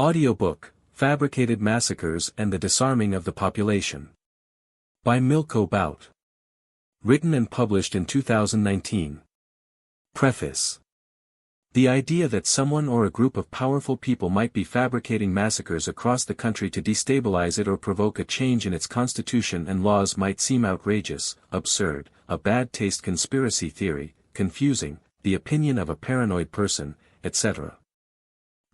Audiobook, Fabricated Massacres and the Disarming of the Population. By Milco Baute. Written and published in 2019. Preface. The idea that someone or a group of powerful people might be fabricating massacres across the country to destabilize it or provoke a change in its constitution and laws might seem outrageous, absurd, a bad taste conspiracy theory, confusing, the opinion of a paranoid person, etc.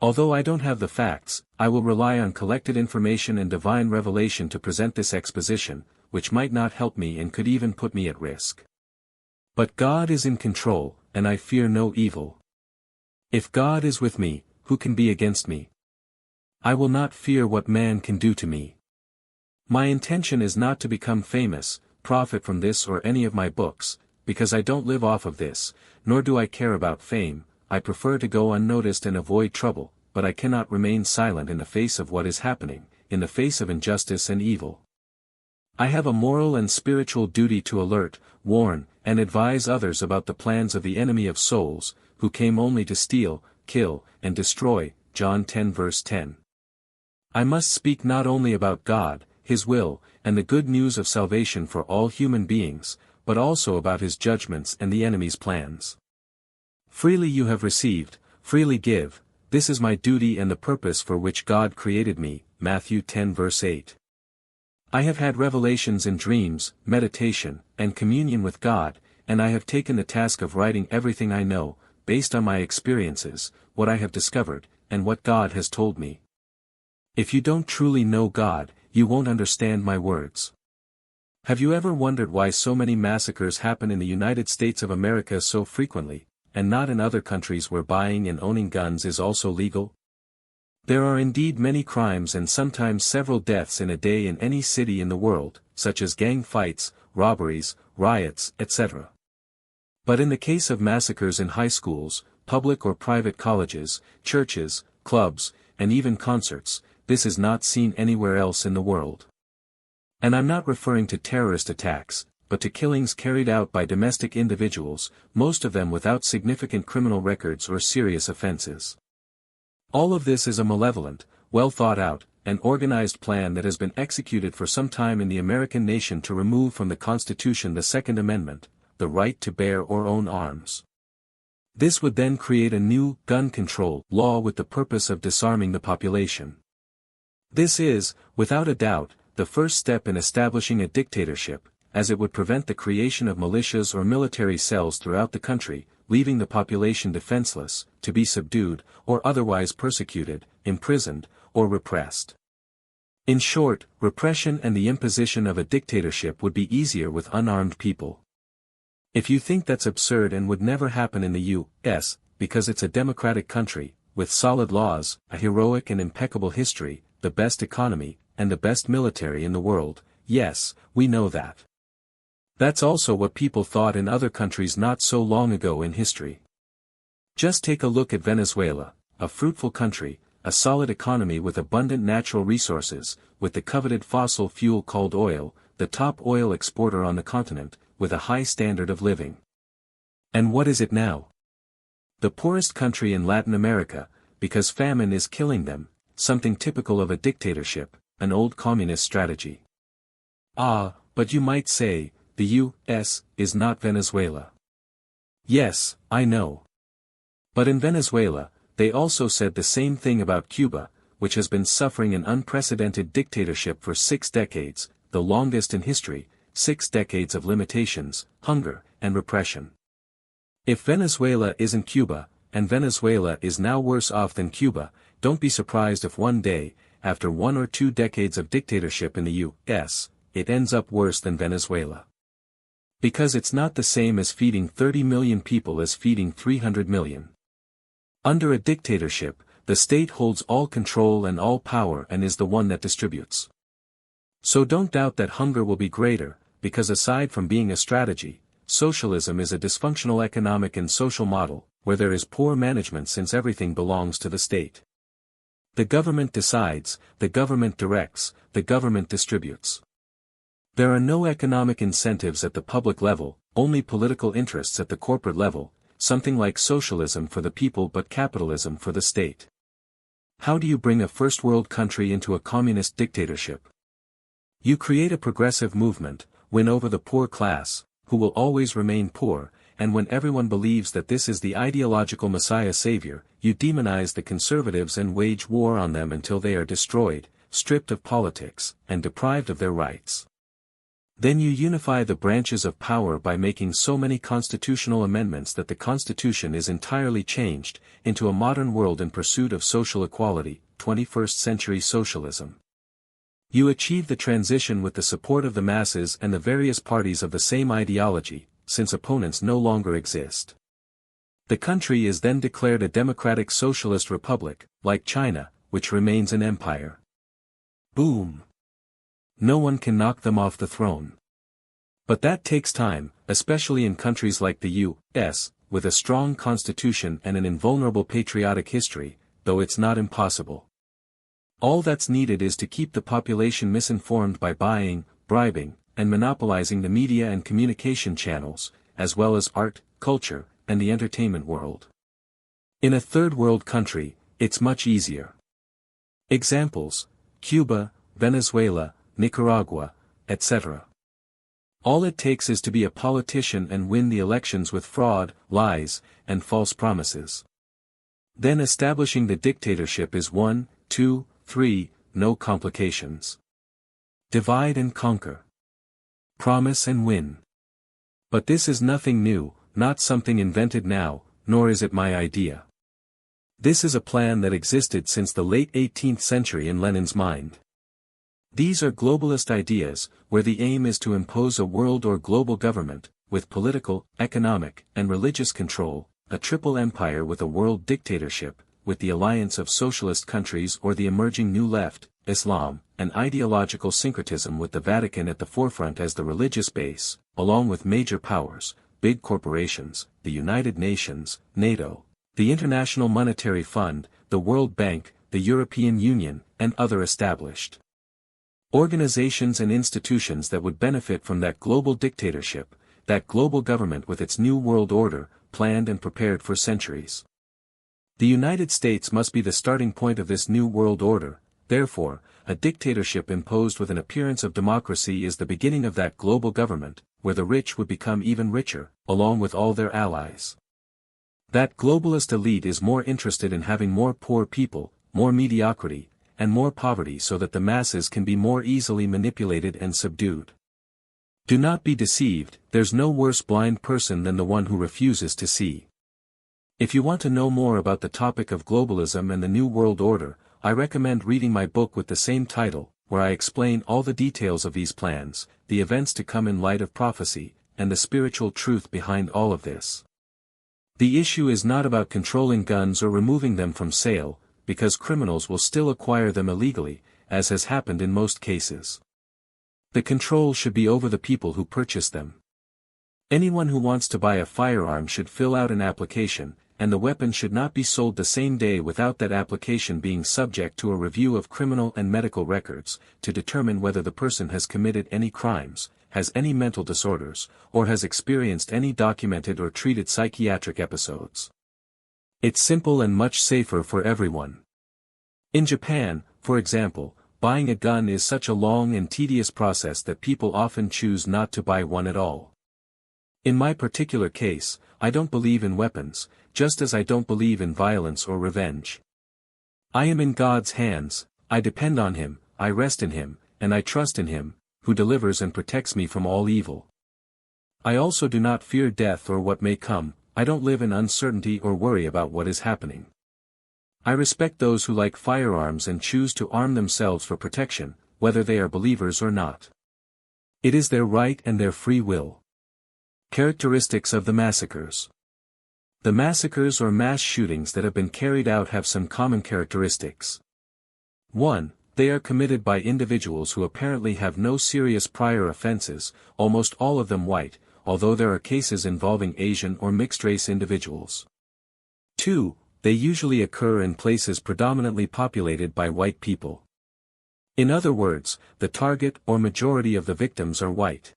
Although I don't have the facts, I will rely on collected information and divine revelation to present this exposition, which might not help me and could even put me at risk. But God is in control, and I fear no evil. If God is with me, who can be against me? I will not fear what man can do to me. My intention is not to become famous, profit from this or any of my books, because I don't live off of this, nor do I care about fame. I prefer to go unnoticed and avoid trouble, but I cannot remain silent in the face of what is happening, in the face of injustice and evil. I have a moral and spiritual duty to alert, warn, and advise others about the plans of the enemy of souls, who came only to steal, kill, and destroy, John 10 verse 10. I must speak not only about God, His will, and the good news of salvation for all human beings, but also about His judgments and the enemy's plans. Freely you have received, freely give, this is my duty and the purpose for which God created me, Matthew 10 verse 8. I have had revelations in dreams, meditation, and communion with God, and I have taken the task of writing everything I know, based on my experiences, what I have discovered, and what God has told me. If you don't truly know God, you won't understand my words. Have you ever wondered why so many massacres happen in the United States of America so frequently, and not in other countries where buying and owning guns is also legal? There are indeed many crimes and sometimes several deaths in a day in any city in the world, such as gang fights, robberies, riots, etc. But in the case of massacres in high schools, public or private colleges, churches, clubs, and even concerts, this is not seen anywhere else in the world. And I'm not referring to terrorist attacks, but to killings carried out by domestic individuals, most of them without significant criminal records or serious offenses. All of this is a malevolent, well thought out, and organized plan that has been executed for some time in the American nation to remove from the Constitution the Second Amendment, the right to bear or own arms. This would then create a new, gun control law with the purpose of disarming the population. This is, without a doubt, the first step in establishing a dictatorship, as it would prevent the creation of militias or military cells throughout the country, leaving the population defenseless, to be subdued, or otherwise persecuted, imprisoned, or repressed. In short, repression and the imposition of a dictatorship would be easier with unarmed people. If you think that's absurd and would never happen in the U.S., because it's a democratic country, with solid laws, a heroic and impeccable history, the best economy, and the best military in the world, yes, we know that. That's also what people thought in other countries not so long ago in history. Just take a look at Venezuela, a fruitful country, a solid economy with abundant natural resources, with the coveted fossil fuel called oil, the top oil exporter on the continent, with a high standard of living. And what is it now? The poorest country in Latin America, because famine is killing them, something typical of a dictatorship, an old communist strategy. Ah, but you might say, the U.S. is not Venezuela. Yes, I know. But in Venezuela, they also said the same thing about Cuba, which has been suffering an unprecedented dictatorship for 6 decades, the longest in history, 6 decades of limitations, hunger, and repression. If Venezuela isn't Cuba, and Venezuela is now worse off than Cuba, don't be surprised if one day, after 1 or 2 decades of dictatorship in the U.S., it ends up worse than Venezuela. Because it's not the same as feeding 30 million people as feeding 300 million. Under a dictatorship, the state holds all control and all power and is the one that distributes. So don't doubt that hunger will be greater, because aside from being a strategy, socialism is a dysfunctional economic and social model, where there is poor management since everything belongs to the state. The government decides, the government directs, the government distributes. There are no economic incentives at the public level, only political interests at the corporate level, something like socialism for the people but capitalism for the state. How do you bring a first-world country into a communist dictatorship? You create a progressive movement, win over the poor class, who will always remain poor, and when everyone believes that this is the ideological Messiah Savior, you demonize the conservatives and wage war on them until they are destroyed, stripped of politics, and deprived of their rights. Then you unify the branches of power by making so many constitutional amendments that the Constitution is entirely changed into a modern world in pursuit of social equality, 21st century socialism. You achieve the transition with the support of the masses and the various parties of the same ideology, since opponents no longer exist. The country is then declared a democratic socialist republic, like China, which remains an empire. Boom! No one can knock them off the throne. But that takes time, especially in countries like the U.S., with a strong constitution and an invulnerable patriotic history, though it's not impossible. All that's needed is to keep the population misinformed by buying, bribing, and monopolizing the media and communication channels, as well as art, culture, and the entertainment world. In a third-world country, it's much easier. Examples: Cuba, Venezuela, Nicaragua, etc. All it takes is to be a politician and win the elections with fraud, lies, and false promises. Then establishing the dictatorship is 1, 2, 3, no complications. Divide and conquer. Promise and win. But this is nothing new, not something invented now, nor is it my idea. This is a plan that existed since the late 18th century in Lenin's mind. These are globalist ideas, where the aim is to impose a world or global government, with political, economic, and religious control, a triple empire with a world dictatorship, with the alliance of socialist countries or the emerging New Left, Islam, and ideological syncretism with the Vatican at the forefront as the religious base, along with major powers, big corporations, the United Nations, NATO, the International Monetary Fund, the World Bank, the European Union, and other established organizations and institutions that would benefit from that global dictatorship, that global government with its new world order, planned and prepared for centuries. The United States must be the starting point of this new world order, therefore, a dictatorship imposed with an appearance of democracy is the beginning of that global government, where the rich would become even richer, along with all their allies. That globalist elite is more interested in having more poor people, more mediocrity, and more poverty so that the masses can be more easily manipulated and subdued. Do not be deceived, there's no worse blind person than the one who refuses to see. If you want to know more about the topic of globalism and the New World Order, I recommend reading my book with the same title, where I explain all the details of these plans, the events to come in light of prophecy, and the spiritual truth behind all of this. The issue is not about controlling guns or removing them from sale, because criminals will still acquire them illegally, as has happened in most cases. The control should be over the people who purchase them. Anyone who wants to buy a firearm should fill out an application, and the weapon should not be sold the same day without that application being subject to a review of criminal and medical records, to determine whether the person has committed any crimes, has any mental disorders, or has experienced any documented or treated psychiatric episodes. It's simple and much safer for everyone. In Japan, for example, buying a gun is such a long and tedious process that people often choose not to buy one at all. In my particular case, I don't believe in weapons, just as I don't believe in violence or revenge. I am in God's hands, I depend on Him, I rest in Him, and I trust in Him, who delivers and protects me from all evil. I also do not fear death or what may come, I don't live in uncertainty or worry about what is happening. I respect those who like firearms and choose to arm themselves for protection, whether they are believers or not. It is their right and their free will. Characteristics of the massacres. The massacres or mass shootings that have been carried out have some common characteristics. 1. They are committed by individuals who apparently have no serious prior offenses, almost all of them white, although there are cases involving Asian or mixed-race individuals. 2. They usually occur in places predominantly populated by white people. In other words, the target or majority of the victims are white.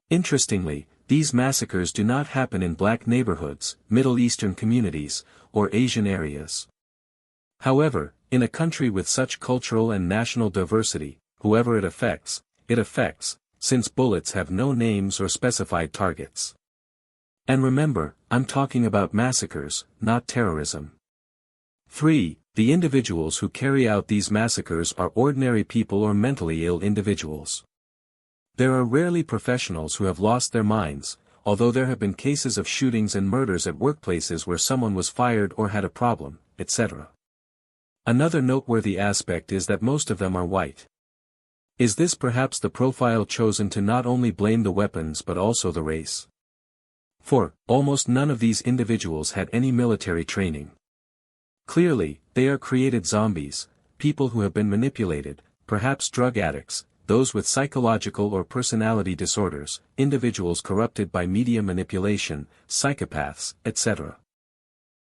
Interestingly, these massacres do not happen in black neighborhoods, Middle Eastern communities, or Asian areas. However, In a country with such cultural and national diversity, whoever it affects, since bullets have no names or specified targets. And remember, I'm talking about massacres, not terrorism. 3. The individuals who carry out these massacres are ordinary people or mentally ill individuals. There are rarely professionals who have lost their minds, although there have been cases of shootings and murders at workplaces where someone was fired or had a problem, etc. Another noteworthy aspect is that most of them are white. Is this perhaps the profile chosen to not only blame the weapons but also the race? 4. Almost none of these individuals had any military training. Clearly, they are created zombies, people who have been manipulated, perhaps drug addicts, those with psychological or personality disorders, individuals corrupted by media manipulation, psychopaths, etc.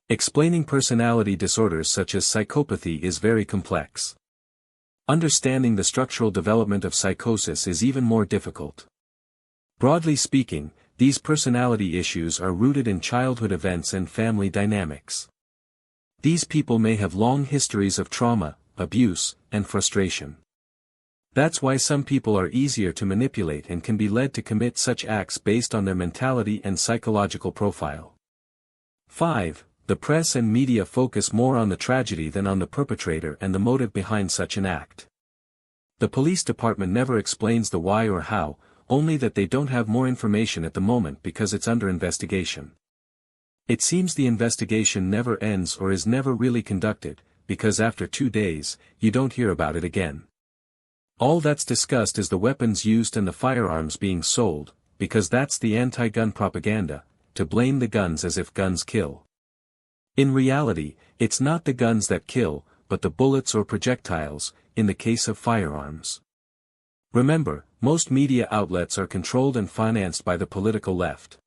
Explaining personality disorders such as psychopathy is very complex. Understanding the structural development of psychosis is even more difficult. Broadly speaking, these personality issues are rooted in childhood events and family dynamics. These people may have long histories of trauma, abuse, and frustration. That's why some people are easier to manipulate and can be led to commit such acts based on their mentality and psychological profile. 5. The press and media focus more on the tragedy than on the perpetrator and the motive behind such an act. The police department never explains the why or how, only that they don't have more information at the moment because it's under investigation. It seems the investigation never ends or is never really conducted, because after 2 days, you don't hear about it again. All that's discussed is the weapons used and the firearms being sold, because that's the anti-gun propaganda, to blame the guns as if guns kill. In reality, it's not the guns that kill, but the bullets or projectiles, in the case of firearms. Remember, most media outlets are controlled and financed by the political left.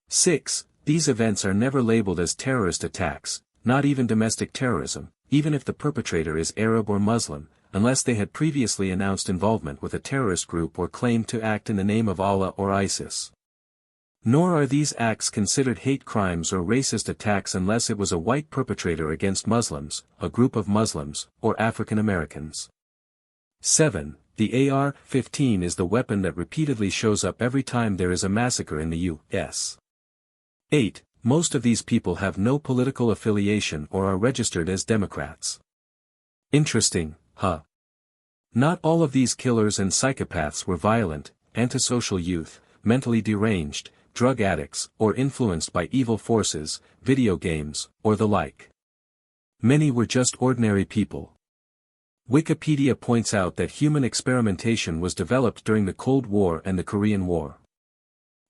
6. These events are never labeled as terrorist attacks, not even domestic terrorism, even if the perpetrator is Arab or Muslim, unless they had previously announced involvement with a terrorist group or claimed to act in the name of Allah or ISIS. Nor are these acts considered hate crimes or racist attacks unless it was a white perpetrator against Muslims, a group of Muslims, or African Americans. 7. The AR-15 is the weapon that repeatedly shows up every time there is a massacre in the U.S. 8. Most of these people have no political affiliation or are registered as Democrats. Interesting, huh? Not all of these killers and psychopaths were violent, antisocial youth, mentally deranged, drug addicts, or influenced by evil forces, video games, or the like. Many were just ordinary people. Wikipedia points out that human experimentation was developed during the Cold War and the Korean War.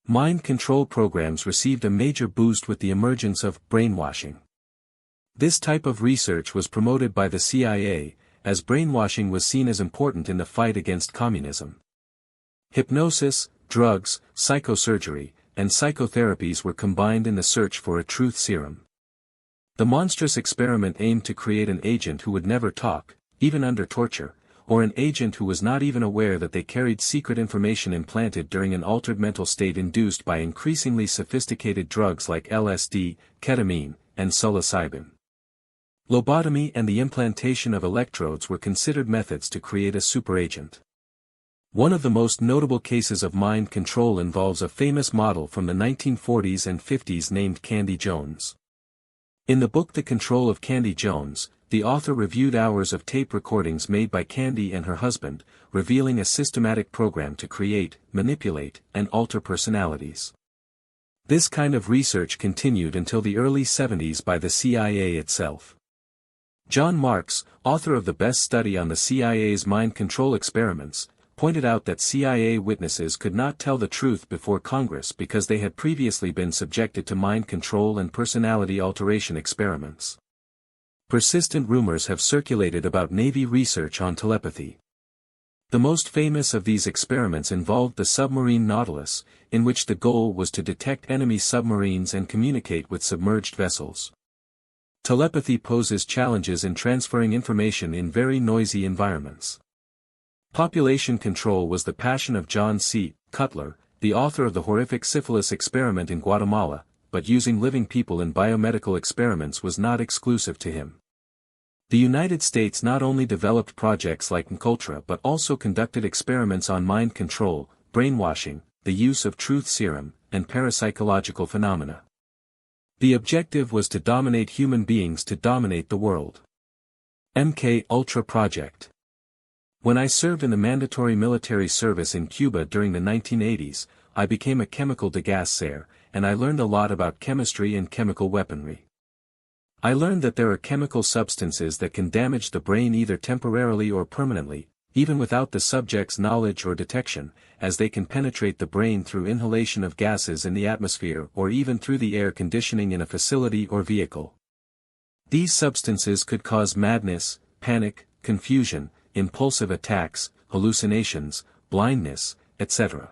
Mind control programs received a major boost with the emergence of brainwashing. This type of research was promoted by the CIA, as brainwashing was seen as important in the fight against communism. Hypnosis, drugs, psychosurgery, and psychotherapies were combined in the search for a truth serum. The monstrous experiment aimed to create an agent who would never talk, even under torture, or an agent who was not even aware that they carried secret information implanted during an altered mental state induced by increasingly sophisticated drugs like LSD, ketamine, and psilocybin. Lobotomy and the implantation of electrodes were considered methods to create a superagent. One of the most notable cases of mind control involves a famous model from the 1940s and 50s named Candy Jones. In the book The Control of Candy Jones, the author reviewed hours of tape recordings made by Candy and her husband, revealing a systematic program to create, manipulate, and alter personalities. This kind of research continued until the early 70s by the CIA itself. John Marks, author of the best study on the CIA's mind control experiments, pointed out that CIA witnesses could not tell the truth before Congress because they had previously been subjected to mind control and personality alteration experiments. Persistent rumors have circulated about Navy research on telepathy. The most famous of these experiments involved the submarine Nautilus, in which the goal was to detect enemy submarines and communicate with submerged vessels. Telepathy poses challenges in transferring information in very noisy environments. Population control was the passion of John C. Cutler, the author of the horrific syphilis experiment in Guatemala, but using living people in biomedical experiments was not exclusive to him. The United States not only developed projects like MKUltra but also conducted experiments on mind control, brainwashing, the use of truth serum, and parapsychological phenomena. The objective was to dominate human beings to dominate the world. MKUltra Project. When I served in the mandatory military service in Cuba during the 1980s, I became a chemical degasser, and I learned a lot about chemistry and chemical weaponry. I learned that there are chemical substances that can damage the brain either temporarily or permanently, even without the subject's knowledge or detection, as they can penetrate the brain through inhalation of gases in the atmosphere or even through the air conditioning in a facility or vehicle. These substances could cause madness, panic, confusion, impulsive attacks, hallucinations, blindness, etc.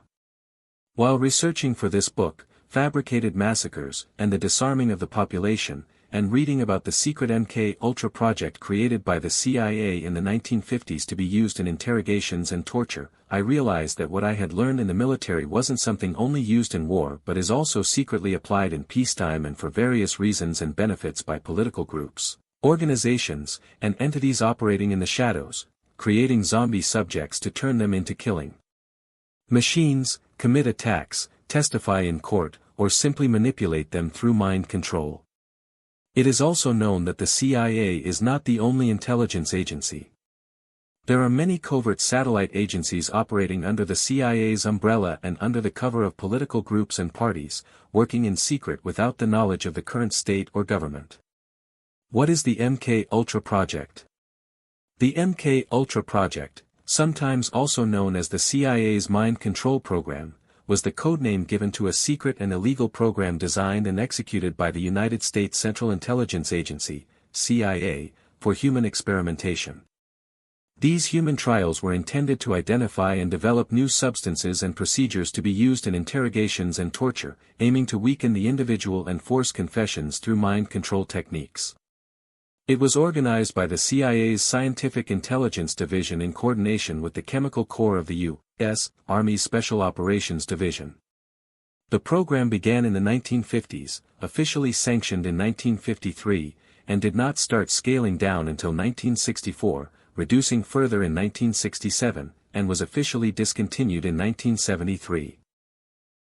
While researching for this book, Fabricated Massacres and the Disarming of the Population, and reading about the secret MKUltra project created by the CIA in the 1950s to be used in interrogations and torture, I realized that what I had learned in the military wasn't something only used in war but is also secretly applied in peacetime and for various reasons and benefits by political groups, organizations, and entities operating in the shadows, creating zombie subjects to turn them into killing machines, commit attacks, testify in court, or simply manipulate them through mind control. It is also known that the CIA is not the only intelligence agency. There are many covert satellite agencies operating under the CIA's umbrella and under the cover of political groups and parties, working in secret without the knowledge of the current state or government. What is the MKUltra project? The MKUltra project, sometimes also known as the CIA's mind control program, was the codename given to a secret and illegal program designed and executed by the United States Central Intelligence Agency, CIA, for human experimentation. These human trials were intended to identify and develop new substances and procedures to be used in interrogations and torture, aiming to weaken the individual and force confessions through mind control techniques. It was organized by the CIA's Scientific Intelligence Division in coordination with the Chemical Corps of the U.S. Army's Special Operations Division. The program began in the 1950s, officially sanctioned in 1953, and did not start scaling down until 1964, reducing further in 1967, and was officially discontinued in 1973.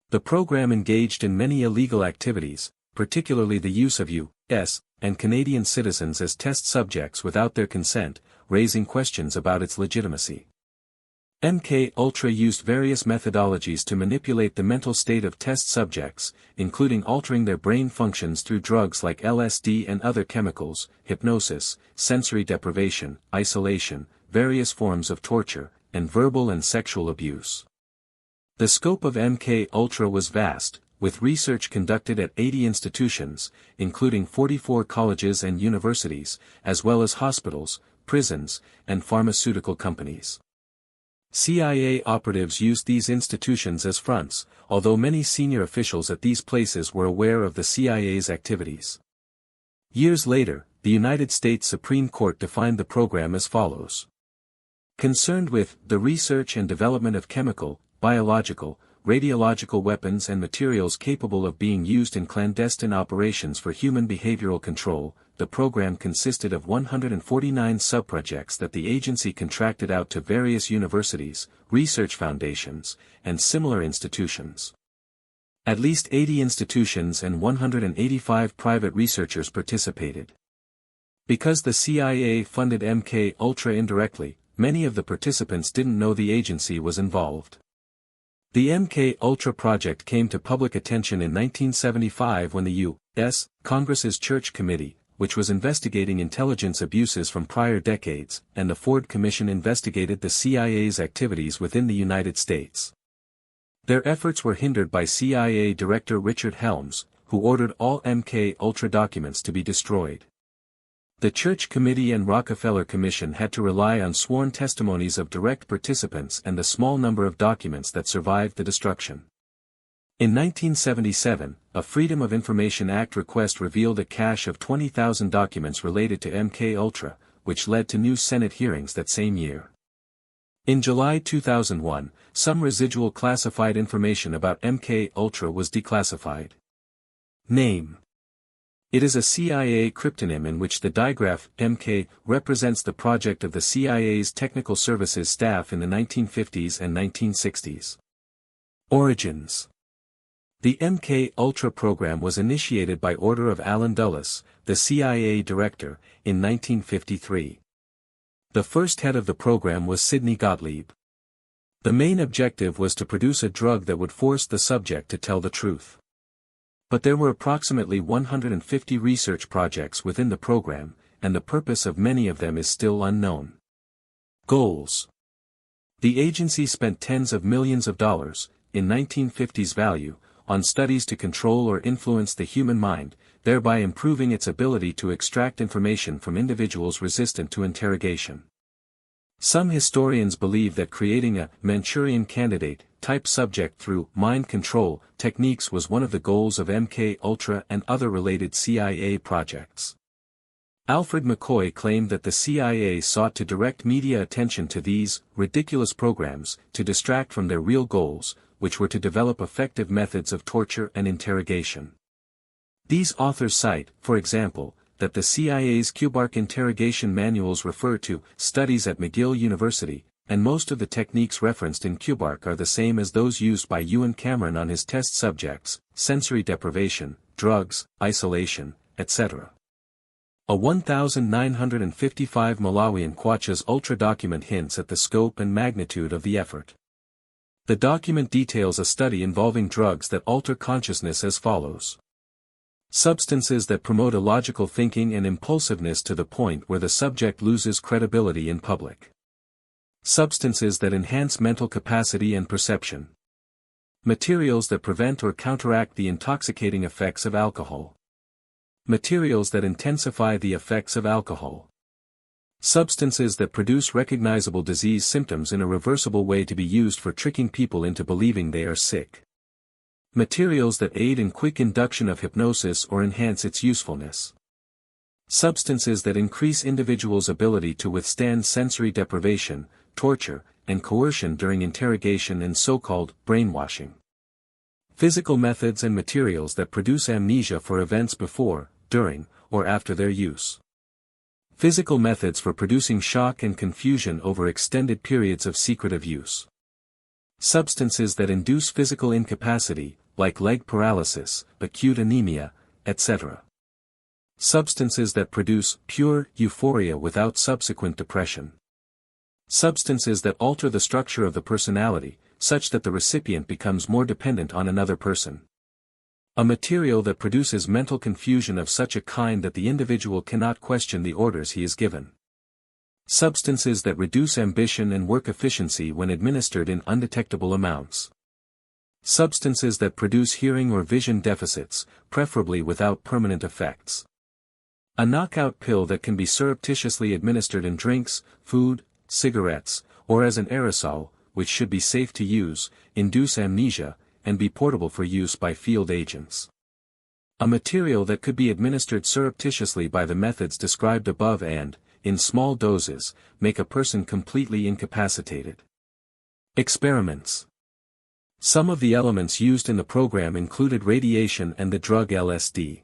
The program engaged in many illegal activities, particularly the use of U.S. and Canadian citizens as test subjects without their consent, raising questions about its legitimacy. MKUltra used various methodologies to manipulate the mental state of test subjects, including altering their brain functions through drugs like LSD and other chemicals, hypnosis, sensory deprivation, isolation, various forms of torture, and verbal and sexual abuse. The scope of MKUltra was vast, with research conducted at 80 institutions, including 44 colleges and universities, as well as hospitals, prisons, and pharmaceutical companies. CIA operatives used these institutions as fronts, although many senior officials at these places were aware of the CIA's activities. Years later, the United States Supreme Court defined the program as follows. Concerned with the research and development of chemical, biological, radiological weapons and materials capable of being used in clandestine operations for human behavioral control, the program consisted of 149 subprojects that the agency contracted out to various universities, research foundations, and similar institutions. At least 80 institutions and 185 private researchers participated. Because the CIA funded MKUltra indirectly, many of the participants didn't know the agency was involved. The MKUltra project came to public attention in 1975 when the U.S. Congress's Church Committee, which was investigating intelligence abuses from prior decades, and the Ford Commission investigated the CIA's activities within the United States. Their efforts were hindered by CIA Director Richard Helms, who ordered all MKUltra documents to be destroyed. The Church Committee and Rockefeller Commission had to rely on sworn testimonies of direct participants and the small number of documents that survived the destruction. In 1977, a Freedom of Information Act request revealed a cache of 20,000 documents related to MKUltra, which led to new Senate hearings that same year. In July 2001, some residual classified information about MKUltra was declassified. Name: It is a CIA cryptonym in which the digraph MK represents the project of the CIA's technical services staff in the 1950s and 1960s. Origins. The MK Ultra program was initiated by order of Allen Dulles, the CIA director, in 1953. The first head of the program was Sidney Gottlieb. The main objective was to produce a drug that would force the subject to tell the truth. But there were approximately 150 research projects within the program, and the purpose of many of them is still unknown. Goals. The agency spent tens of millions of dollars, in 1950s value, on studies to control or influence the human mind, thereby improving its ability to extract information from individuals resistant to interrogation. Some historians believe that creating a Manchurian candidate type subject through mind control techniques was one of the goals of MK Ultra and other related CIA projects. Alfred McCoy claimed that the CIA sought to direct media attention to these ridiculous programs to distract from their real goals, which were to develop effective methods of torture and interrogation. These authors cite, for example, that the CIA's Cuban interrogation manuals refer to studies at McGill University, and most of the techniques referenced in Cuban are the same as those used by Ewan Cameron on his test subjects: sensory deprivation, drugs, isolation, etc. A 1955 Malawian Kwacha's Ultra document hints at the scope and magnitude of the effort. The document details a study involving drugs that alter consciousness as follows. Substances that promote illogical thinking and impulsiveness to the point where the subject loses credibility in public. Substances that enhance mental capacity and perception. Materials that prevent or counteract the intoxicating effects of alcohol. Materials that intensify the effects of alcohol. Substances that produce recognizable disease symptoms in a reversible way to be used for tricking people into believing they are sick. Materials that aid in quick induction of hypnosis or enhance its usefulness. Substances that increase individuals' ability to withstand sensory deprivation, torture, and coercion during interrogation and so-called brainwashing. Physical methods and materials that produce amnesia for events before, during, or after their use. Physical methods for producing shock and confusion over extended periods of secretive use. Substances that induce physical incapacity, like leg paralysis, acute anemia, etc. Substances that produce pure euphoria without subsequent depression. Substances that alter the structure of the personality, such that the recipient becomes more dependent on another person. A material that produces mental confusion of such a kind that the individual cannot question the orders he is given. Substances that reduce ambition and work efficiency when administered in undetectable amounts. Substances that produce hearing or vision deficits, preferably without permanent effects. A knockout pill that can be surreptitiously administered in drinks, food, cigarettes, or as an aerosol, which should be safe to use, induce amnesia, and be portable for use by field agents. A material that could be administered surreptitiously by the methods described above and, in small doses, make a person completely incapacitated. Experiments. Some of the elements used in the program included radiation and the drug LSD.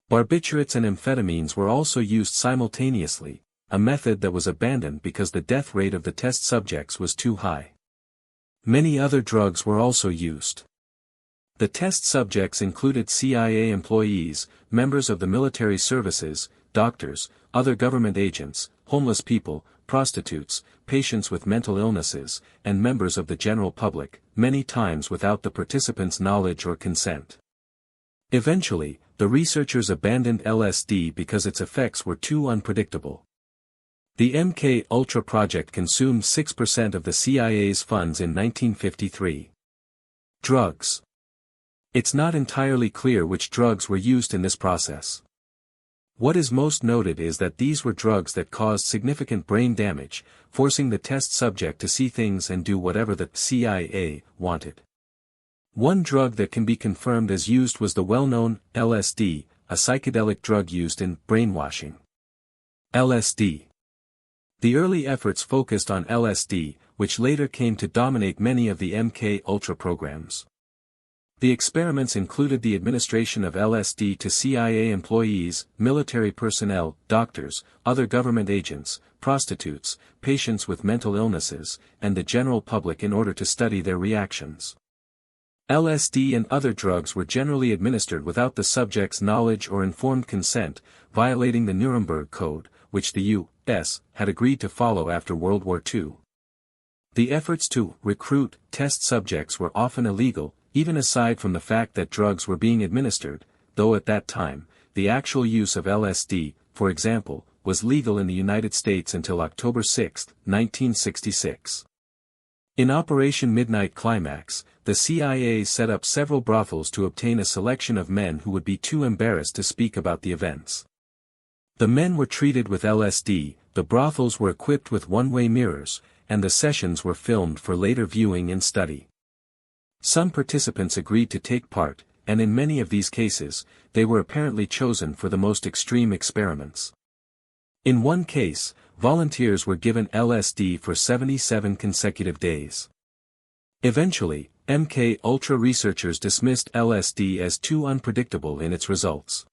Barbiturates and amphetamines were also used simultaneously, a method that was abandoned because the death rate of the test subjects was too high. Many other drugs were also used. The test subjects included CIA employees, members of the military services, doctors, other government agents, homeless people, prostitutes, patients with mental illnesses, and members of the general public, many times without the participants' knowledge or consent. Eventually, the researchers abandoned LSD because its effects were too unpredictable. The MK Ultra project consumed 6% of the CIA's funds in 1953. Drugs. It's not entirely clear which drugs were used in this process. What is most noted is that these were drugs that caused significant brain damage, forcing the test subject to see things and do whatever the CIA wanted. One drug that can be confirmed as used was the well-known LSD, a psychedelic drug used in brainwashing. LSD. The early efforts focused on LSD, which later came to dominate many of the MK Ultra programs. The experiments included the administration of LSD to CIA employees, military personnel, doctors, other government agents, prostitutes, patients with mental illnesses, and the general public in order to study their reactions. LSD and other drugs were generally administered without the subject's knowledge or informed consent, violating the Nuremberg Code, which the U.S. had agreed to follow after World War II. The efforts to recruit test subjects were often illegal, even aside from the fact that drugs were being administered, though at that time, the actual use of LSD, for example, was legal in the United States until October 6, 1966. In Operation Midnight Climax, the CIA set up several brothels to obtain a selection of men who would be too embarrassed to speak about the events. The men were treated with LSD, the brothels were equipped with one-way mirrors, and the sessions were filmed for later viewing and study. Some participants agreed to take part, and in many of these cases, they were apparently chosen for the most extreme experiments. In one case, volunteers were given LSD for 77 consecutive days. Eventually, MK-Ultra researchers dismissed LSD as too unpredictable in its results.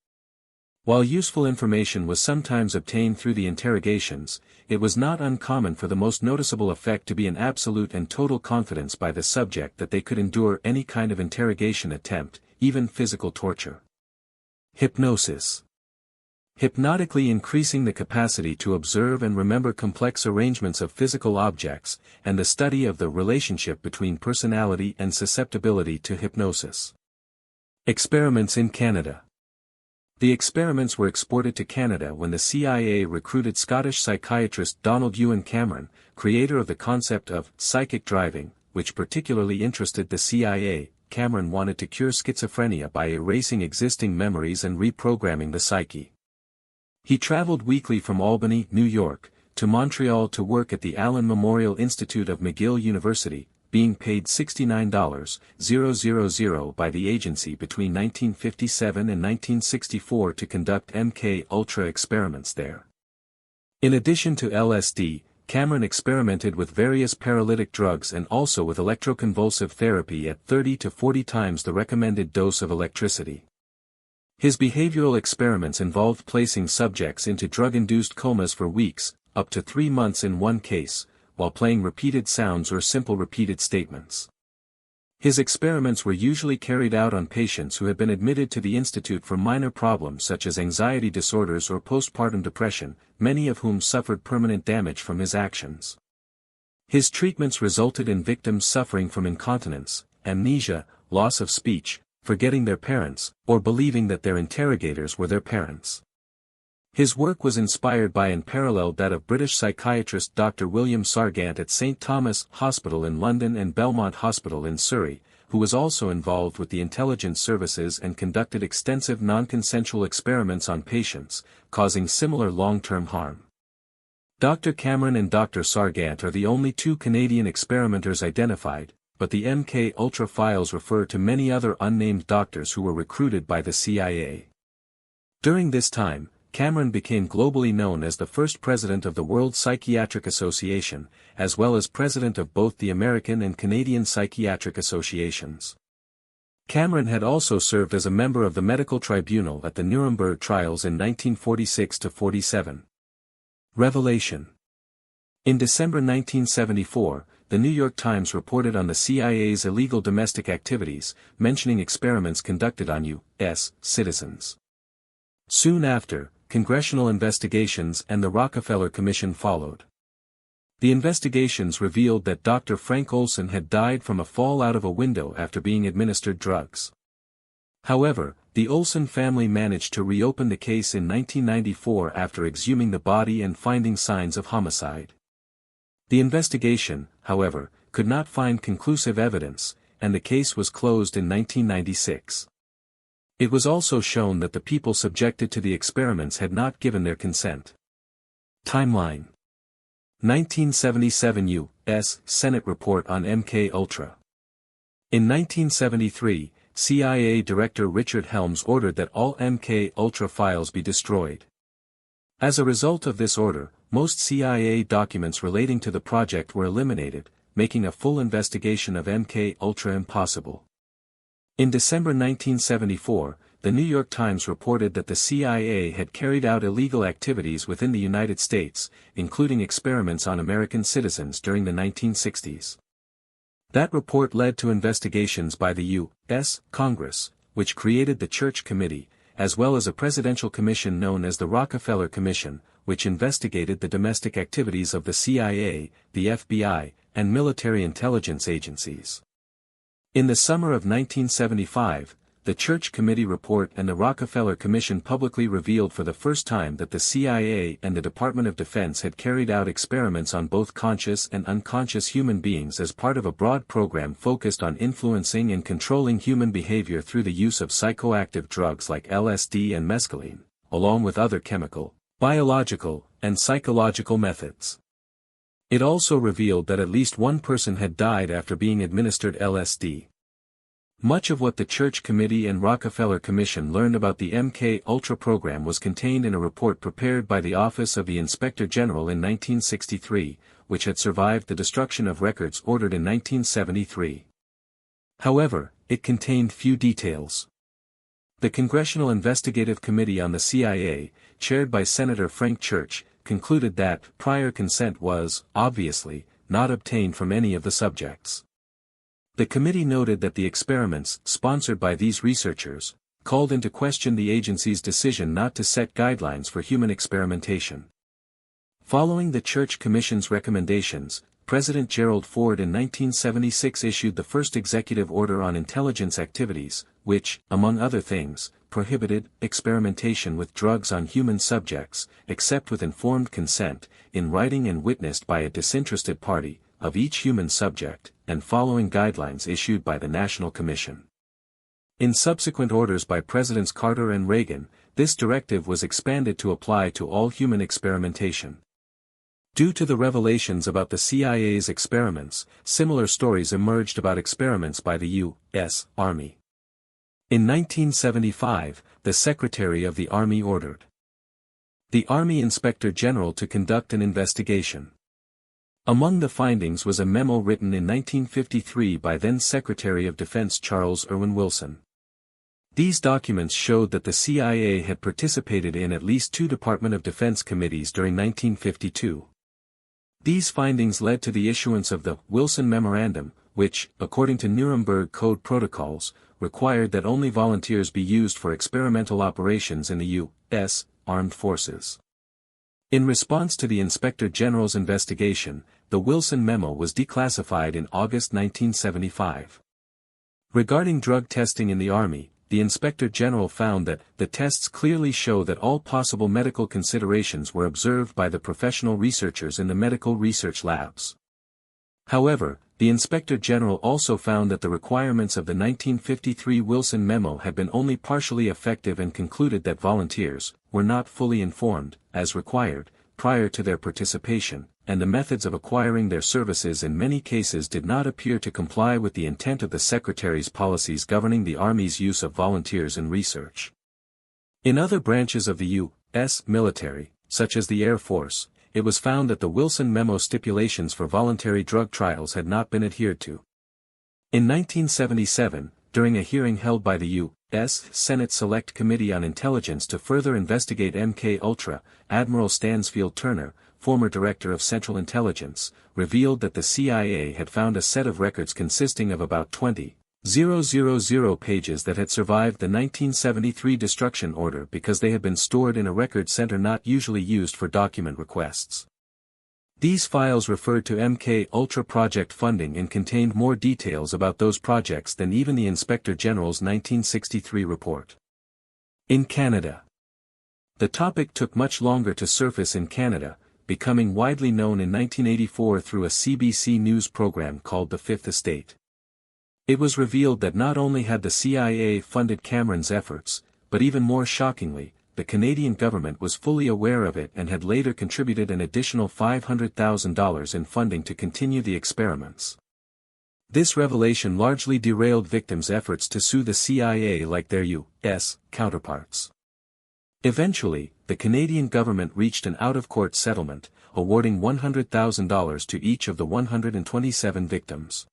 While useful information was sometimes obtained through the interrogations, it was not uncommon for the most noticeable effect to be an absolute and total confidence by the subject that they could endure any kind of interrogation attempt, even physical torture. Hypnosis. Hypnotically increasing the capacity to observe and remember complex arrangements of physical objects, and the study of the relationship between personality and susceptibility to hypnosis. Experiments in Canada. The experiments were exported to Canada when the CIA recruited Scottish psychiatrist Donald Ewan Cameron, creator of the concept of psychic driving, which particularly interested the CIA. Cameron wanted to cure schizophrenia by erasing existing memories and reprogramming the psyche. He traveled weekly from Albany, New York, to Montreal to work at the Allen Memorial Institute of McGill University, being paid $69,000 by the agency between 1957 and 1964 to conduct MK-Ultra experiments there. In addition to LSD, Cameron experimented with various paralytic drugs and also with electroconvulsive therapy at 30 to 40 times the recommended dose of electricity. His behavioral experiments involved placing subjects into drug-induced comas for weeks, up to 3 months in one case, while playing repeated sounds or simple repeated statements. His experiments were usually carried out on patients who had been admitted to the institute for minor problems such as anxiety disorders or postpartum depression, many of whom suffered permanent damage from his actions. His treatments resulted in victims suffering from incontinence, amnesia, loss of speech, forgetting their parents, or believing that their interrogators were their parents. His work was inspired by and paralleled that of British psychiatrist Dr. William Sargant at St. Thomas Hospital in London and Belmont Hospital in Surrey, who was also involved with the intelligence services and conducted extensive non-consensual experiments on patients, causing similar long-term harm. Dr. Cameron and Dr. Sargant are the only 2 Canadian experimenters identified, but the MK-Ultra files refer to many other unnamed doctors who were recruited by the CIA. During this time, Cameron became globally known as the first president of the World Psychiatric Association, as well as president of both the American and Canadian Psychiatric Associations. Cameron had also served as a member of the medical tribunal at the Nuremberg trials in 1946–47. Revelation. In December 1974, the New York Times reported on the CIA's illegal domestic activities, mentioning experiments conducted on U.S. citizens. Soon after, congressional investigations and the Rockefeller Commission followed. The investigations revealed that Dr. Frank Olson had died from a fall out of a window after being administered drugs. However, the Olson family managed to reopen the case in 1994 after exhuming the body and finding signs of homicide. The investigation, however, could not find conclusive evidence, and the case was closed in 1996. It was also shown that the people subjected to the experiments had not given their consent. Timeline. 1977 U.S. Senate report on MK-Ultra. In 1973, CIA Director Richard Helms ordered that all MK-Ultra files be destroyed. As a result of this order, most CIA documents relating to the project were eliminated, making a full investigation of MK-Ultra impossible. In December 1974, the New York Times reported that the CIA had carried out illegal activities within the United States, including experiments on American citizens during the 1960s. That report led to investigations by the U.S. Congress, which created the Church Committee, as well as a presidential commission known as the Rockefeller Commission, which investigated the domestic activities of the CIA, the FBI, and military intelligence agencies. In the summer of 1975, the Church Committee report and the Rockefeller Commission publicly revealed for the first time that the CIA and the Department of Defense had carried out experiments on both conscious and unconscious human beings as part of a broad program focused on influencing and controlling human behavior through the use of psychoactive drugs like LSD and mescaline, along with other chemical, biological, and psychological methods. It also revealed that at least one person had died after being administered LSD. Much of what the Church Committee and Rockefeller Commission learned about the MK-Ultra program was contained in a report prepared by the Office of the Inspector General in 1963, which had survived the destruction of records ordered in 1973. However, it contained few details. The Congressional Investigative Committee on the CIA, chaired by Senator Frank Church, concluded that prior consent was, obviously, not obtained from any of the subjects. The committee noted that the experiments, sponsored by these researchers, called into question the agency's decision not to set guidelines for human experimentation. Following the Church Commission's recommendations, President Gerald Ford in 1976 issued the first executive order on intelligence activities, which, among other things, prohibited experimentation with drugs on human subjects, except with informed consent, in writing and witnessed by a disinterested party, of each human subject, and following guidelines issued by the National Commission. In subsequent orders by Presidents Carter and Reagan, this directive was expanded to apply to all human experimentation. Due to the revelations about the CIA's experiments, similar stories emerged about experiments by the U.S. Army. In 1975, the Secretary of the Army ordered the Army Inspector General to conduct an investigation. Among the findings was a memo written in 1953 by then-Secretary of Defense Charles Irwin Wilson. These documents showed that the CIA had participated in at least 2 Department of Defense committees during 1952. These findings led to the issuance of the Wilson Memorandum, which, according to Nuremberg Code protocols, required that only volunteers be used for experimental operations in the U.S. Armed Forces. In response to the Inspector General's investigation, the Wilson Memo was declassified in August 1975. Regarding drug testing in the Army, the Inspector General found that the tests clearly show that all possible medical considerations were observed by the professional researchers in the medical research labs. However, the Inspector General also found that the requirements of the 1953 Wilson Memo had been only partially effective and concluded that volunteers were not fully informed, as required, prior to their participation, and the methods of acquiring their services in many cases did not appear to comply with the intent of the Secretary's policies governing the Army's use of volunteers in research. In other branches of the U.S. military, such as the Air Force, it was found that the Wilson Memo stipulations for voluntary drug trials had not been adhered to. In 1977, during a hearing held by the U.S. Senate Select Committee on Intelligence to further investigate MK-Ultra, Admiral Stansfield Turner, former Director of Central Intelligence, revealed that the CIA had found a set of records consisting of about 20,000 pages that had survived the 1973 destruction order because they had been stored in a record center not usually used for document requests. These files referred to MK-Ultra project funding and contained more details about those projects than even the Inspector General's 1963 report. In Canada, the topic took much longer to surface in Canada, becoming widely known in 1984 through a CBC News program called The Fifth Estate. It was revealed that not only had the CIA funded Cameron's efforts, but even more shockingly, the Canadian government was fully aware of it and had later contributed an additional $500,000 in funding to continue the experiments. This revelation largely derailed victims' efforts to sue the CIA like their U.S. counterparts. Eventually, the Canadian government reached an out-of-court settlement, awarding $100,000 to each of the 127 victims.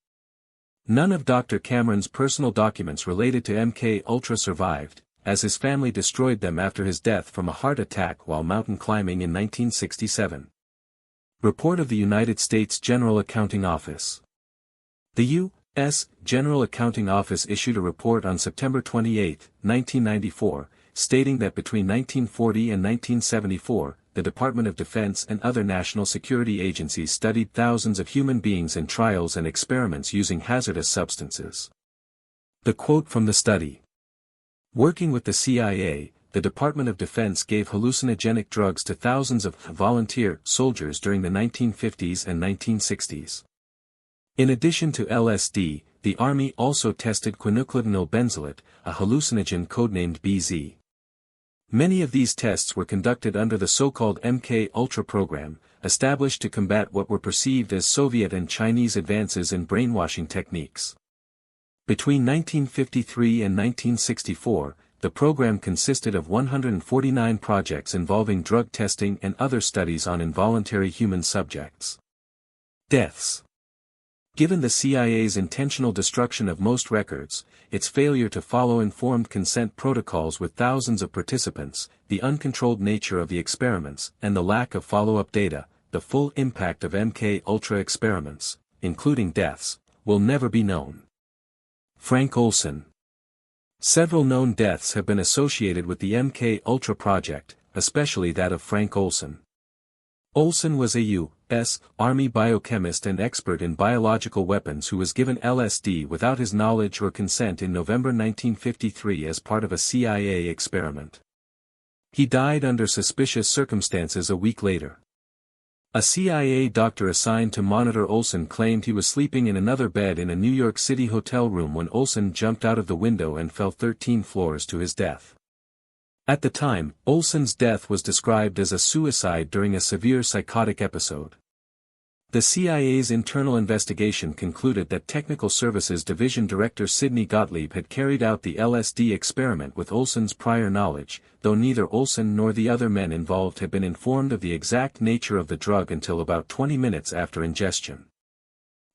None of Dr. Cameron's personal documents related to MK Ultra survived, as his family destroyed them after his death from a heart attack while mountain climbing in 1967. Report of the United States General Accounting Office. The U.S. General Accounting Office issued a report on September 28, 1994, stating that between 1940 and 1974, the Department of Defense and other national security agencies studied thousands of human beings in trials and experiments using hazardous substances. The quote from the study. Working with the CIA, the Department of Defense gave hallucinogenic drugs to thousands of volunteer soldiers during the 1950s and 1960s. In addition to LSD, the Army also tested quinacridonyl benzoate, a hallucinogen codenamed BZ. Many of these tests were conducted under the so-called MK Ultra program, established to combat what were perceived as Soviet and Chinese advances in brainwashing techniques. Between 1953 and 1964, the program consisted of 149 projects involving drug testing and other studies on involuntary human subjects. Deaths. Given the CIA's intentional destruction of most records, its failure to follow informed consent protocols with thousands of participants, the uncontrolled nature of the experiments, and the lack of follow-up data, the full impact of MK Ultra experiments, including deaths, will never be known. Frank Olson. Several known deaths have been associated with the MK Ultra project, especially that of Frank Olson. Olson was a U.S. Army biochemist and expert in biological weapons who was given LSD without his knowledge or consent in November 1953 as part of a CIA experiment. He died under suspicious circumstances a week later. A CIA doctor assigned to monitor Olson claimed he was sleeping in another bed in a New York City hotel room when Olson jumped out of the window and fell 13 floors to his death. At the time, Olson's death was described as a suicide during a severe psychotic episode. The CIA's internal investigation concluded that Technical Services Division Director Sidney Gottlieb had carried out the LSD experiment with Olson's prior knowledge, though neither Olson nor the other men involved had been informed of the exact nature of the drug until about 20 minutes after ingestion.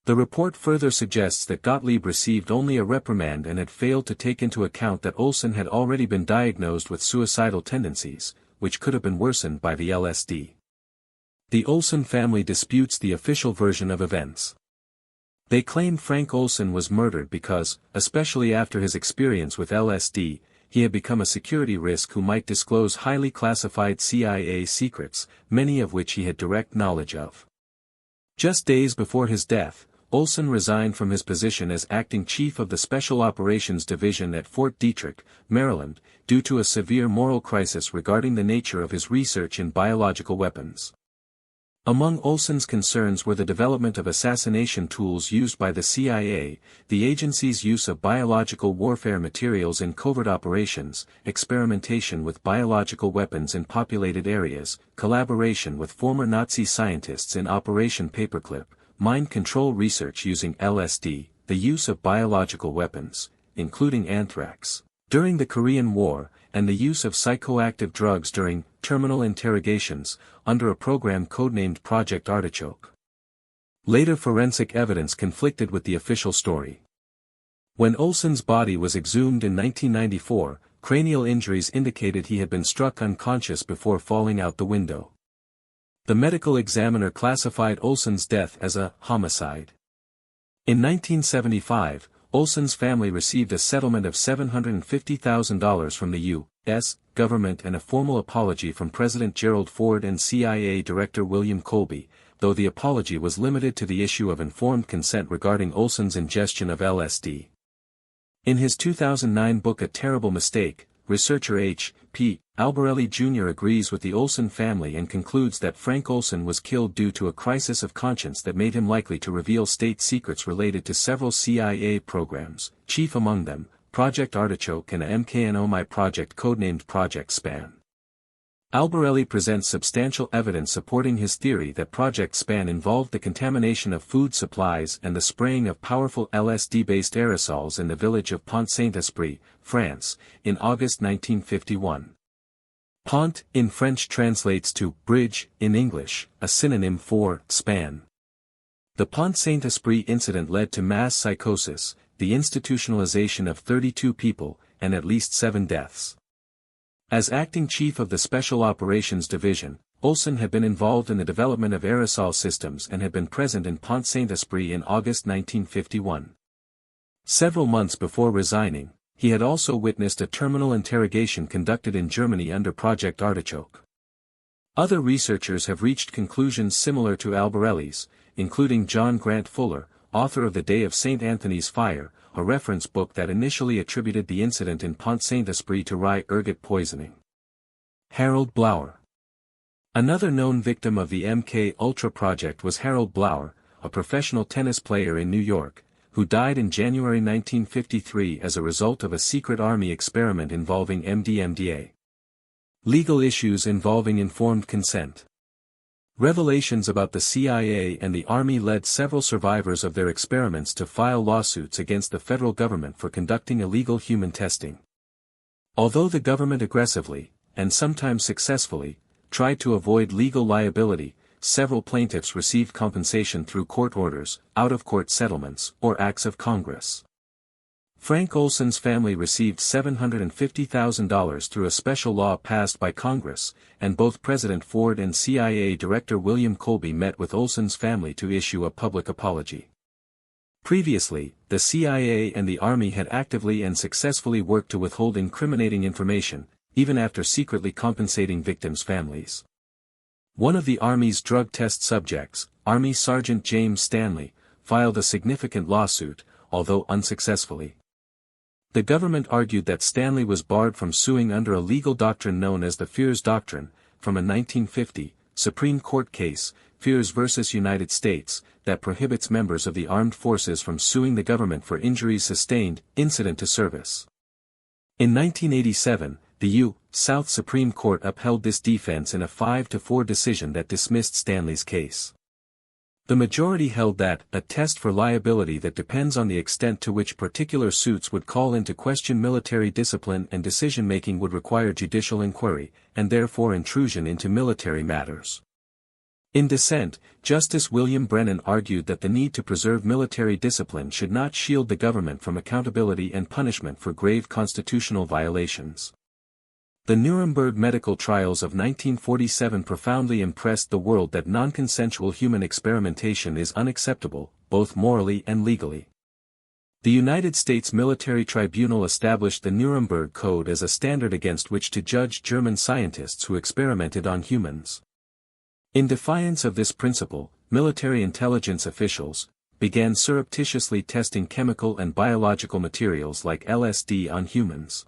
The report further suggests that Gottlieb received only a reprimand and had failed to take into account that Olson had already been diagnosed with suicidal tendencies, which could have been worsened by the LSD. The Olson family disputes the official version of events. They claim Frank Olson was murdered because, especially after his experience with LSD, he had become a security risk who might disclose highly classified CIA secrets, many of which he had direct knowledge of. Just days before his death, Olson resigned from his position as acting chief of the Special Operations Division at Fort Detrick, Maryland, due to a severe moral crisis regarding the nature of his research in biological weapons. Among Olson's concerns were the development of assassination tools used by the CIA, the agency's use of biological warfare materials in covert operations, experimentation with biological weapons in populated areas, collaboration with former Nazi scientists in Operation Paperclip, mind control research using LSD, the use of biological weapons, including anthrax, during the Korean War, and the use of psychoactive drugs during terminal interrogations, under a program codenamed Project Artichoke. Later forensic evidence conflicted with the official story. When Olson's body was exhumed in 1994, cranial injuries indicated he had been struck unconscious before falling out the window. The medical examiner classified Olson's death as a homicide. In 1975, Olson's family received a settlement of $750,000 from the U.S. government and a formal apology from President Gerald Ford and CIA Director William Colby, though the apology was limited to the issue of informed consent regarding Olson's ingestion of LSD. In his 2009 book A Terrible Mistake, researcher H.P. Albarelli Jr. agrees with the Olson family and concludes that Frank Olson was killed due to a crisis of conscience that made him likely to reveal state secrets related to several CIA programs, chief among them, Project Artichoke and a MKNOMI project codenamed Project Span. Albarelli presents substantial evidence supporting his theory that Project Span involved the contamination of food supplies and the spraying of powerful LSD-based aerosols in the village of Pont-Saint-Esprit, France, in August 1951. Pont, in French translates to bridge, in English, a synonym for span. The Pont Saint-Esprit incident led to mass psychosis, the institutionalization of 32 people, and at least 7 deaths. As acting chief of the Special Operations Division, Olson had been involved in the development of aerosol systems and had been present in Pont Saint-Esprit in August 1951. Several months before resigning, he had also witnessed a terminal interrogation conducted in Germany under Project Artichoke. Other researchers have reached conclusions similar to Albarelli's, including John Grant Fuller, author of The Day of St. Anthony's Fire, a reference book that initially attributed the incident in Pont Saint-Esprit to rye ergot poisoning. Harold Blower. Another known victim of the MK Ultra project was Harold Blower, a professional tennis player in New York, who died in January 1953 as a result of a secret army experiment involving MDMA. Legal issues involving informed consent. Revelations about the CIA and the Army led several survivors of their experiments to file lawsuits against the federal government for conducting illegal human testing. Although the government aggressively, and sometimes successfully, tried to avoid legal liability, several plaintiffs received compensation through court orders, out-of-court settlements, or acts of Congress. Frank Olson's family received $750,000 through a special law passed by Congress, and both President Ford and CIA Director William Colby met with Olson's family to issue a public apology. Previously, the CIA and the Army had actively and successfully worked to withhold incriminating information, even after secretly compensating victims' families. One of the Army's drug test subjects, Army Sergeant James Stanley, filed a significant lawsuit, although unsuccessfully. The government argued that Stanley was barred from suing under a legal doctrine known as the Fears Doctrine, from a 1950 Supreme Court case, Fears v. United States, that prohibits members of the armed forces from suing the government for injuries sustained, incident to service. In 1987, the South Supreme Court upheld this defense in a 5-4 decision that dismissed Stanley's case. The majority held that a test for liability that depends on the extent to which particular suits would call into question military discipline and decision-making would require judicial inquiry, and therefore intrusion into military matters. In dissent, Justice William Brennan argued that the need to preserve military discipline should not shield the government from accountability and punishment for grave constitutional violations. The Nuremberg medical trials of 1947 profoundly impressed the world that non-consensual human experimentation is unacceptable, both morally and legally. The United States Military Tribunal established the Nuremberg Code as a standard against which to judge German scientists who experimented on humans. In defiance of this principle, military intelligence officials began surreptitiously testing chemical and biological materials like LSD on humans.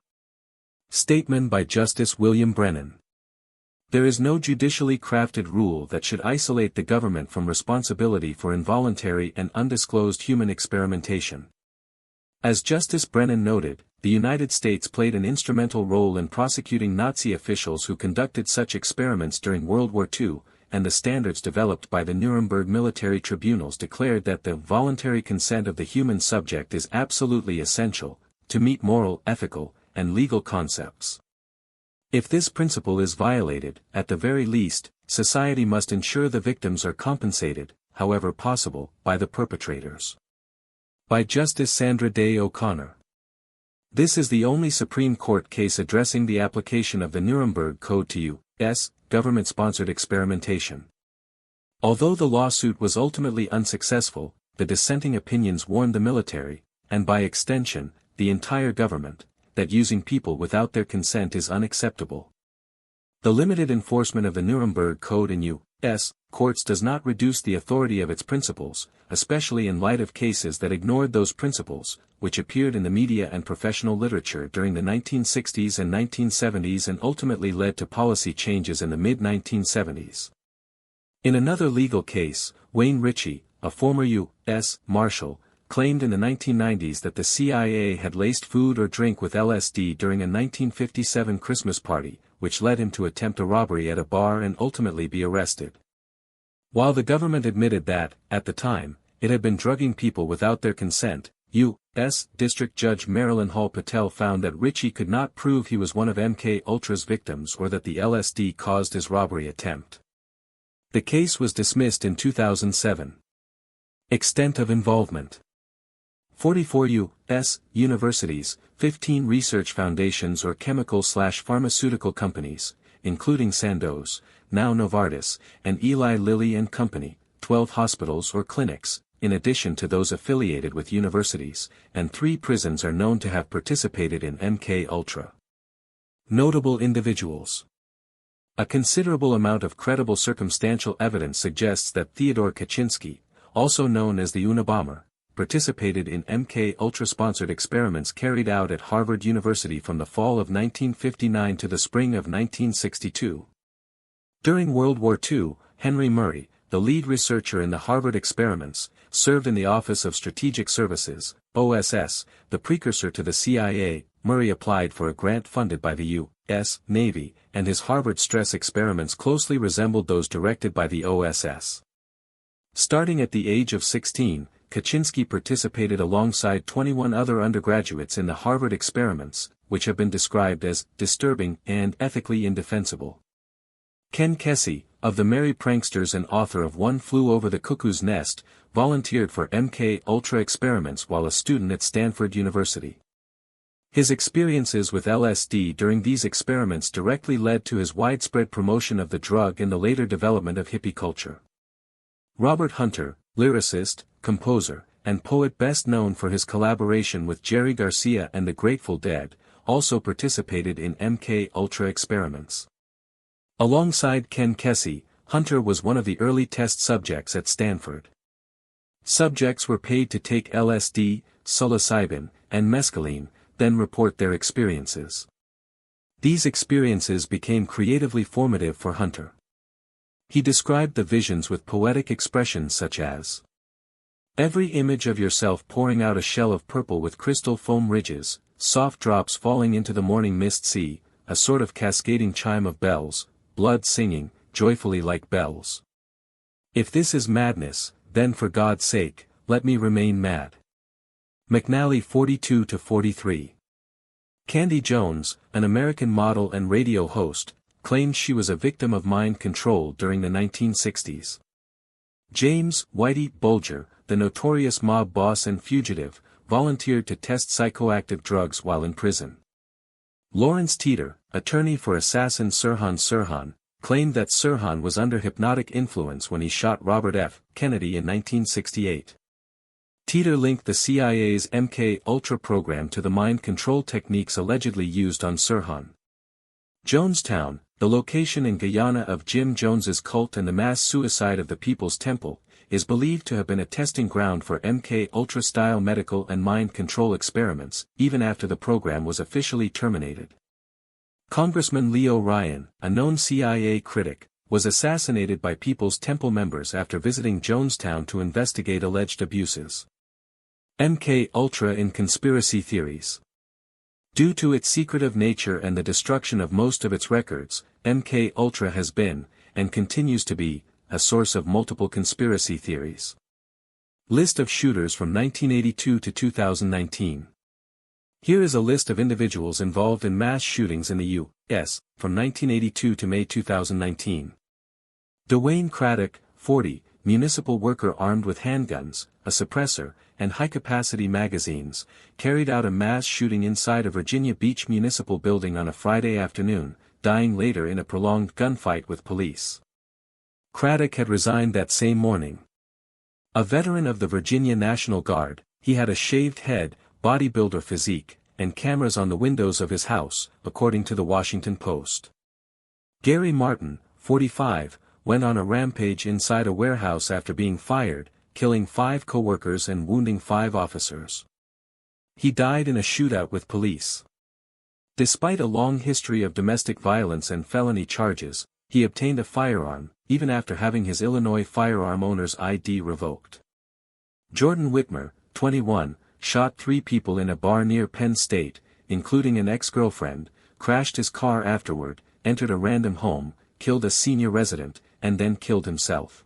Statement by Justice William Brennan. There is no judicially crafted rule that should isolate the government from responsibility for involuntary and undisclosed human experimentation. As Justice Brennan noted, the United States played an instrumental role in prosecuting Nazi officials who conducted such experiments during World War II, and the standards developed by the Nuremberg military tribunals declared that the voluntary consent of the human subject is absolutely essential, to meet moral, ethical, and legal concepts. If this principle is violated, at the very least, society must ensure the victims are compensated, however possible, by the perpetrators. By Justice Sandra Day O'Connor. This is the only Supreme Court case addressing the application of the Nuremberg Code to U.S. government-sponsored experimentation. Although the lawsuit was ultimately unsuccessful, the dissenting opinions warned the military, and by extension, the entire government, that using people without their consent is unacceptable. The limited enforcement of the Nuremberg Code in U.S. courts does not reduce the authority of its principles, especially in light of cases that ignored those principles, which appeared in the media and professional literature during the 1960s and 1970s and ultimately led to policy changes in the mid-1970s. In another legal case, Wayne Ritchie, a former U.S. Marshal, claimed in the 1990s that the CIA had laced food or drink with LSD during a 1957 Christmas party, which led him to attempt a robbery at a bar and ultimately be arrested. While the government admitted that, at the time, it had been drugging people without their consent, U.S. District Judge Marilyn Hall Patel found that Ritchie could not prove he was one of MK Ultra's victims or that the LSD caused his robbery attempt. The case was dismissed in 2007. Extent of involvement. 44 U.S. universities, 15 research foundations or chemical/pharmaceutical companies, including Sandoz, now Novartis, and Eli Lilly and Company, 12 hospitals or clinics, in addition to those affiliated with universities, and 3 prisons are known to have participated in MK Ultra. Notable individuals. A considerable amount of credible circumstantial evidence suggests that Theodore Kaczynski, also known as the Unabomber, participated in MK Ultra-sponsored experiments carried out at Harvard University from the fall of 1959 to the spring of 1962. During World War II, Henry Murray, the lead researcher in the Harvard experiments, served in the Office of Strategic Services, OSS, the precursor to the CIA. Murray applied for a grant funded by the U.S. Navy, and his Harvard stress experiments closely resembled those directed by the OSS. Starting at the age of 16, Kaczynski participated alongside 21 other undergraduates in the Harvard experiments, which have been described as disturbing and ethically indefensible. Ken Kesey, of the Merry Pranksters and author of One Flew Over the Cuckoo's Nest, volunteered for MK Ultra experiments while a student at Stanford University. His experiences with LSD during these experiments directly led to his widespread promotion of the drug and the later development of hippie culture. Robert Hunter, lyricist, composer, and poet best known for his collaboration with Jerry Garcia and the Grateful Dead, also participated in MK Ultra experiments. Alongside Ken Kesey, Hunter was one of the early test subjects at Stanford. Subjects were paid to take LSD, psilocybin, and mescaline, then report their experiences. These experiences became creatively formative for Hunter. He described the visions with poetic expressions such as, "Every image of yourself pouring out a shell of purple with crystal foam ridges, soft drops falling into the morning mist sea, a sort of cascading chime of bells, blood singing, joyfully like bells. If this is madness, then for God's sake, let me remain mad." McNally 42-43. Candy Jones, an American model and radio host, claimed she was a victim of mind control during the 1960s. James Whitey Bulger, the notorious mob boss and fugitive, volunteered to test psychoactive drugs while in prison. Lawrence Teeter, attorney for assassin Sirhan Sirhan, claimed that Sirhan was under hypnotic influence when he shot Robert F. Kennedy in 1968. Teeter linked the CIA's MK Ultra program to the mind control techniques allegedly used on Sirhan. Jonestown, the location in Guyana of Jim Jones's cult and the mass suicide of the People's Temple, is believed to have been a testing ground for MK Ultra-style medical and mind control experiments, even after the program was officially terminated. Congressman Leo Ryan, a known CIA critic, was assassinated by People's Temple members after visiting Jonestown to investigate alleged abuses. MK Ultra in conspiracy theories. Due to its secretive nature and the destruction of most of its records, MK Ultra has been, and continues to be, a source of multiple conspiracy theories. List of shooters from 1982 to 2019. Here is a list of individuals involved in mass shootings in the U.S., from 1982 to May 2019. Dwayne Craddock, 40, municipal worker armed with handguns, a suppressor, and high-capacity magazines, carried out a mass shooting inside a Virginia Beach municipal building on a Friday afternoon, dying later in a prolonged gunfight with police. Craddock had resigned that same morning. A veteran of the Virginia National Guard, he had a shaved head, bodybuilder physique, and cameras on the windows of his house, according to the Washington Post. Gary Martin, 45, went on a rampage inside a warehouse after being fired, killing 5 co-workers and wounding 5 officers. He died in a shootout with police. Despite a long history of domestic violence and felony charges, he obtained a firearm, even after having his Illinois firearm owner's ID revoked. Jordan Whitmer, 21, shot 3 people in a bar near Penn State, including an ex-girlfriend, crashed his car afterward, entered a random home, killed a senior resident, and then killed himself.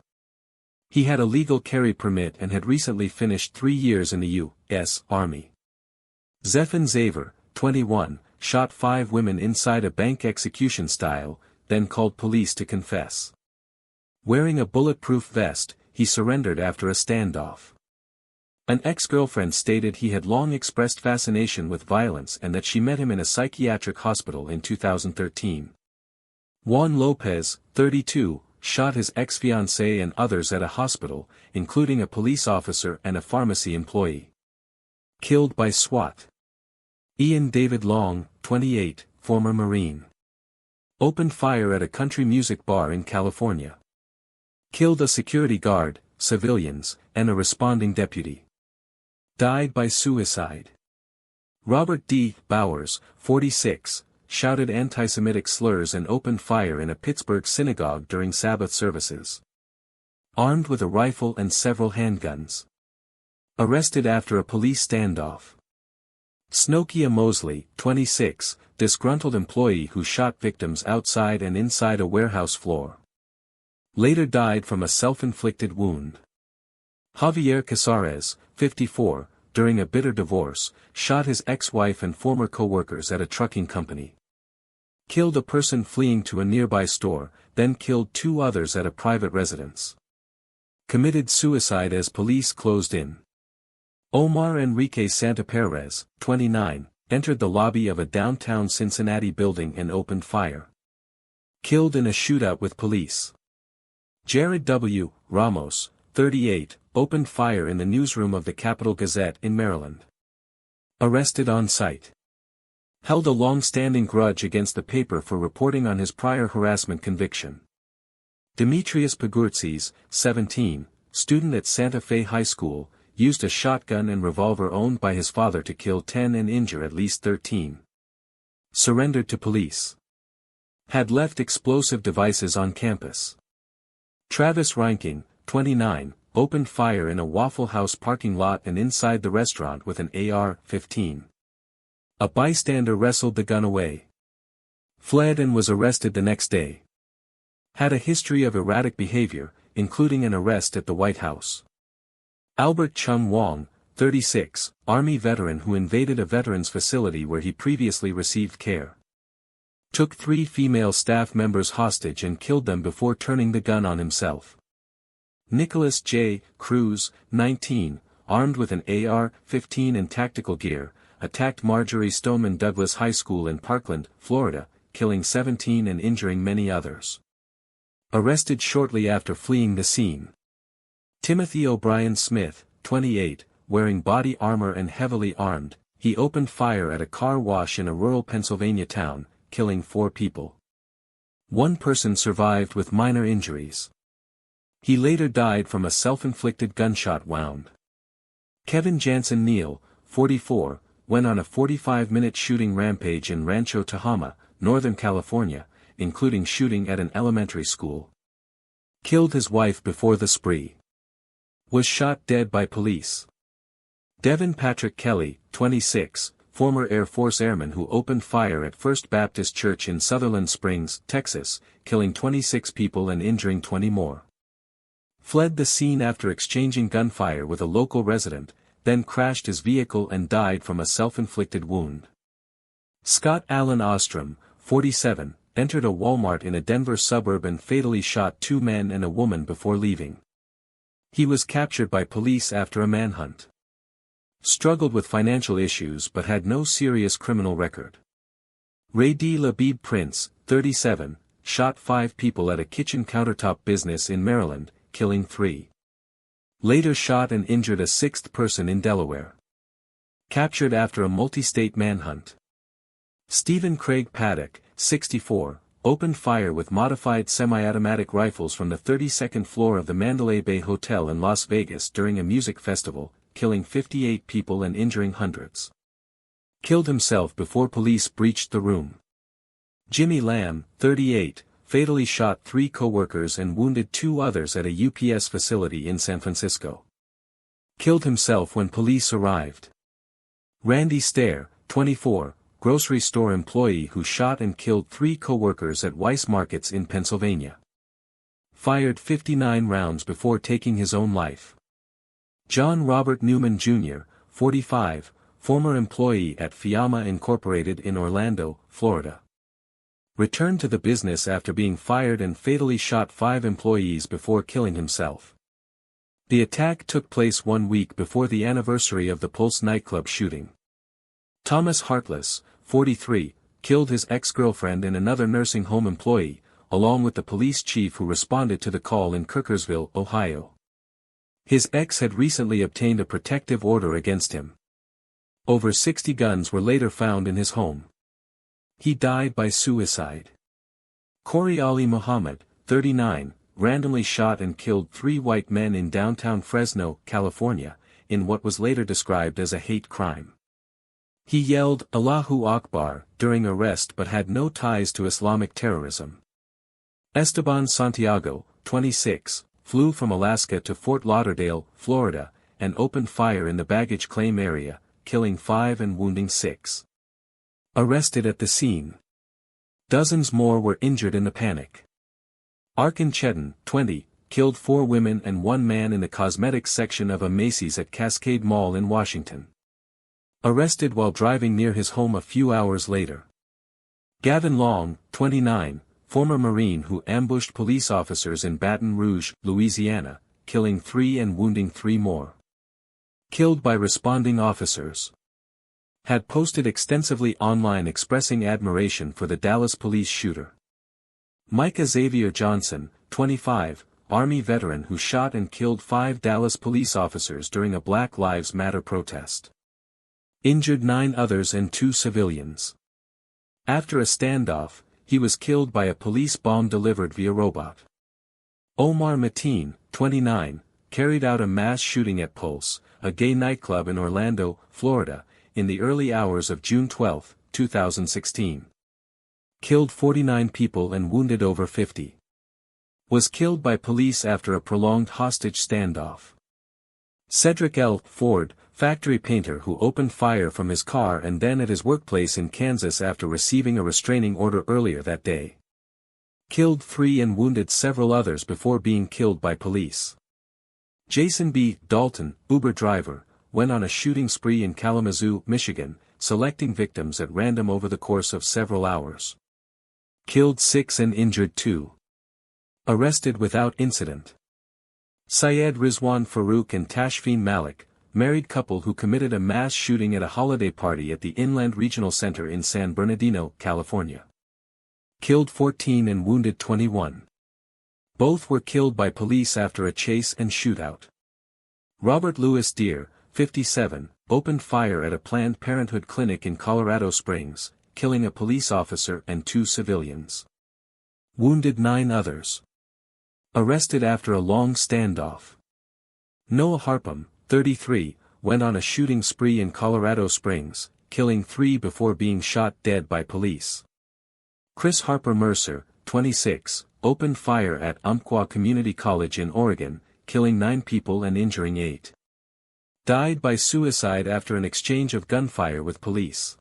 He had a legal carry permit and had recently finished 3 years in the U.S. Army. Zephan Zaver, 21, shot 5 women inside a bank execution style, then called police to confess. Wearing a bulletproof vest, he surrendered after a standoff. An ex-girlfriend stated he had long expressed fascination with violence and that she met him in a psychiatric hospital in 2013. Juan Lopez, 32, shot his ex-fiancée and others at a hospital, including a police officer and a pharmacy employee. Killed by SWAT. Ian David Long, 28, former Marine. Opened fire at a country music bar in California. Killed a security guard, civilians, and a responding deputy. Died by suicide. Robert D. Bowers, 46, shouted anti-Semitic slurs and opened fire in a Pittsburgh synagogue during Sabbath services. Armed with a rifle and several handguns. Arrested after a police standoff. Snokia Mosley, 26, disgruntled employee who shot victims outside and inside a warehouse floor. Later died from a self-inflicted wound. Javier Casares, 54, during a bitter divorce, shot his ex-wife and former co-workers at a trucking company. Killed a person fleeing to a nearby store, then killed 2 others at a private residence. Committed suicide as police closed in. Omar Enrique Santa Perez, 29, entered the lobby of a downtown Cincinnati building and opened fire. Killed in a shootout with police. Jared W. Ramos, 38, opened fire in the newsroom of the Capital Gazette in Maryland. Arrested on site. Held a long-standing grudge against the paper for reporting on his prior harassment conviction. Demetrius Pagurtzis, 17, student at Santa Fe High School, used a shotgun and revolver owned by his father to kill 10 and injure at least 13. Surrendered to police. Had left explosive devices on campus. Travis Reinking, 29, opened fire in a Waffle House parking lot and inside the restaurant with an AR-15. A bystander wrestled the gun away. Fled and was arrested the next day. Had a history of erratic behavior, including an arrest at the White House. Albert Chung Wong, 36, Army veteran who invaded a veterans facility where he previously received care. Took 3 female staff members hostage and killed them before turning the gun on himself. Nicholas J. Cruz, 19, armed with an AR-15 and tactical gear, attacked Marjorie Stoneman Douglas High School in Parkland, Florida, killing 17 and injuring many others. Arrested shortly after fleeing the scene. Timothy O'Brien Smith, 28, wearing body armor and heavily armed, he opened fire at a car wash in a rural Pennsylvania town, killing 4 people. 1 person survived with minor injuries. He later died from a self-inflicted gunshot wound. Kevin Jansen Neal, 44, went on a 45-minute shooting rampage in Rancho Tehama, Northern California, including shooting at an elementary school. Killed his wife before the spree. Was shot dead by police. Devin Patrick Kelly, 26, former Air Force airman who opened fire at First Baptist Church in Sutherland Springs, Texas, killing 26 people and injuring 20 more. Fled the scene after exchanging gunfire with a local resident, then crashed his vehicle and died from a self-inflicted wound. Scott Allen Ostrom, 47, entered a Walmart in a Denver suburb and fatally shot 2 men and a woman before leaving. He was captured by police after a manhunt. Struggled with financial issues but had no serious criminal record. Ray D. Labib Prince, 37, shot 5 people at a kitchen countertop business in Maryland, killing 3. Later shot and injured a 6th person in Delaware. Captured after a multi-state manhunt. Stephen Craig Paddock, 64, opened fire with modified semi-automatic rifles from the 32nd floor of the Mandalay Bay Hotel in Las Vegas during a music festival, killing 58 people and injuring hundreds. Killed himself before police breached the room. Jimmy Lamb, 38, fatally shot 3 co-workers and wounded 2 others at a UPS facility in San Francisco. Killed himself when police arrived. Randy Stair, 24, grocery store employee who shot and killed 3 co-workers at Weis Markets in Pennsylvania. Fired 59 rounds before taking his own life. John Robert Newman Jr., 45, former employee at Fiamma Incorporated in Orlando, Florida. Returned to the business after being fired and fatally shot 5 employees before killing himself. The attack took place 1 week before the anniversary of the Pulse nightclub shooting. Thomas Hartless, 43, killed his ex-girlfriend and another nursing home employee, along with the police chief who responded to the call in Cookersville, Ohio. His ex had recently obtained a protective order against him. Over 60 guns were later found in his home. He died by suicide. Corey Ali Muhammad, 39, randomly shot and killed 3 white men in downtown Fresno, California, in what was later described as a hate crime. He yelled "Allahu Akbar" during arrest but had no ties to Islamic terrorism. Esteban Santiago, 26, flew from Alaska to Fort Lauderdale, Florida, and opened fire in the baggage claim area, killing 5 and wounding 6. Arrested at the scene. Dozens more were injured in the panic. Arkin Chetan, 20, killed 4 women and 1 man in the cosmetics section of a Macy's at Cascade Mall in Washington. Arrested while driving near his home a few hours later. Gavin Long, 29, former Marine who ambushed police officers in Baton Rouge, Louisiana, killing 3 and wounding 3 more. Killed by responding officers. Had posted extensively online expressing admiration for the Dallas police shooter. Micah Xavier Johnson, 25, Army veteran who shot and killed 5 Dallas police officers during a Black Lives Matter protest. Injured 9 others and 2 civilians. After a standoff, he was killed by a police bomb delivered via robot. Omar Mateen, 29, carried out a mass shooting at Pulse, a gay nightclub in Orlando, Florida, in the early hours of June 12, 2016. Killed 49 people and wounded over 50. Was killed by police after a prolonged hostage standoff. Cedric L. Ford, factory painter who opened fire from his car and then at his workplace in Kansas after receiving a restraining order earlier that day. Killed 3 and wounded several others before being killed by police. Jason B. Dalton, Uber driver, went on a shooting spree in Kalamazoo, Michigan, selecting victims at random over the course of several hours. Killed 6 and injured 2. Arrested without incident. Syed Rizwan Farouk and Tashfeen Malik, married couple who committed a mass shooting at a holiday party at the Inland Regional Center in San Bernardino, California. Killed 14 and wounded 21. Both were killed by police after a chase and shootout. Robert Louis Deere, 57, opened fire at a Planned Parenthood clinic in Colorado Springs, killing a police officer and 2 civilians. Wounded 9 others. Arrested after a long standoff. Noah Harpham, 33, went on a shooting spree in Colorado Springs, killing 3 before being shot dead by police. Chris Harper Mercer, 26, opened fire at Umpqua Community College in Oregon, killing 9 people and injuring 8. Died by suicide after an exchange of gunfire with police.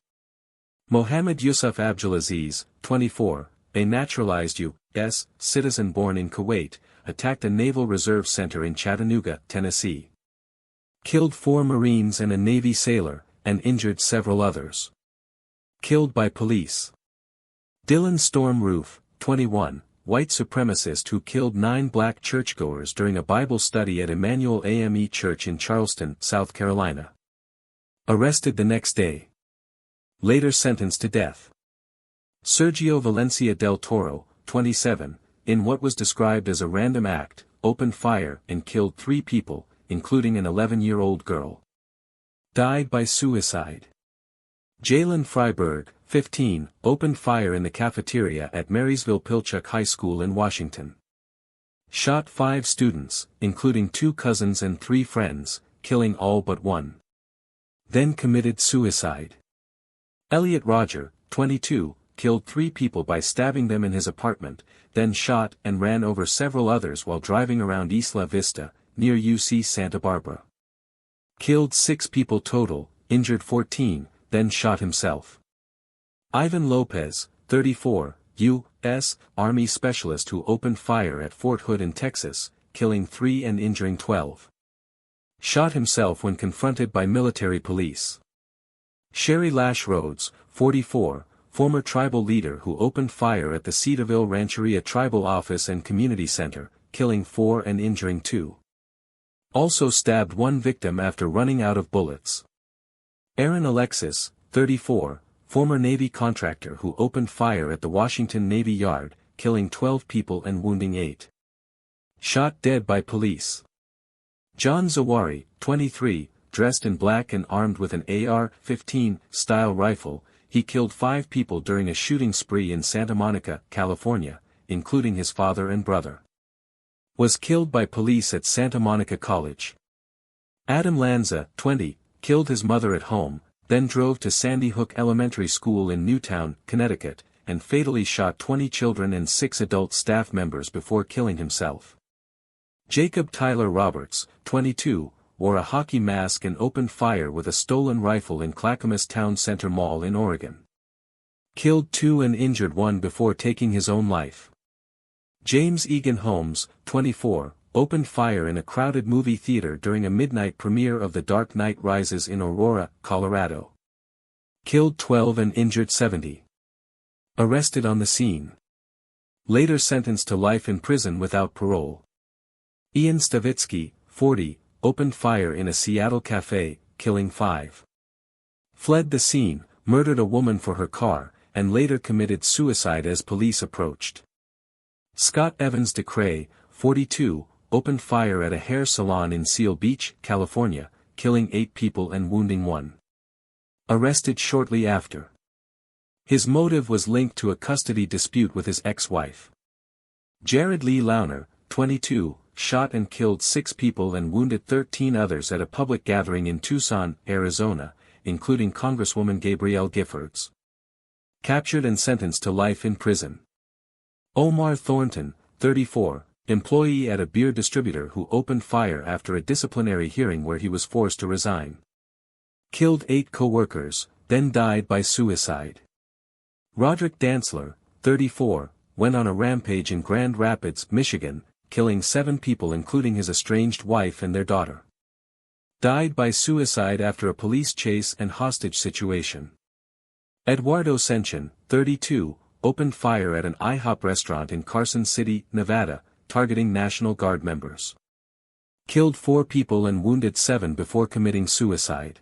Mohammed Yusuf Abdulaziz, 24, a naturalized U.S. citizen born in Kuwait, attacked a Naval Reserve Center in Chattanooga, Tennessee. Killed 4 Marines and a Navy sailor, and injured several others. Killed by police. Dylan Storm Roof, 21, white supremacist who killed 9 black churchgoers during a Bible study at Emmanuel AME Church in Charleston, South Carolina. Arrested the next day. Later sentenced to death. Sergio Valencia del Toro, 27, in what was described as a random act, opened fire and killed 3 people, including an 11-year-old girl. Died by suicide. Jalen Freiberg, 15, opened fire in the cafeteria at Marysville Pilchuck High School in Washington. Shot 5 students, including 2 cousins and 3 friends, killing all but 1. Then committed suicide. Elliot Roger, 22, killed 3 people by stabbing them in his apartment, then shot and ran over several others while driving around Isla Vista, near UC Santa Barbara. Killed 6 people total, injured 14, then shot himself. Ivan Lopez, 34, U.S. Army specialist who opened fire at Fort Hood in Texas, killing 3 and injuring 12. Shot himself when confronted by military police. Sherry Lash Rhodes, 44, former tribal leader who opened fire at the Cedarville Rancheria Tribal Office and Community Center, killing 4 and injuring 2. Also stabbed one victim after running out of bullets. Aaron Alexis, 34, former Navy contractor who opened fire at the Washington Navy Yard, killing 12 people and wounding 8. Shot dead by police. John Zawari, 23, dressed in black and armed with an AR-15 style rifle, he killed 5 people during a shooting spree in Santa Monica, California, including his father and brother. Was killed by police at Santa Monica College. Adam Lanza, 20, killed his mother at home, then drove to Sandy Hook Elementary School in Newtown, Connecticut, and fatally shot 20 children and 6 adult staff members before killing himself. Jacob Tyler Roberts, 22, wore a hockey mask and opened fire with a stolen rifle in Clackamas Town Center Mall in Oregon. Killed 2 and injured 1 before taking his own life. James Egan Holmes, 24, opened fire in a crowded movie theater during a midnight premiere of The Dark Knight Rises in Aurora, Colorado. Killed 12 and injured 70. Arrested on the scene. Later sentenced to life in prison without parole. Ian Stavitsky, 40, opened fire in a Seattle cafe, killing 5. Fled the scene, murdered a woman for her car, and later committed suicide as police approached. Scott Evans DeCray, 42, opened fire at a hair salon in Seal Beach, California, killing 8 people and wounding 1. Arrested shortly after. His motive was linked to a custody dispute with his ex-wife. Jared Lee Launer, 22, shot and killed 6 people and wounded 13 others at a public gathering in Tucson, Arizona, including Congresswoman Gabrielle Giffords. Captured and sentenced to life in prison. Omar Thornton, 34, employee at a beer distributor who opened fire after a disciplinary hearing where he was forced to resign. Killed 8 co-workers, then died by suicide. Roderick Dantzler, 34, went on a rampage in Grand Rapids, Michigan, killing 7 people including his estranged wife and their daughter. Died by suicide after a police chase and hostage situation. Eduardo Senchen, 32, opened fire at an IHOP restaurant in Carson City, Nevada, targeting National Guard members. Killed 4 people and wounded 7 before committing suicide.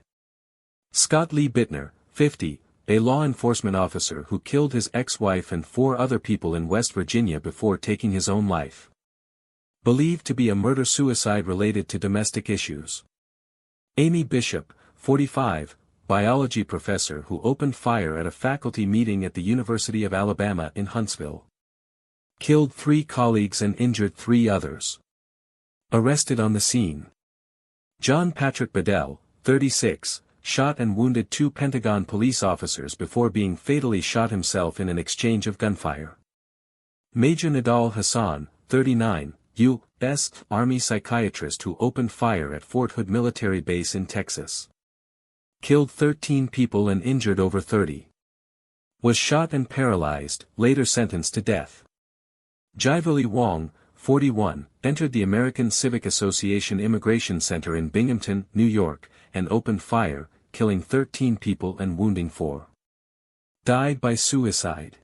Scott Lee Bittner, 50, a law enforcement officer who killed his ex-wife and 4 other people in West Virginia before taking his own life. Believed to be a murder-suicide related to domestic issues. Amy Bishop, 45, biology professor who opened fire at a faculty meeting at the University of Alabama in Huntsville. Killed 3 colleagues and injured 3 others. Arrested on the scene. John Patrick Bedell, 36, shot and wounded 2 Pentagon police officers before being fatally shot himself in an exchange of gunfire. Major Nadal Hassan, 39, U.S. Army psychiatrist who opened fire at Fort Hood military base in Texas. Killed 13 people and injured over 30. Was shot and paralyzed, later sentenced to death. Jivali Wong, 41, entered the American Civic Association Immigration Center in Binghamton, New York, and opened fire, killing 13 people and wounding 4. Died by suicide.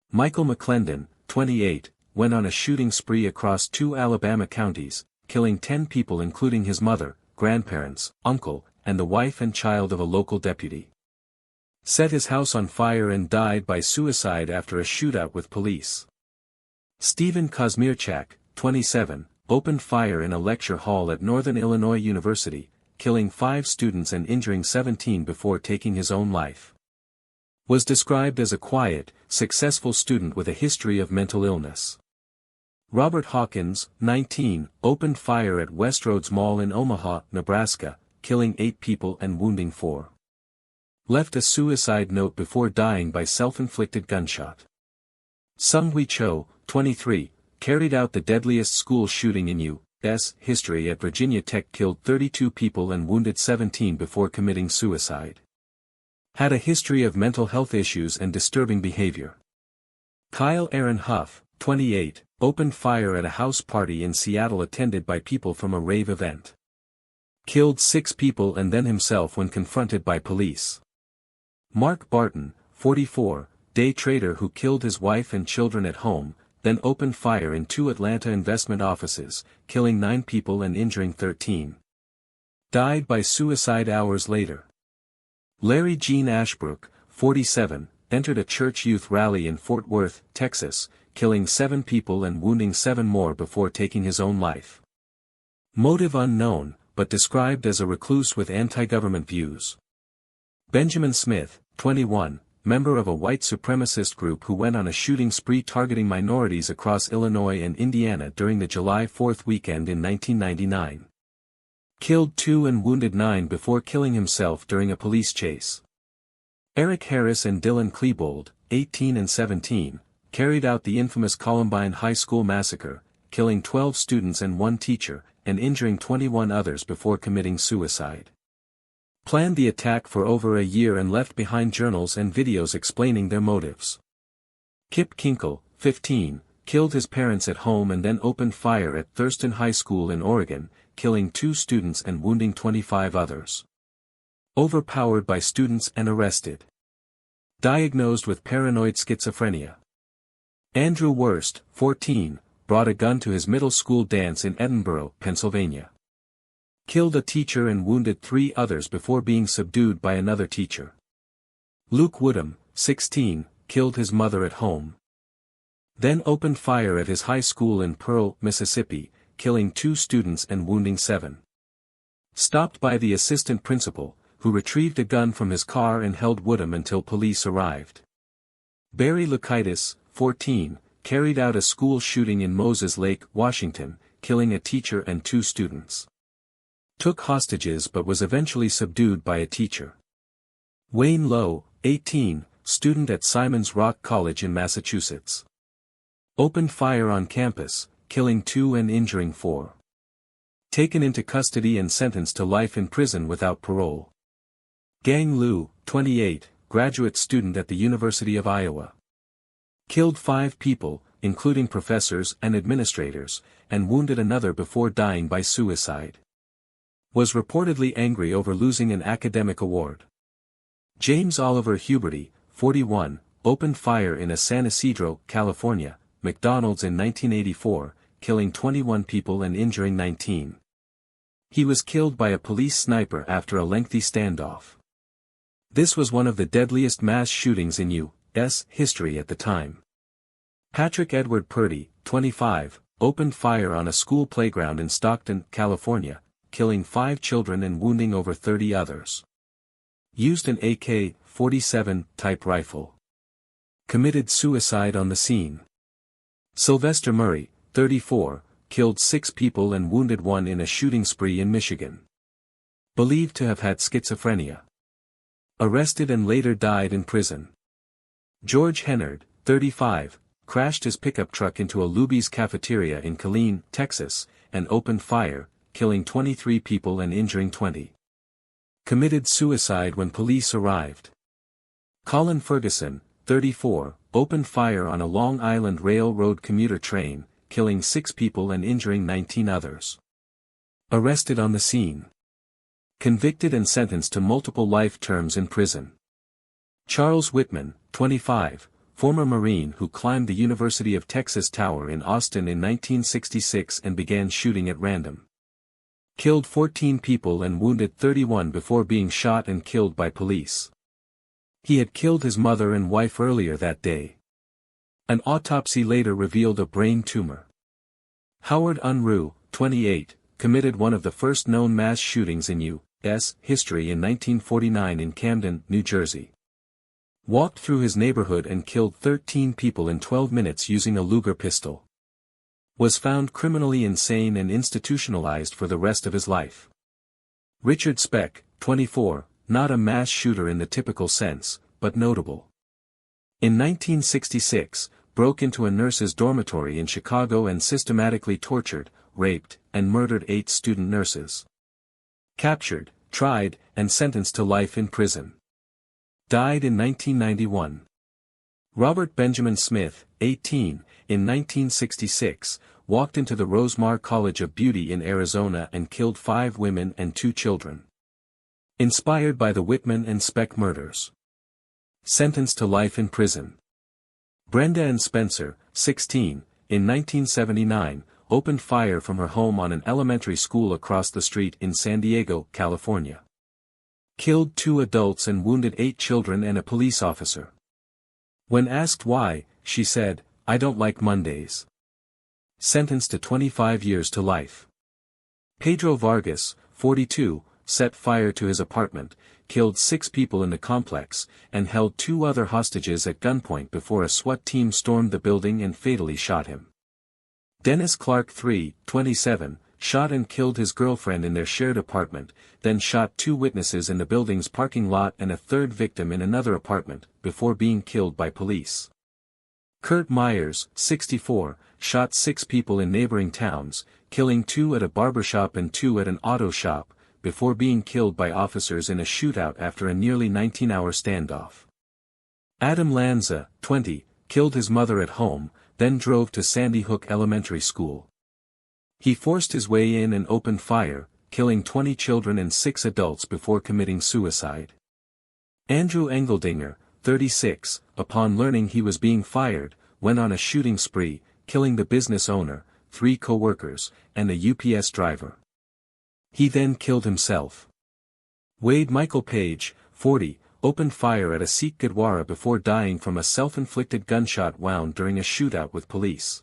Michael McClendon, 28, went on a shooting spree across 2 Alabama counties, killing 10 people including his mother, grandparents, uncle, and the wife and child of a local deputy. Set his house on fire and died by suicide after a shootout with police. Stephen Kosmierczak, 27, opened fire in a lecture hall at Northern Illinois University, killing 5 students and injuring 17 before taking his own life. Was described as a quiet, successful student with a history of mental illness. Robert Hawkins, 19, opened fire at Westroads Mall in Omaha, Nebraska, killing 8 people and wounding 4. Left a suicide note before dying by self-inflicted gunshot. Sung-Hui Cho, 23, carried out the deadliest school shooting in U.S. history at Virginia Tech, killed 32 people and wounded 17 before committing suicide. Had a history of mental health issues and disturbing behavior. Kyle Aaron Huff, 28, opened fire at a house party in Seattle attended by people from a rave event. Killed 6 people and then himself when confronted by police. Mark Barton, 44, day trader who killed his wife and children at home, then opened fire in 2 Atlanta investment offices, killing 9 people and injuring 13. Died by suicide hours later. Larry Gene Ashbrook, 47, entered a church youth rally in Fort Worth, Texas, killing 7 people and wounding 7 more before taking his own life. Motive unknown, but described as a recluse with anti-government views. Benjamin Smith, 21, member of a white supremacist group who went on a shooting spree targeting minorities across Illinois and Indiana during the July 4th weekend in 1999. Killed 2 and wounded 9 before killing himself during a police chase. Eric Harris and Dylan Klebold, 18 and 17, carried out the infamous Columbine High School massacre, killing 12 students and 1 teacher, and injuring 21 others before committing suicide. Planned the attack for over a year and left behind journals and videos explaining their motives. Kip Kinkle, 15, killed his parents at home and then opened fire at Thurston High School in Oregon, killing 2 students and wounding 25 others. Overpowered by students and arrested. Diagnosed with paranoid schizophrenia. Andrew Worst, 14, brought a gun to his middle school dance in Edinburgh, Pennsylvania. Killed a teacher and wounded 3 others before being subdued by another teacher. Luke Woodham, 16, killed his mother at home. Then opened fire at his high school in Pearl, Mississippi, killing 2 students and wounding 7. Stopped by the assistant principal, who retrieved a gun from his car and held Woodham until police arrived. Barry Lukaitis, 14, carried out a school shooting in Moses Lake, Washington, killing a teacher and 2 students. Took hostages but was eventually subdued by a teacher. Wayne Lowe, 18, student at Simon's Rock College in Massachusetts. Opened fire on campus, killing 2 and injuring 4. Taken into custody and sentenced to life in prison without parole. Gang Liu, 28, graduate student at the University of Iowa. Killed 5 people, including professors and administrators, and wounded another before dying by suicide. Was reportedly angry over losing an academic award. James Oliver Huberty, 41, opened fire in a San Isidro, California, McDonald's in 1984, killing 21 people and injuring 19. He was killed by a police sniper after a lengthy standoff. This was one of the deadliest mass shootings in U.S. history at the time. Patrick Edward Purdy, 25, opened fire on a school playground in Stockton, California, killing 5 children and wounding over 30 others. Used an AK-47 type rifle. Committed suicide on the scene. Sylvester Murray, 34, killed 6 people and wounded 1 in a shooting spree in Michigan. Believed to have had schizophrenia. Arrested and later died in prison. George Hennard, 35, crashed his pickup truck into a Luby's cafeteria in Killeen, Texas, and opened fire, killing 23 people and injuring 20. Committed suicide when police arrived. Colin Ferguson, 34, opened fire on a Long Island Railroad commuter train, killing 6 people and injuring 19 others. Arrested on the scene. Convicted and sentenced to multiple life terms in prison. Charles Whitman, 25, former Marine who climbed the University of Texas Tower in Austin in 1966 and began shooting at random. Killed 14 people and wounded 31 before being shot and killed by police. He had killed his mother and wife earlier that day. An autopsy later revealed a brain tumor. Howard Unruh, 28, committed one of the first known mass shootings in U.S. history in 1949 in Camden, New Jersey. Walked through his neighborhood and killed 13 people in 12 minutes using a Luger pistol. Was found criminally insane and institutionalized for the rest of his life. Richard Speck, 24, not a mass shooter in the typical sense, but notable. In 1966, broke into a nurse's dormitory in Chicago and systematically tortured, raped, and murdered 8 student nurses. Captured, tried, and sentenced to life in prison. Died in 1991. Robert Benjamin Smith, 18, in 1966, walked into the Rosemar College of Beauty in Arizona and killed 5 women and 2 children. Inspired by the Whitman and Speck murders. Sentenced to life in prison. Brenda and Spencer, 16, in 1979, opened fire from her home on an elementary school across the street in San Diego, California. Killed 2 adults and wounded 8 children and a police officer. When asked why, she said, "I don't like Mondays." Sentenced to 25 years to life. Pedro Vargas, 42, set fire to his apartment, killed 6 people in the complex, and held 2 other hostages at gunpoint before a SWAT team stormed the building and fatally shot him. Dennis Clark, 27, shot and killed his girlfriend in their shared apartment, then shot 2 witnesses in the building's parking lot and a 3rd victim in another apartment, before being killed by police. Kurt Myers, 64, shot 6 people in neighboring towns, killing 2 at a barbershop and 2 at an auto shop, before being killed by officers in a shootout after a nearly 19-hour standoff. Adam Lanza, 20, killed his mother at home, then drove to Sandy Hook Elementary School. He forced his way in and opened fire, killing 20 children and 6 adults before committing suicide. Andrew Engeldinger, 36, upon learning he was being fired, went on a shooting spree, killing the business owner, 3 co-workers, and a UPS driver. He then killed himself. Wade Michael Page, 40, opened fire at a Sikh Gurdwara before dying from a self-inflicted gunshot wound during a shootout with police.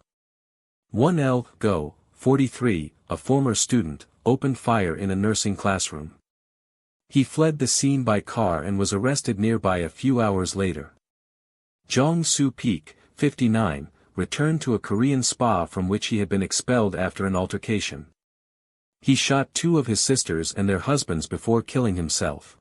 1L. Go, 43, a former student, opened fire in a nursing classroom. He fled the scene by car and was arrested nearby a few hours later. Jong Soo Peek, 59, returned to a Korean spa from which he had been expelled after an altercation. He shot 2 of his sisters and their husbands before killing himself.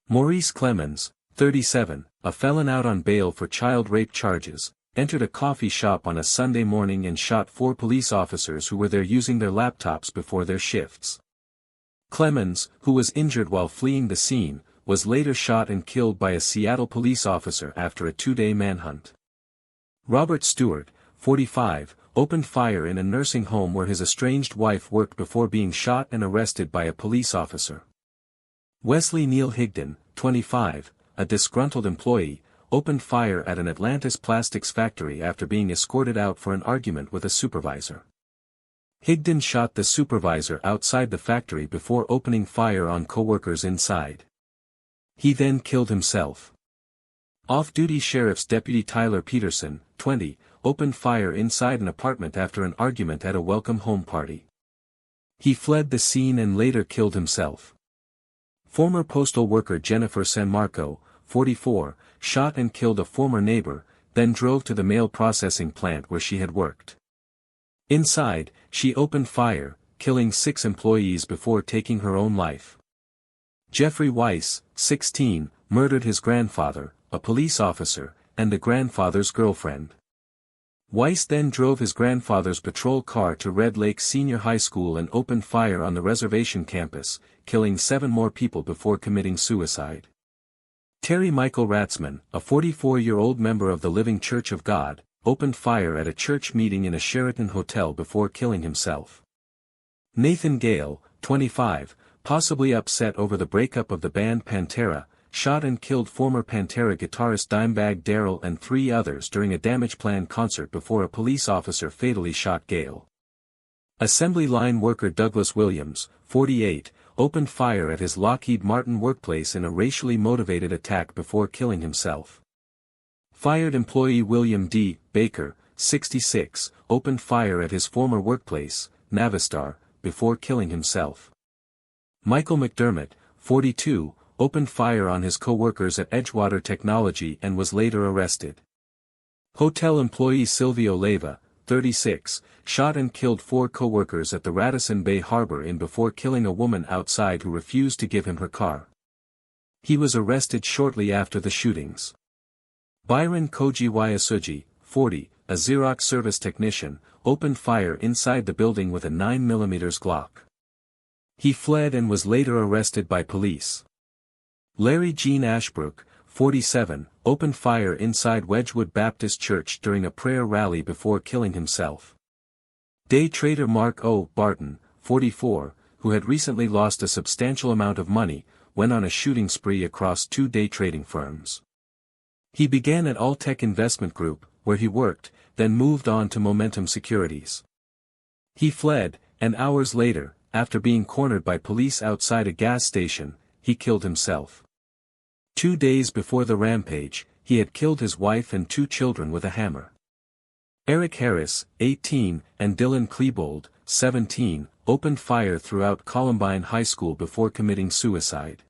Maurice Clemens, 37, a felon out on bail for child rape charges, entered a coffee shop on a Sunday morning and shot 4 police officers who were there using their laptops before their shifts. Clemens, who was injured while fleeing the scene, was later shot and killed by a Seattle police officer after a 2-day manhunt. Robert Stewart, 45, opened fire in a nursing home where his estranged wife worked before being shot and arrested by a police officer. Wesley Neil Higdon, 25, a disgruntled employee, opened fire at an Atlantis plastics factory after being escorted out for an argument with a supervisor. Higdon shot the supervisor outside the factory before opening fire on co-workers inside. He then killed himself. Off-duty Sheriff's Deputy Tyler Peterson, 20, opened fire inside an apartment after an argument at a welcome home party. He fled the scene and later killed himself. Former postal worker Jennifer San Marco, 44, shot and killed a former neighbor, then drove to the mail processing plant where she had worked. Inside, she opened fire, killing 6 employees before taking her own life. Jeffrey Weiss, 16, murdered his grandfather, a police officer, and the grandfather's girlfriend. Weiss then drove his grandfather's patrol car to Red Lake Senior High School and opened fire on the reservation campus, killing 7 more people before committing suicide. Terry Michael Ratzman, a 44-year-old member of the Living Church of God, opened fire at a church meeting in a Sheraton hotel before killing himself. Nathan Gale, 25, possibly upset over the breakup of the band Pantera, shot and killed former Pantera guitarist Dimebag Darrell and 3 others during a Damageplan concert before a police officer fatally shot Gale. Assembly line worker Douglas Williams, 48, opened fire at his Lockheed Martin workplace in a racially motivated attack before killing himself. Fired employee William D. Baker, 66, opened fire at his former workplace, Navistar, before killing himself. Michael McDermott, 42, opened fire on his co-workers at Edgewater Technology and was later arrested. Hotel employee Silvio Leyva, 36, shot and killed 4 co-workers at the Radisson Bay Harbor Inn before killing a woman outside who refused to give him her car. He was arrested shortly after the shootings. Byron Koji Wayasugi, 40, a Xerox service technician, opened fire inside the building with a 9mm Glock. He fled and was later arrested by police. Larry Gene Ashbrook, 47, opened fire inside Wedgwood Baptist Church during a prayer rally before killing himself. Day trader Mark O. Barton, 44, who had recently lost a substantial amount of money, went on a shooting spree across 2 day trading firms. He began at Alltech Investment Group, where he worked, then moved on to Momentum Securities. He fled, and hours later, after being cornered by police outside a gas station, he killed himself. 2 days before the rampage, he had killed his wife and 2 children with a hammer. Eric Harris, 18, and Dylan Klebold, 17, opened fire throughout Columbine High School before committing suicide.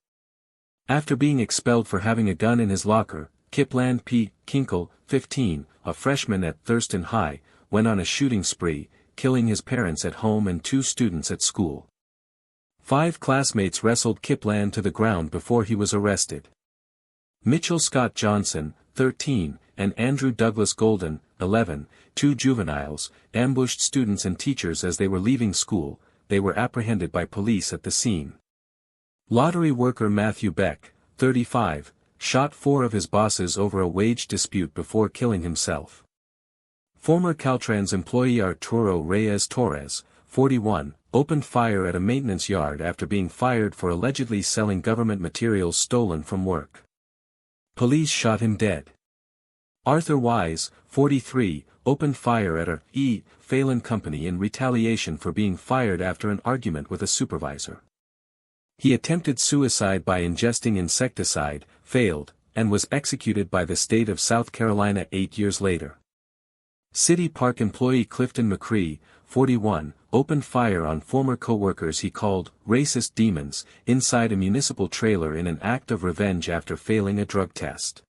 After being expelled for having a gun in his locker, Kipland P. Kinkle, 15, a freshman at Thurston High, went on a shooting spree, killing his parents at home and 2 students at school. 5 classmates wrestled Kipland to the ground before he was arrested. Mitchell Scott Johnson, 13, and Andrew Douglas Golden, 11, 2 juveniles, ambushed students and teachers as they were leaving school. They were apprehended by police at the scene. Lottery worker Matthew Beck, 35, shot 4 of his bosses over a wage dispute before killing himself. Former Caltrans employee Arturo Reyes Torres, 41, opened fire at a maintenance yard after being fired for allegedly selling government materials stolen from work. Police shot him dead. Arthur Wise, 43, opened fire at a Phelan company in retaliation for being fired after an argument with a supervisor. He attempted suicide by ingesting insecticide, failed, and was executed by the state of South Carolina 8 years later. City Park employee Clifton McCree, 41, opened fire on former co-workers he called racist demons inside a municipal trailer in an act of revenge after failing a drug test.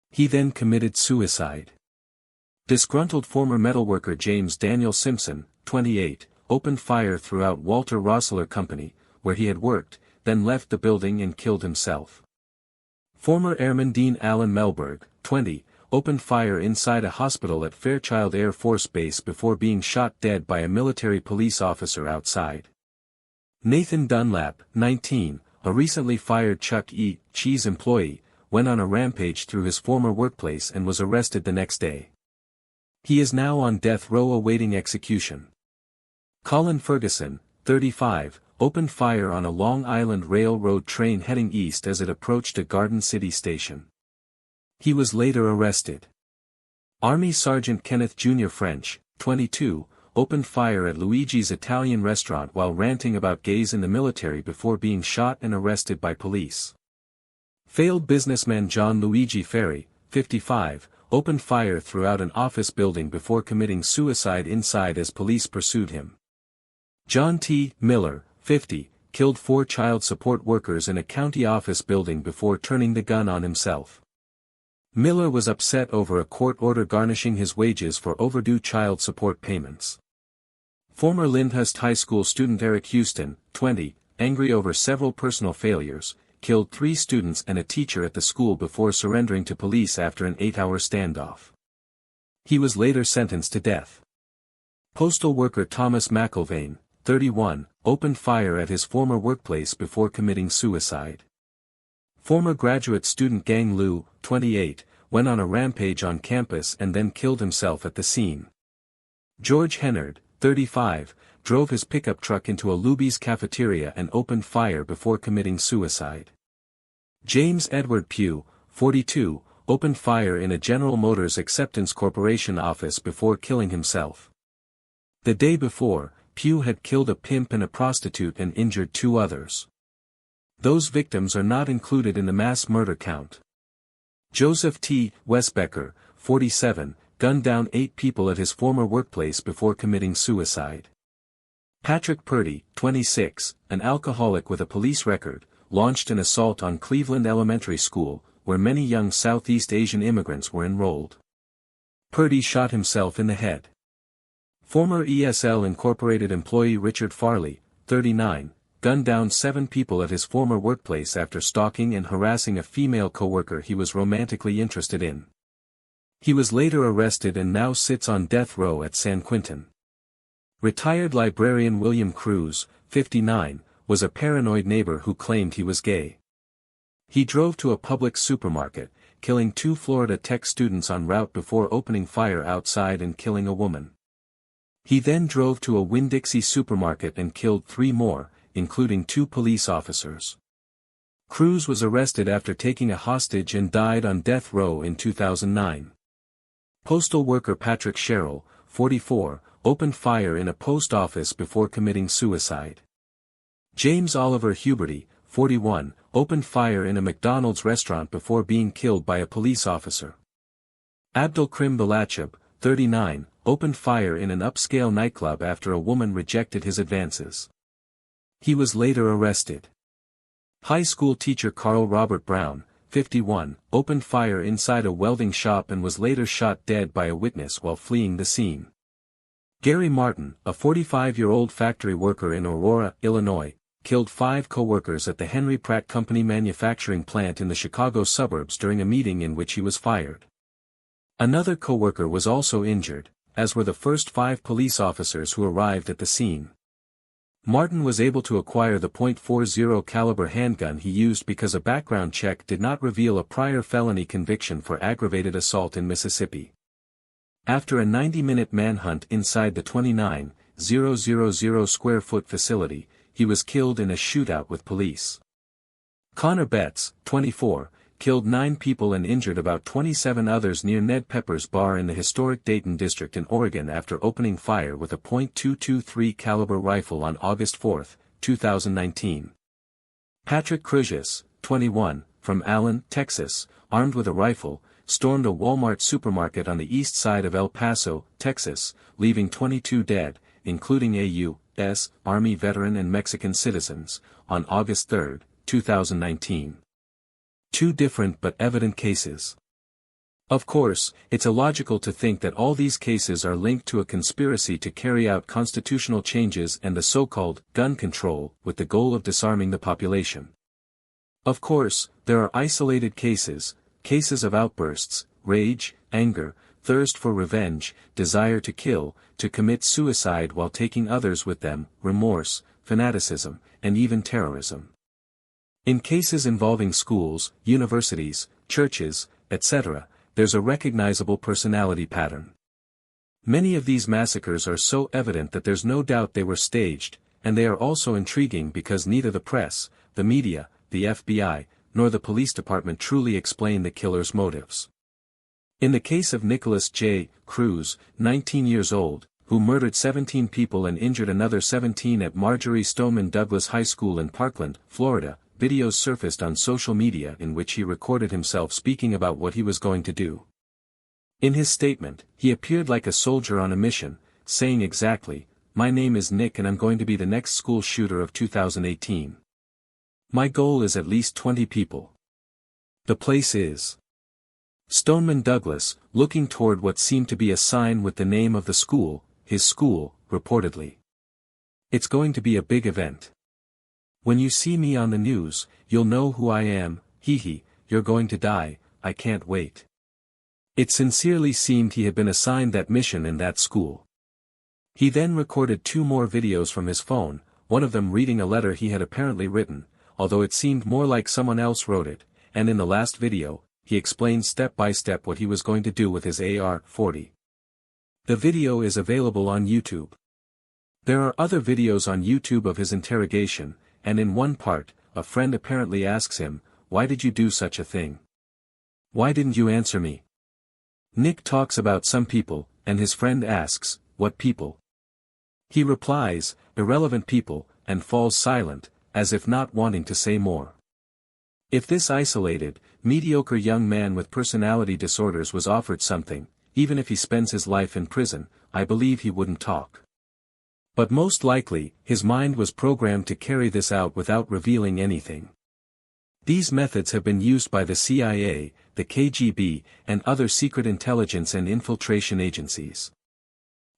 He then committed suicide. Disgruntled former metalworker James Daniel Simpson, 28, opened fire throughout Walter Rossler Company, where he had worked, then left the building and killed himself. Former Airman Dean Allen Melberg, 20, opened fire inside a hospital at Fairchild Air Force Base before being shot dead by a military police officer outside. Nathan Dunlap, 19, a recently fired Chuck E. Cheese employee, went on a rampage through his former workplace and was arrested the next day. He is now on death row awaiting execution. Colin Ferguson, 35, opened fire on a Long Island Railroad train heading east as it approached a Garden City station. He was later arrested. Army Sergeant Kenneth Jr. French, 22, opened fire at Luigi's Italian restaurant while ranting about gays in the military before being shot and arrested by police. Failed businessman John Luigi Ferry, 55, opened fire throughout an office building before committing suicide inside as police pursued him. John T. Miller, 50, killed 4 child support workers in a county office building before turning the gun on himself. Miller was upset over a court order garnishing his wages for overdue child support payments. Former Lyndhurst High School student Eric Houston, 20, angry over several personal failures, killed 3 students and a teacher at the school before surrendering to police after an 8-hour standoff. He was later sentenced to death. Postal worker Thomas McIlvaine, 31, opened fire at his former workplace before committing suicide. Former graduate student Gang Liu, 28, went on a rampage on campus and then killed himself at the scene. George Hennard, 35, drove his pickup truck into a Luby's cafeteria and opened fire before committing suicide. James Edward Pugh, 42, opened fire in a General Motors Acceptance Corporation office before killing himself. The day before, Pugh had killed a pimp and a prostitute and injured 2 others. Those victims are not included in the mass murder count. Joseph T. Westbecker, 47, gunned down 8 people at his former workplace before committing suicide. Patrick Purdy, 26, an alcoholic with a police record, launched an assault on Cleveland Elementary School, where many young Southeast Asian immigrants were enrolled. Purdy shot himself in the head. Former ESL Incorporated employee Richard Farley, 39, gunned down 7 people at his former workplace after stalking and harassing a female coworker he was romantically interested in. He was later arrested and now sits on death row at San Quentin. Retired librarian William Cruz, 59, was a paranoid neighbor who claimed he was gay. He drove to a public supermarket, killing 2 Florida Tech students en route before opening fire outside and killing a woman. He then drove to a Winn-Dixie supermarket and killed 3 more, including 2 police officers. Cruz was arrested after taking a hostage and died on death row in 2009. Postal worker Patrick Sherrill, 44, opened fire in a post office before committing suicide. James Oliver Huberty, 41, opened fire in a McDonald's restaurant before being killed by a police officer. Abdulkrim Balachab, 39, opened fire in an upscale nightclub after a woman rejected his advances. He was later arrested. High school teacher Carl Robert Brown, 51, opened fire inside a welding shop and was later shot dead by a witness while fleeing the scene. Gary Martin, a 45-year-old factory worker in Aurora, Illinois, killed 5 co-workers at the Henry Pratt Company manufacturing plant in the Chicago suburbs during a meeting in which he was fired. Another co-worker was also injured, as were the first 5 police officers who arrived at the scene. Martin was able to acquire the .40 caliber handgun he used because a background check did not reveal a prior felony conviction for aggravated assault in Mississippi. After a 90-minute manhunt inside the 29,000 square foot facility, he was killed in a shootout with police. Connor Betts, 24, killed 9 people and injured about 27 others near Ned Pepper's bar in the historic Dayton district in Oregon after opening fire with a .223 caliber rifle on August 4, 2019. Patrick Crusius, 21, from Allen, Texas, armed with a rifle, stormed a Walmart supermarket on the east side of El Paso, Texas, leaving 22 dead, including a U.S. Army veteran and Mexican citizens, on August 3, 2019. 2 different but evident cases. Of course, it's illogical to think that all these cases are linked to a conspiracy to carry out constitutional changes and the so-called gun control with the goal of disarming the population. Of course, there are isolated cases of outbursts, rage, anger, thirst for revenge, desire to kill, to commit suicide while taking others with them, remorse, fanaticism, and even terrorism. In cases involving schools, universities, churches, etc., there's a recognizable personality pattern. Many of these massacres are so evident that there's no doubt they were staged, and they are also intriguing because neither the press, the media, the FBI, nor the police department truly explain the killer's motives. In the case of Nicholas J. Cruz, 19 years old, who murdered 17 people and injured another 17 at Marjorie Stoneman Douglas High School in Parkland, Florida, videos surfaced on social media in which he recorded himself speaking about what he was going to do. In his statement, he appeared like a soldier on a mission, saying exactly, "My name is Nick and I'm going to be the next school shooter of 2018. My goal is at least 20 people. The place is Stoneman Douglas," looking toward what seemed to be a sign with the name of the school, his school, reportedly. "It's going to be a big event. When you see me on the news, you'll know who I am, hee, you're going to die, I can't wait." It sincerely seemed he had been assigned that mission in that school. He then recorded 2 more videos from his phone, one of them reading a letter he had apparently written, although it seemed more like someone else wrote it, and in the last video, he explained step by step what he was going to do with his AR-40. The video is available on YouTube. There are other videos on YouTube of his interrogation, and in one part, a friend apparently asks him, "Why did you do such a thing? Why didn't you answer me?" Nick talks about some people, and his friend asks, "What people?" He replies, "Irrelevant people," and falls silent, as if not wanting to say more. If this isolated, mediocre young man with personality disorders was offered something, even if he spends his life in prison, I believe he wouldn't talk. But most likely, his mind was programmed to carry this out without revealing anything. These methods have been used by the CIA, the KGB, and other secret intelligence and infiltration agencies.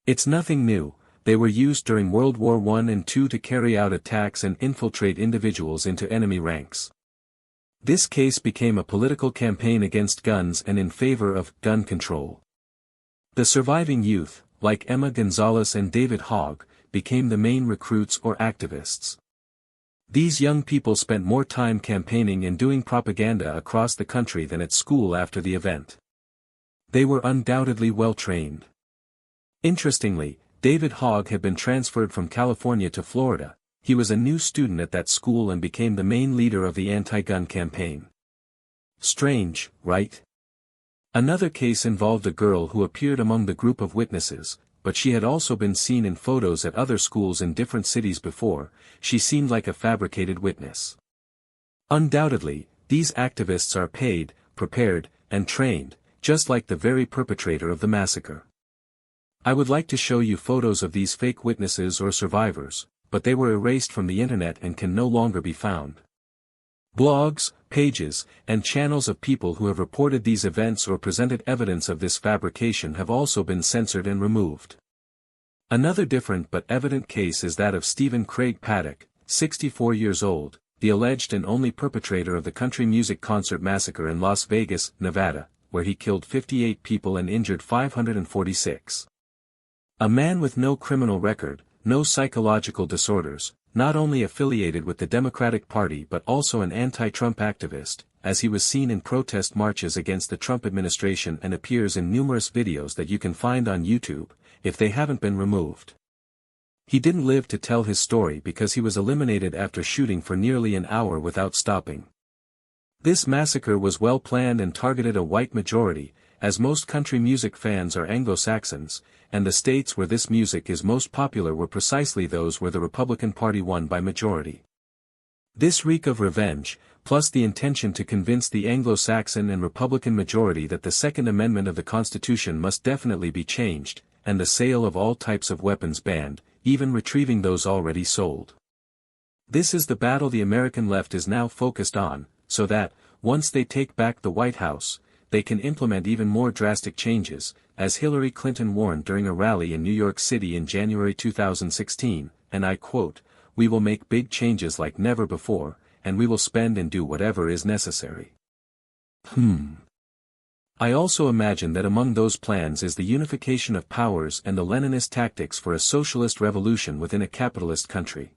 It's nothing new, they were used during World War I and II to carry out attacks and infiltrate individuals into enemy ranks. This case became a political campaign against guns and in favor of gun control. The surviving youth, like Emma Gonzalez and David Hogg, became the main recruits or activists. These young people spent more time campaigning and doing propaganda across the country than at school after the event. They were undoubtedly well trained. Interestingly, David Hogg had been transferred from California to Florida. He was a new student at that school and became the main leader of the anti-gun campaign. Strange, right? Another case involved a girl who appeared among the group of witnesses, but she had also been seen in photos at other schools in different cities before. She seemed like a fabricated witness. Undoubtedly, these activists are paid, prepared, and trained, just like the very perpetrator of the massacre. I would like to show you photos of these fake witnesses or survivors, but they were erased from the internet and can no longer be found. Blogs, pages, and channels of people who have reported these events or presented evidence of this fabrication have also been censored and removed. Another different but evident case is that of Stephen Craig Paddock, 64 years old, the alleged and only perpetrator of the country music concert massacre in Las Vegas, Nevada, where he killed 58 people and injured 546. A man with no criminal record, no psychological disorders, not only affiliated with the Democratic Party but also an anti-Trump activist, as he was seen in protest marches against the Trump administration and appears in numerous videos that you can find on YouTube, if they haven't been removed. He didn't live to tell his story because he was eliminated after shooting for nearly an hour without stopping. This massacre was well planned and targeted a white majority, as most country music fans are Anglo-Saxons, and the states where this music is most popular were precisely those where the Republican Party won by majority. This reek of revenge, plus the intention to convince the Anglo-Saxon and Republican majority that the Second Amendment of the Constitution must definitely be changed, and the sale of all types of weapons banned, even retrieving those already sold. This is the battle the American left is now focused on, so that, once they take back the White House, they can implement even more drastic changes, as Hillary Clinton warned during a rally in New York City in January 2016, and I quote, "We will make big changes like never before, and we will spend and do whatever is necessary." I also imagine that among those plans is the unification of powers and the Leninist tactics for a socialist revolution within a capitalist country.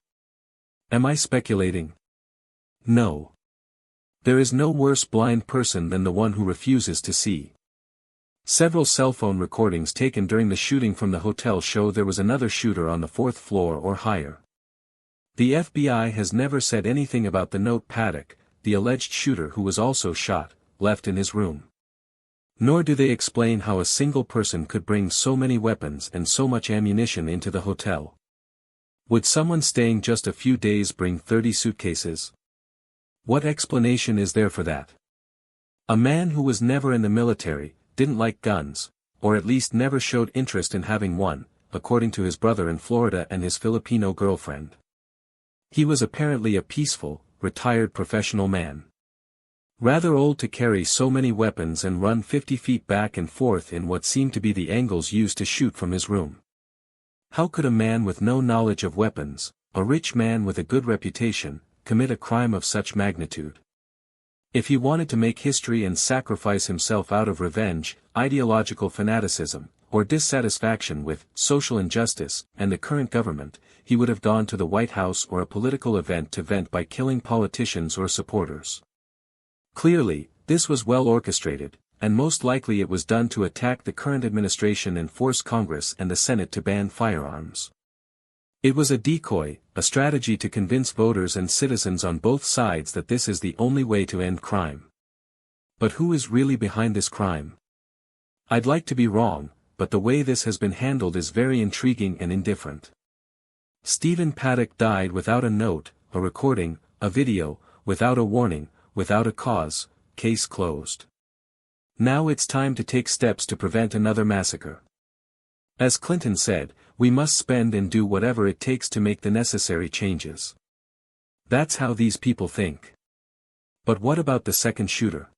Am I speculating? No. There is no worse blind person than the one who refuses to see. Several cell phone recordings taken during the shooting from the hotel show there was another shooter on the 4th floor or higher. The FBI has never said anything about the note Paddock, the alleged shooter who was also shot, left in his room. Nor do they explain how a single person could bring so many weapons and so much ammunition into the hotel. Would someone staying just a few days bring 30 suitcases? What explanation is there for that? A man who was never in the military, didn't like guns, or at least never showed interest in having one, according to his brother in Florida and his Filipino girlfriend. He was apparently a peaceful, retired professional man. Rather old to carry so many weapons and run 50 feet back and forth in what seemed to be the angles used to shoot from his room. How could a man with no knowledge of weapons, a rich man with a good reputation, commit a crime of such magnitude? If he wanted to make history and sacrifice himself out of revenge, ideological fanaticism, or dissatisfaction with social injustice and the current government, he would have gone to the White House or a political event to vent by killing politicians or supporters. Clearly, this was well orchestrated, and most likely it was done to attack the current administration and force Congress and the Senate to ban firearms. It was a decoy, a strategy to convince voters and citizens on both sides that this is the only way to end crime. But who is really behind this crime? I'd like to be wrong, but the way this has been handled is very intriguing and indifferent. Stephen Paddock died without a note, a recording, a video, without a warning, without a cause, case closed. Now it's time to take steps to prevent another massacre. As Clinton said, we must spend and do whatever it takes to make the necessary changes. That's how these people think. But what about the second shooter?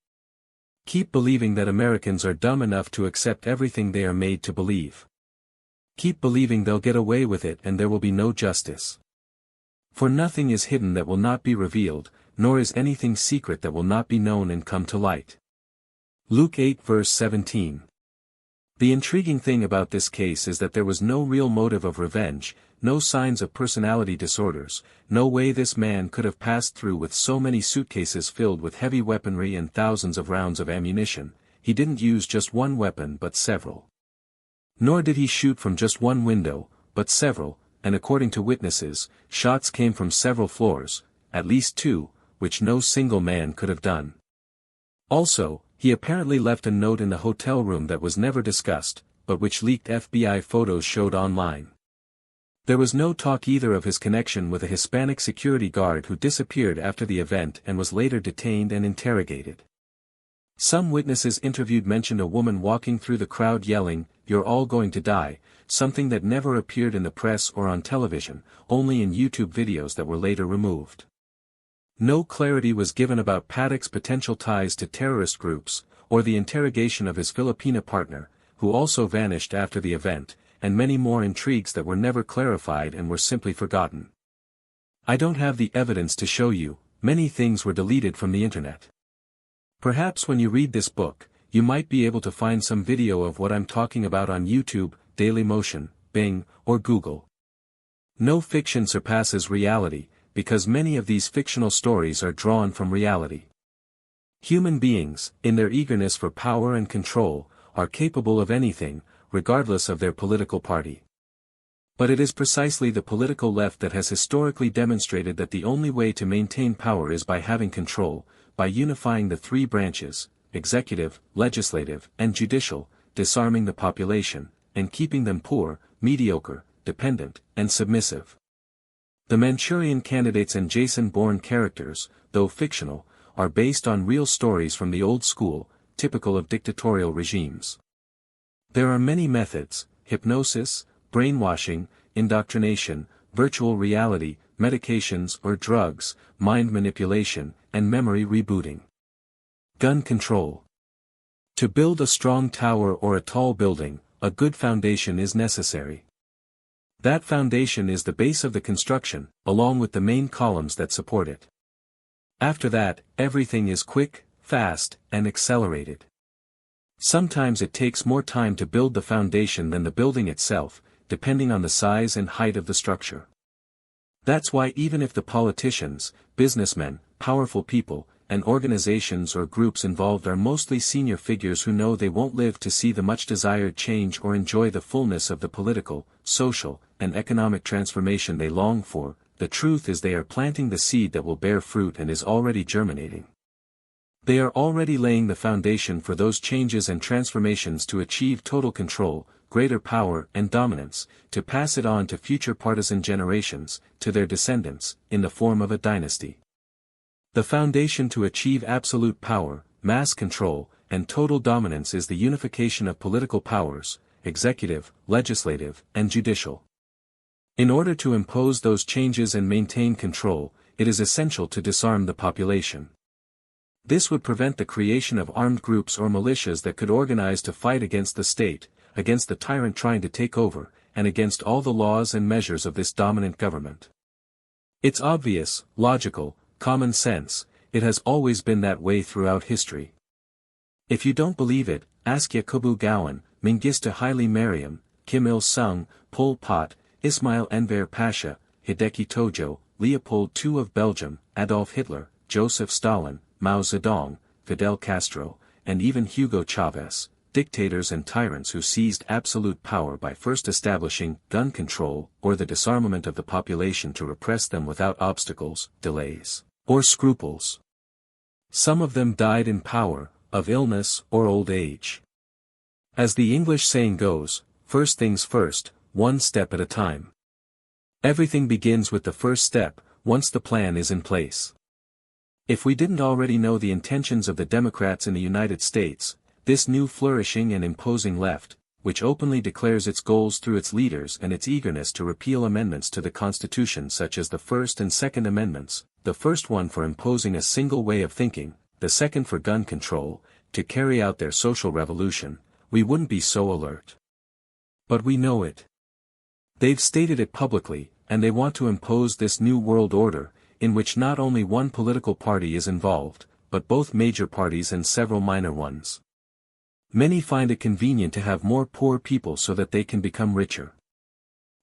Keep believing that Americans are dumb enough to accept everything they are made to believe. Keep believing they'll get away with it and there will be no justice. For nothing is hidden that will not be revealed, nor is anything secret that will not be known and come to light. Luke 8 verse 17. The intriguing thing about this case is that there was no real motive of revenge, no signs of personality disorders, no way this man could have passed through with so many suitcases filled with heavy weaponry and thousands of rounds of ammunition. He didn't use just one weapon but several. Nor did he shoot from just one window, but several, and according to witnesses, shots came from several floors, at least two, which no single man could have done. Also, He apparently left a note in the hotel room that was never discussed, but which leaked FBI photos showed online. There was no talk either of his connection with a Hispanic security guard who disappeared after the event and was later detained and interrogated. Some witnesses interviewed mentioned a woman walking through the crowd yelling, "You're all going to die," something that never appeared in the press or on television, only in YouTube videos that were later removed. No clarity was given about Paddock's potential ties to terrorist groups, or the interrogation of his Filipina partner, who also vanished after the event, and many more intrigues that were never clarified and were simply forgotten. I don't have the evidence to show you, many things were deleted from the internet. Perhaps when you read this book, you might be able to find some video of what I'm talking about on YouTube, Dailymotion, Bing, or Google. No fiction surpasses reality, because many of these fictional stories are drawn from reality. Human beings, in their eagerness for power and control, are capable of anything, regardless of their political party. But it is precisely the political left that has historically demonstrated that the only way to maintain power is by having control, by unifying the three branches, executive, legislative, and judicial, disarming the population, and keeping them poor, mediocre, dependent, and submissive. The Manchurian Candidates and Jason Bourne characters, though fictional, are based on real stories from the old school, typical of dictatorial regimes. There are many methods: hypnosis, brainwashing, indoctrination, virtual reality, medications or drugs, mind manipulation, and memory rebooting. Gun control. To build a strong tower or a tall building, a good foundation is necessary. That foundation is the base of the construction, along with the main columns that support it. After that, everything is quick, fast, and accelerated. Sometimes it takes more time to build the foundation than the building itself, depending on the size and height of the structure. That's why even if the politicians, businessmen, powerful people, and organizations or groups involved are mostly senior figures who know they won't live to see the much desired change or enjoy the fullness of the political, social, and economic transformation they long for, the truth is they are planting the seed that will bear fruit and is already germinating. They are already laying the foundation for those changes and transformations to achieve total control, greater power and dominance, to pass it on to future partisan generations, to their descendants, in the form of a dynasty. The foundation to achieve absolute power, mass control, and total dominance is the unification of political powers, executive, legislative, and judicial. In order to impose those changes and maintain control, it is essential to disarm the population. This would prevent the creation of armed groups or militias that could organize to fight against the state, against the tyrant trying to take over, and against all the laws and measures of this dominant government. It's obvious, logical, common sense, it has always been that way throughout history. If you don't believe it, ask Yakubu Gowon, Mengistu Haile Mariam, Kim Il-sung, Pol Pot, Ismail Enver Pasha, Hideki Tojo, Leopold II of Belgium, Adolf Hitler, Joseph Stalin, Mao Zedong, Fidel Castro, and even Hugo Chavez, dictators and tyrants who seized absolute power by first establishing gun control or the disarmament of the population to repress them without obstacles, delays, or scruples. Some of them died in power, of illness or old age. As the English saying goes, first things first, one step at a time. Everything begins with the first step, once the plan is in place. If we didn't already know the intentions of the Democrats in the United States, this new flourishing and imposing left, which openly declares its goals through its leaders and its eagerness to repeal amendments to the Constitution such as the First and Second Amendments, the first one for imposing a single way of thinking, the second for gun control, to carry out their social revolution, we wouldn't be so alert. But we know it. They've stated it publicly, and they want to impose this new world order, in which not only one political party is involved, but both major parties and several minor ones. Many find it convenient to have more poor people so that they can become richer.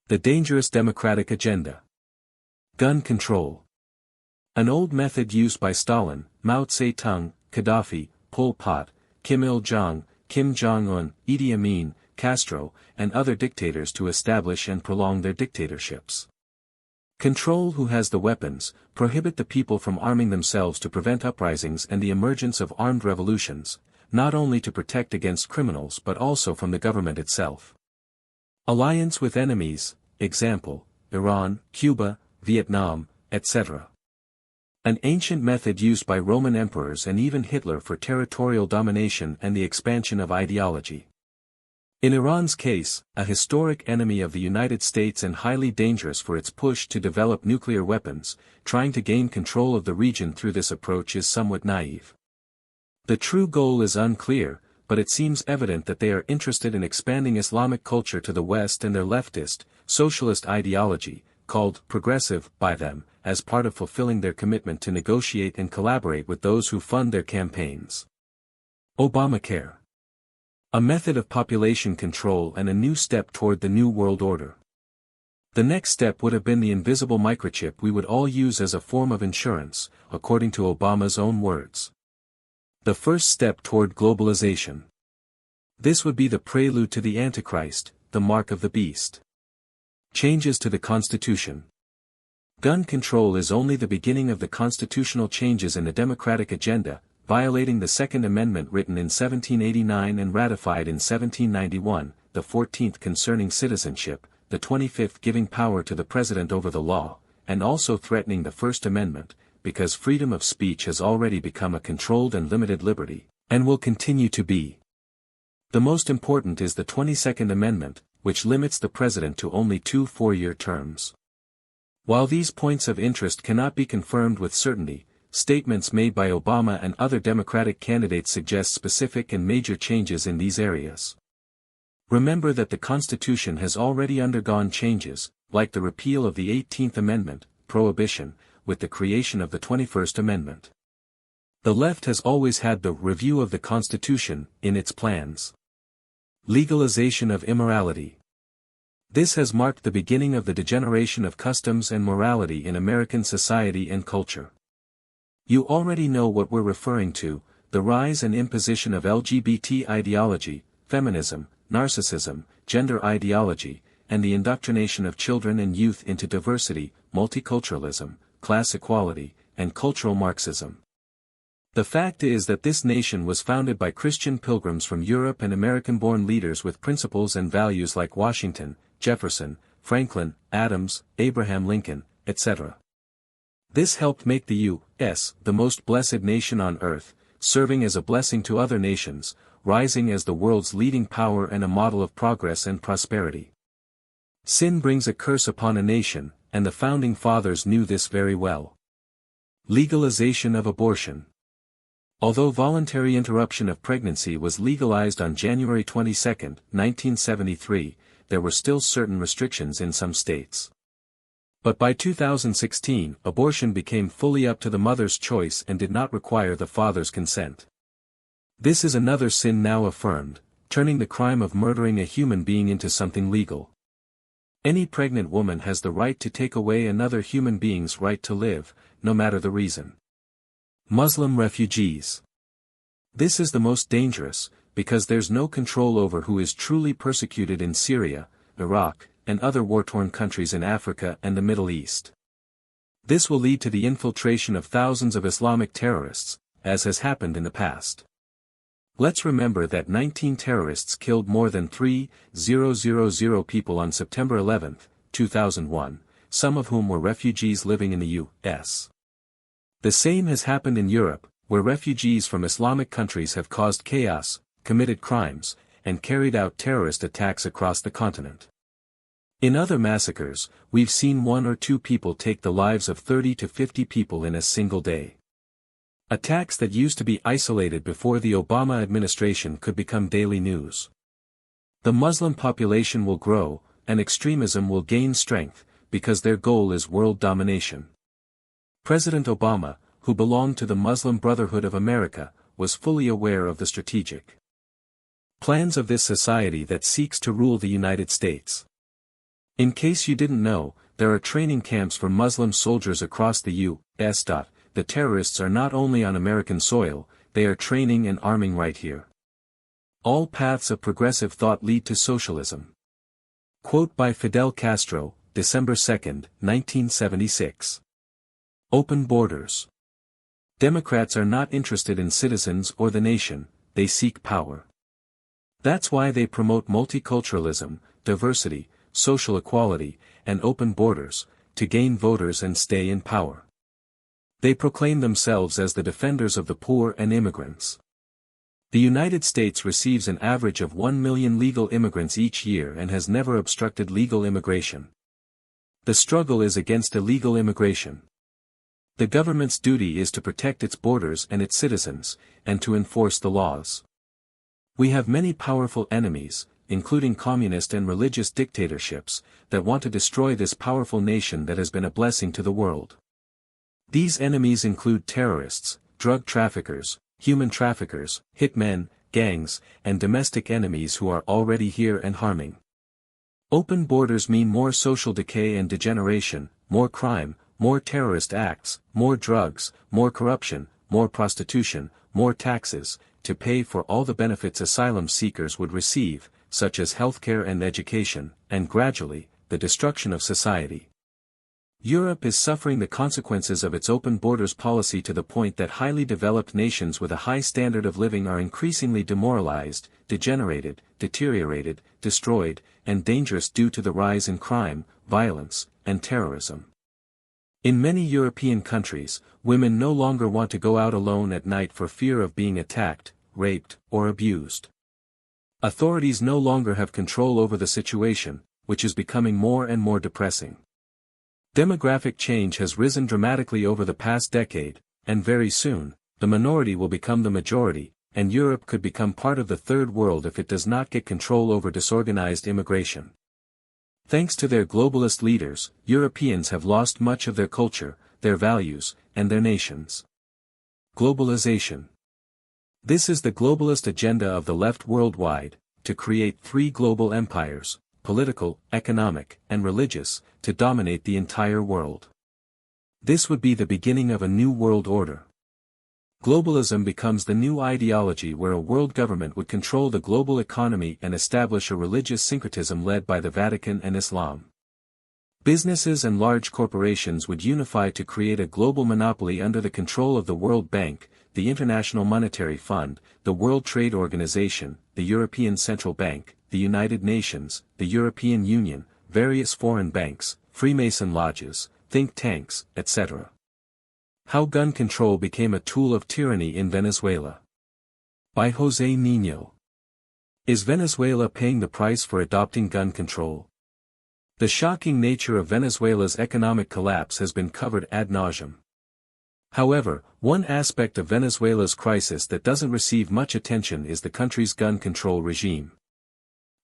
The dangerous democratic agenda. Gun control. An old method used by Stalin, Mao Zedong, Gaddafi, Pol Pot, Kim Il-sung, Kim Jong-un, Idi Amin, Castro, and other dictators to establish and prolong their dictatorships. Control who has the weapons, prohibit the people from arming themselves to prevent uprisings and the emergence of armed revolutions, not only to protect against criminals but also from the government itself. Alliance with enemies, example, Iran, Cuba, Vietnam, etc. An ancient method used by Roman emperors and even Hitler for territorial domination and the expansion of ideology. In Iran's case, a historic enemy of the United States and highly dangerous for its push to develop nuclear weapons, trying to gain control of the region through this approach is somewhat naive. The true goal is unclear, but it seems evident that they are interested in expanding Islamic culture to the West and their leftist, socialist ideology, called progressive by them, as part of fulfilling their commitment to negotiate and collaborate with those who fund their campaigns. Obamacare. A method of population control and a new step toward the New World Order. The next step would have been the invisible microchip we would all use as a form of insurance, according to Obama's own words. The first step toward globalization. This would be the prelude to the Antichrist, the mark of the beast. Changes to the Constitution. Gun control is only the beginning of the constitutional changes in the Democratic agenda, violating the Second Amendment written in 1789 and ratified in 1791, the 14th concerning citizenship, the 25th giving power to the President over the law, and also threatening the First Amendment, because freedom of speech has already become a controlled and limited liberty, and will continue to be. The most important is the 22nd Amendment, which limits the President to only 2 four-year terms. While these points of interest cannot be confirmed with certainty, statements made by Obama and other Democratic candidates suggest specific and major changes in these areas. Remember that the Constitution has already undergone changes, like the repeal of the 18th Amendment, prohibition, with the creation of the 21st Amendment. The left has always had the review of the Constitution in its plans. Legalization of immorality. This has marked the beginning of the degeneration of customs and morality in American society and culture. You already know what we're referring to, the rise and imposition of LGBT ideology, feminism, narcissism, gender ideology, and the indoctrination of children and youth into diversity, multiculturalism, class equality, and cultural Marxism. The fact is that this nation was founded by Christian pilgrims from Europe and American-born leaders with principles and values like Washington, Jefferson, Franklin, Adams, Abraham Lincoln, etc. This helped make the U.S. the most blessed nation on earth, serving as a blessing to other nations, rising as the world's leading power and a model of progress and prosperity. Sin brings a curse upon a nation, and the Founding Fathers knew this very well. Legalization of abortion. Although voluntary interruption of pregnancy was legalized on January 22, 1973, there were still certain restrictions in some states. But by 2016, abortion became fully up to the mother's choice and did not require the father's consent. This is another sin now affirmed, turning the crime of murdering a human being into something legal. Any pregnant woman has the right to take away another human being's right to live, no matter the reason. Muslim refugees. This is the most dangerous, because there's no control over who is truly persecuted in Syria, Iraq, and other war-torn countries in Africa and the Middle East. This will lead to the infiltration of thousands of Islamic terrorists, as has happened in the past. Let's remember that 19 terrorists killed more than 3,000 people on September 11, 2001, some of whom were refugees living in the U.S. The same has happened in Europe, where refugees from Islamic countries have caused chaos, committed crimes, and carried out terrorist attacks across the continent. In other massacres, we've seen 1 or 2 people take the lives of 30 to 50 people in a single day. Attacks that used to be isolated before the Obama administration could become daily news. The Muslim population will grow, and extremism will gain strength, because their goal is world domination. President Obama, who belonged to the Muslim Brotherhood of America, was fully aware of the strategic plans of this society that seeks to rule the United States. In case you didn't know, there are training camps for Muslim soldiers across the U.S. The terrorists are not only on American soil, they are training and arming right here. All paths of progressive thought lead to socialism. Quote by Fidel Castro, December 2, 1976. Open borders. Democrats are not interested in citizens or the nation, they seek power. That's why they promote multiculturalism, diversity, social equality, and open borders, to gain voters and stay in power. They proclaim themselves as the defenders of the poor and immigrants. The United States receives an average of 1 million legal immigrants each year and has never obstructed legal immigration. The struggle is against illegal immigration. The government's duty is to protect its borders and its citizens, and to enforce the laws. We have many powerful enemies, including communist and religious dictatorships, that want to destroy this powerful nation that has been a blessing to the world. These enemies include terrorists, drug traffickers, human traffickers, hitmen, gangs, and domestic enemies who are already here and harming. Open borders mean more social decay and degeneration, more crime, more terrorist acts, more drugs, more corruption, more prostitution, more taxes, to pay for all the benefits asylum seekers would receive, such as healthcare and education, and gradually, the destruction of society. Europe is suffering the consequences of its open borders policy to the point that highly developed nations with a high standard of living are increasingly demoralized, degenerated, deteriorated, destroyed, and dangerous due to the rise in crime, violence, and terrorism. In many European countries, women no longer want to go out alone at night for fear of being attacked, raped, or abused. Authorities no longer have control over the situation, which is becoming more and more depressing. Demographic change has risen dramatically over the past decade, and very soon, the minority will become the majority, and Europe could become part of the Third World if it does not get control over disorganized immigration. Thanks to their globalist leaders, Europeans have lost much of their culture, their values, and their nations. Globalization. This is the globalist agenda of the left worldwide, to create 3 global empires, political, economic, and religious, to dominate the entire world. This would be the beginning of a new world order. Globalism becomes the new ideology where a world government would control the global economy and establish a religious syncretism led by the Vatican and Islam. Businesses and large corporations would unify to create a global monopoly under the control of the World Bank, the International Monetary Fund, the World Trade Organization, the European Central Bank, the United Nations, the European Union, various foreign banks, Freemason lodges, think tanks, etc. How gun control became a tool of tyranny in Venezuela. By José Niño. Is Venezuela paying the price for adopting gun control? The shocking nature of Venezuela's economic collapse has been covered ad nauseum. However, one aspect of Venezuela's crisis that doesn't receive much attention is the country's gun control regime.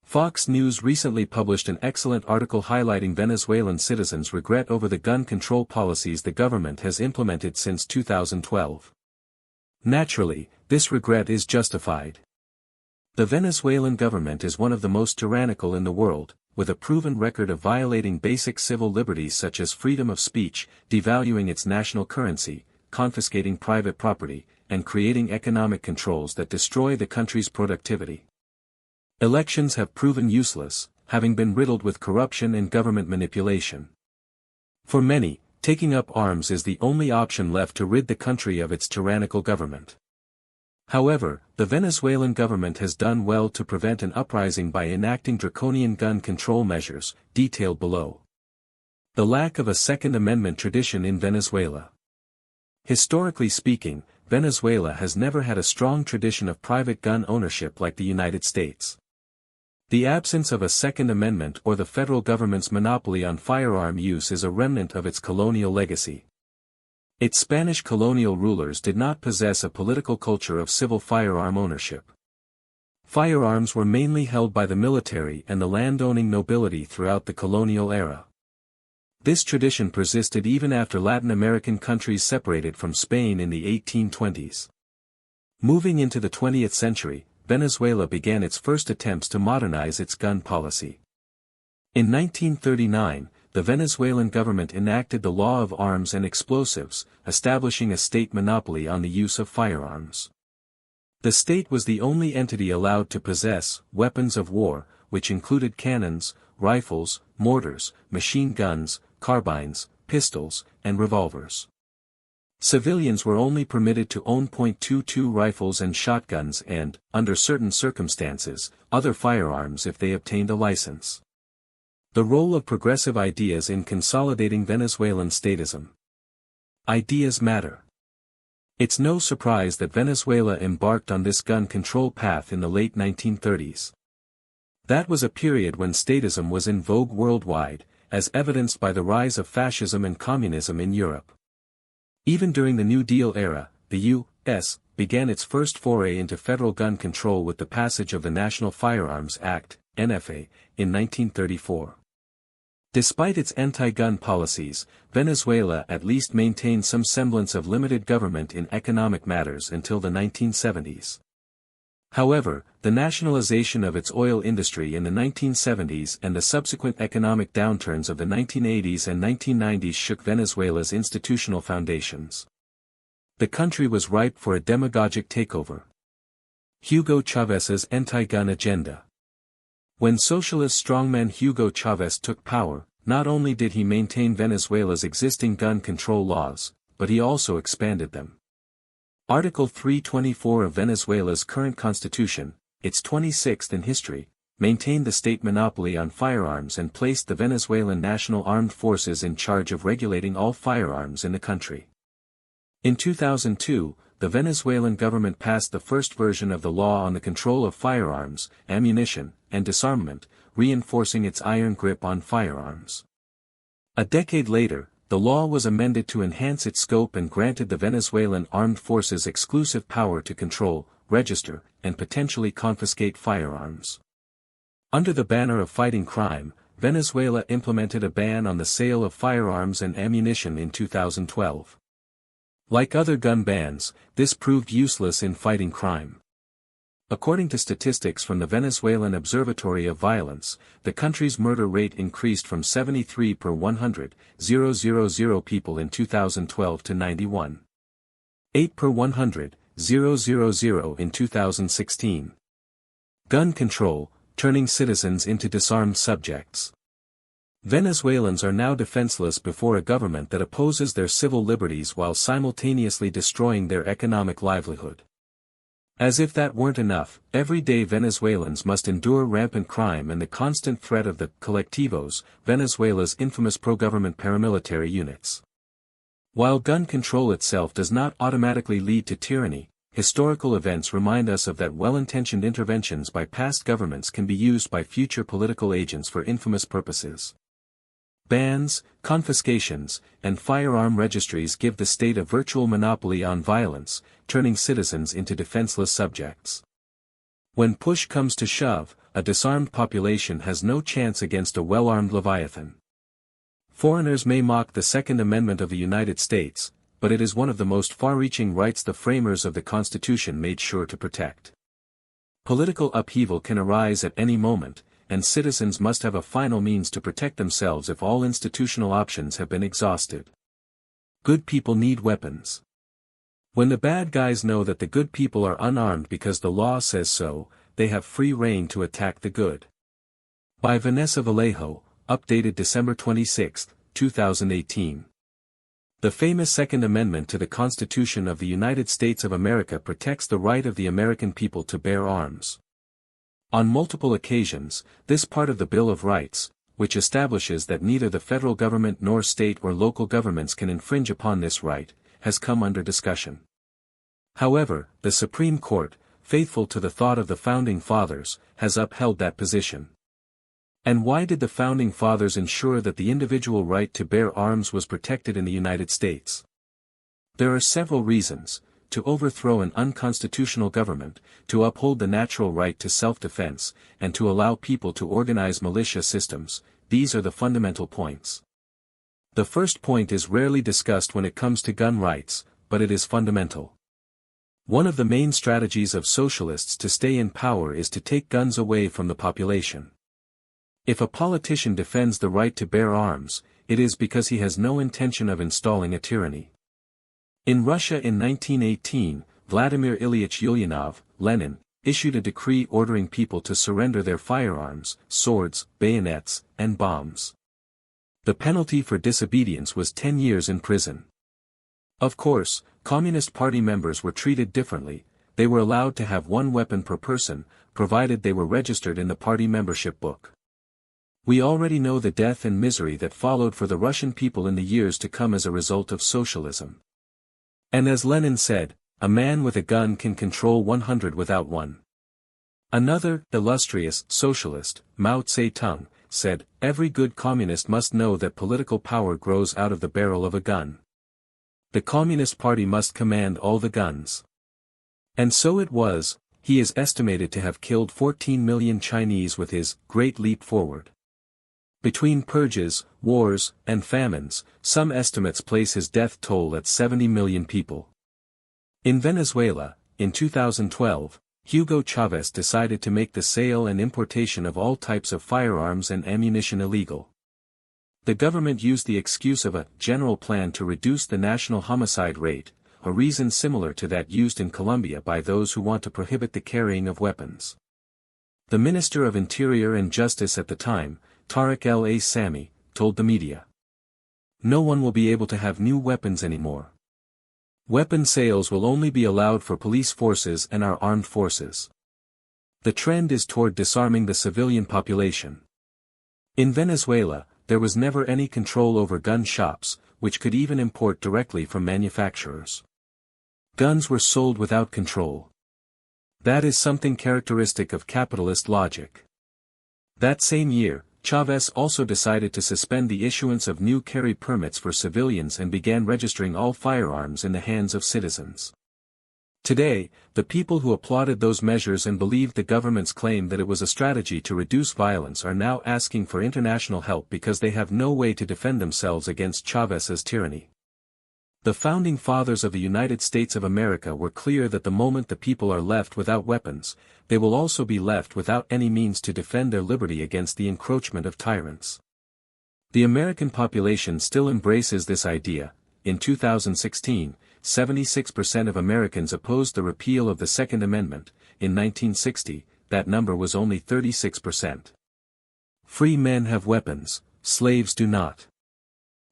Fox News recently published an excellent article highlighting Venezuelan citizens' regret over the gun control policies the government has implemented since 2012. Naturally, this regret is justified. The Venezuelan government is one of the most tyrannical in the world, with a proven record of violating basic civil liberties such as freedom of speech, devaluing its national currency, confiscating private property, and creating economic controls that destroy the country's productivity. Elections have proven useless, having been riddled with corruption and government manipulation. For many, taking up arms is the only option left to rid the country of its tyrannical government. However, the Venezuelan government has done well to prevent an uprising by enacting draconian gun control measures, detailed below. The lack of a Second Amendment tradition in Venezuela. Historically speaking, Venezuela has never had a strong tradition of private gun ownership like the United States. The absence of a Second Amendment or the federal government's monopoly on firearm use is a remnant of its colonial legacy. Its Spanish colonial rulers did not possess a political culture of civil firearm ownership. Firearms were mainly held by the military and the landowning nobility throughout the colonial era. This tradition persisted even after Latin American countries separated from Spain in the 1820s. Moving into the 20th century, Venezuela began its first attempts to modernize its gun policy. In 1939, the Venezuelan government enacted the Law of Arms and Explosives, establishing a state monopoly on the use of firearms. The state was the only entity allowed to possess weapons of war, which included cannons, rifles, mortars, machine guns, carbines, pistols, and revolvers. Civilians were only permitted to own .22 rifles and shotguns and, under certain circumstances, other firearms if they obtained a license. The role of progressive ideas in consolidating Venezuelan statism. Ideas matter. It's no surprise that Venezuela embarked on this gun control path in the late 1930s. That was a period when statism was in vogue worldwide, as evidenced by the rise of fascism and communism in Europe. Even during the New Deal era, the U.S. began its first foray into federal gun control with the passage of the National Firearms Act, NFA, in 1934. Despite its anti-gun policies, Venezuela at least maintained some semblance of limited government in economic matters until the 1970s. However, the nationalization of its oil industry in the 1970s and the subsequent economic downturns of the 1980s and 1990s shook Venezuela's institutional foundations. The country was ripe for a demagogic takeover. Hugo Chávez's anti-gun agenda. When socialist strongman Hugo Chávez took power, not only did he maintain Venezuela's existing gun control laws, but he also expanded them. Article 324 of Venezuela's current constitution, its 26th in history, maintained the state monopoly on firearms and placed the Venezuelan National Armed Forces in charge of regulating all firearms in the country. In 2002, the Venezuelan government passed the first version of the law on the control of firearms, ammunition, and disarmament, reinforcing its iron grip on firearms. A decade later, the law was amended to enhance its scope and granted the Venezuelan Armed Forces exclusive power to control, register, and potentially confiscate firearms. Under the banner of fighting crime, Venezuela implemented a ban on the sale of firearms and ammunition in 2012. Like other gun bans, this proved useless in fighting crime. According to statistics from the Venezuelan Observatory of Violence, the country's murder rate increased from 73 per 100,000 people in 2012 to 91.8 per 100,000 in 2016. Gun control, turning citizens into disarmed subjects. Venezuelans are now defenseless before a government that opposes their civil liberties while simultaneously destroying their economic livelihood. As if that weren't enough, everyday Venezuelans must endure rampant crime and the constant threat of the colectivos, Venezuela's infamous pro-government paramilitary units. While gun control itself does not automatically lead to tyranny, historical events remind us of that well-intentioned interventions by past governments can be used by future political agents for infamous purposes. Bans, confiscations, and firearm registries give the state a virtual monopoly on violence, turning citizens into defenseless subjects. When push comes to shove, a disarmed population has no chance against a well-armed Leviathan. Foreigners may mock the Second Amendment of the United States, but it is one of the most far-reaching rights the framers of the Constitution made sure to protect. Political upheaval can arise at any moment, and citizens must have a final means to protect themselves if all institutional options have been exhausted. Good people need weapons. When the bad guys know that the good people are unarmed because the law says so, they have free rein to attack the good. By Vanessa Vallejo, updated December 26, 2018. The famous Second Amendment to the Constitution of the United States of America protects the right of the American people to bear arms. On multiple occasions, this part of the Bill of Rights, which establishes that neither the federal government nor state or local governments can infringe upon this right, has come under discussion. However, the Supreme Court, faithful to the thought of the Founding Fathers, has upheld that position. And why did the Founding Fathers ensure that the individual right to bear arms was protected in the United States? There are several reasons: to overthrow an unconstitutional government, to uphold the natural right to self-defense, and to allow people to organize militia systems. These are the fundamental points. The first point is rarely discussed when it comes to gun rights, but it is fundamental. One of the main strategies of socialists to stay in power is to take guns away from the population. If a politician defends the right to bear arms, it is because he has no intention of installing a tyranny. In Russia in 1918, Vladimir Ilyich Ulyanov, Lenin, issued a decree ordering people to surrender their firearms, swords, bayonets, and bombs. The penalty for disobedience was 10 years in prison. Of course, Communist Party members were treated differently. They were allowed to have one weapon per person, provided they were registered in the party membership book. We already know the death and misery that followed for the Russian people in the years to come as a result of socialism. And as Lenin said, a man with a gun can control 100 without one. Another, illustrious, socialist, Mao Zedong, said, every good communist must know that political power grows out of the barrel of a gun. The Communist Party must command all the guns. And so it was. He is estimated to have killed 14 million Chinese with his Great Leap Forward. Between purges, wars, and famines, some estimates place his death toll at 70 million people. In Venezuela, in 2012, Hugo Chavez decided to make the sale and importation of all types of firearms and ammunition illegal. The government used the excuse of a general plan to reduce the national homicide rate, a reason similar to that used in Colombia by those who want to prohibit the carrying of weapons. The Minister of Interior and Justice at the time, Tariq El-Sami, told the media, "No one will be able to have new weapons anymore. Weapon sales will only be allowed for police forces and our armed forces. The trend is toward disarming the civilian population." In Venezuela, there was never any control over gun shops, which could even import directly from manufacturers. Guns were sold without control. That is something characteristic of capitalist logic. That same year, Chavez also decided to suspend the issuance of new carry permits for civilians and began registering all firearms in the hands of citizens. Today, the people who applauded those measures and believed the government's claim that it was a strategy to reduce violence are now asking for international help because they have no way to defend themselves against Chavez's tyranny. The founding fathers of the United States of America were clear that the moment the people are left without weapons, they will also be left without any means to defend their liberty against the encroachment of tyrants. The American population still embraces this idea. In 2016, 76% of Americans opposed the repeal of the Second Amendment. In 1960, that number was only 36%. Free men have weapons, slaves do not.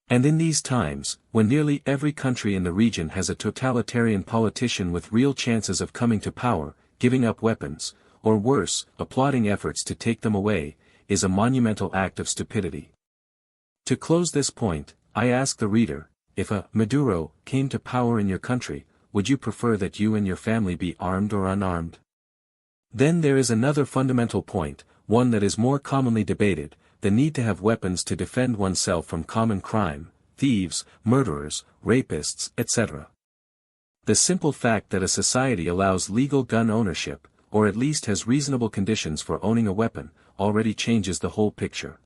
And in these times, when nearly every country in the region has a totalitarian politician with real chances of coming to power, giving up weapons, or worse, applauding efforts to take them away, is a monumental act of stupidity. To close this point, I ask the reader, if a Maduro came to power in your country, would you prefer that you and your family be armed or unarmed? Then there is another fundamental point, one that is more commonly debated, the need to have weapons to defend oneself from common crime, thieves, murderers, rapists, etc. The simple fact that a society allows legal gun ownership, or at least has reasonable conditions for owning a weapon, already changes the whole picture.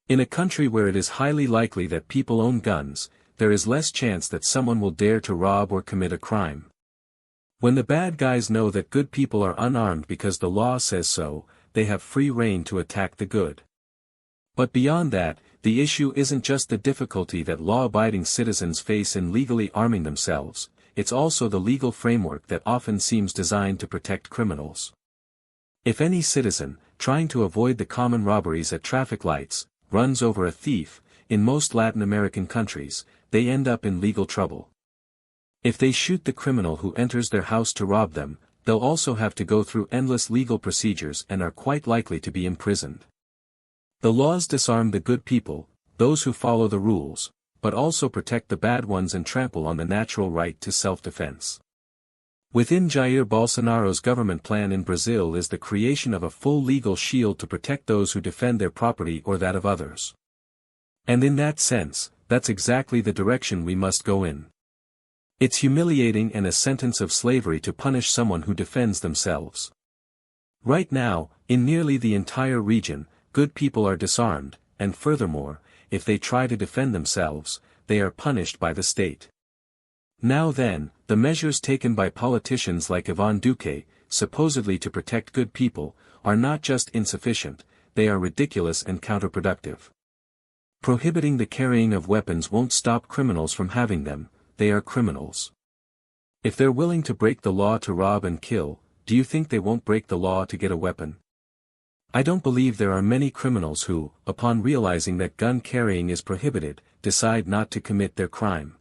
In a country where it is highly likely that people own guns, there is less chance that someone will dare to rob or commit a crime. When the bad guys know that good people are unarmed because the law says so, they have free rein to attack the good. But beyond that, the issue isn't just the difficulty that law-abiding citizens face in legally arming themselves, it's also the legal framework that often seems designed to protect criminals. If any citizen, trying to avoid the common robberies at traffic lights, runs over a thief, in most Latin American countries, they end up in legal trouble. If they shoot the criminal who enters their house to rob them, they'll also have to go through endless legal procedures and are quite likely to be imprisoned. The laws disarm the good people, those who follow the rules, but also protect the bad ones and trample on the natural right to self-defense. Within Jair Bolsonaro's government plan in Brazil is the creation of a full legal shield to protect those who defend their property or that of others. And in that sense, that's exactly the direction we must go in. It's humiliating and a sentence of slavery to punish someone who defends themselves. Right now, in nearly the entire region, good people are disarmed, and furthermore, if they try to defend themselves, they are punished by the state. Now then, the measures taken by politicians like Ivan Duque, supposedly to protect good people, are not just insufficient, they are ridiculous and counterproductive. Prohibiting the carrying of weapons won't stop criminals from having them, they are criminals. If they're willing to break the law to rob and kill, do you think they won't break the law to get a weapon? I don't believe there are many criminals who, upon realizing that gun carrying is prohibited, decide not to commit their crime.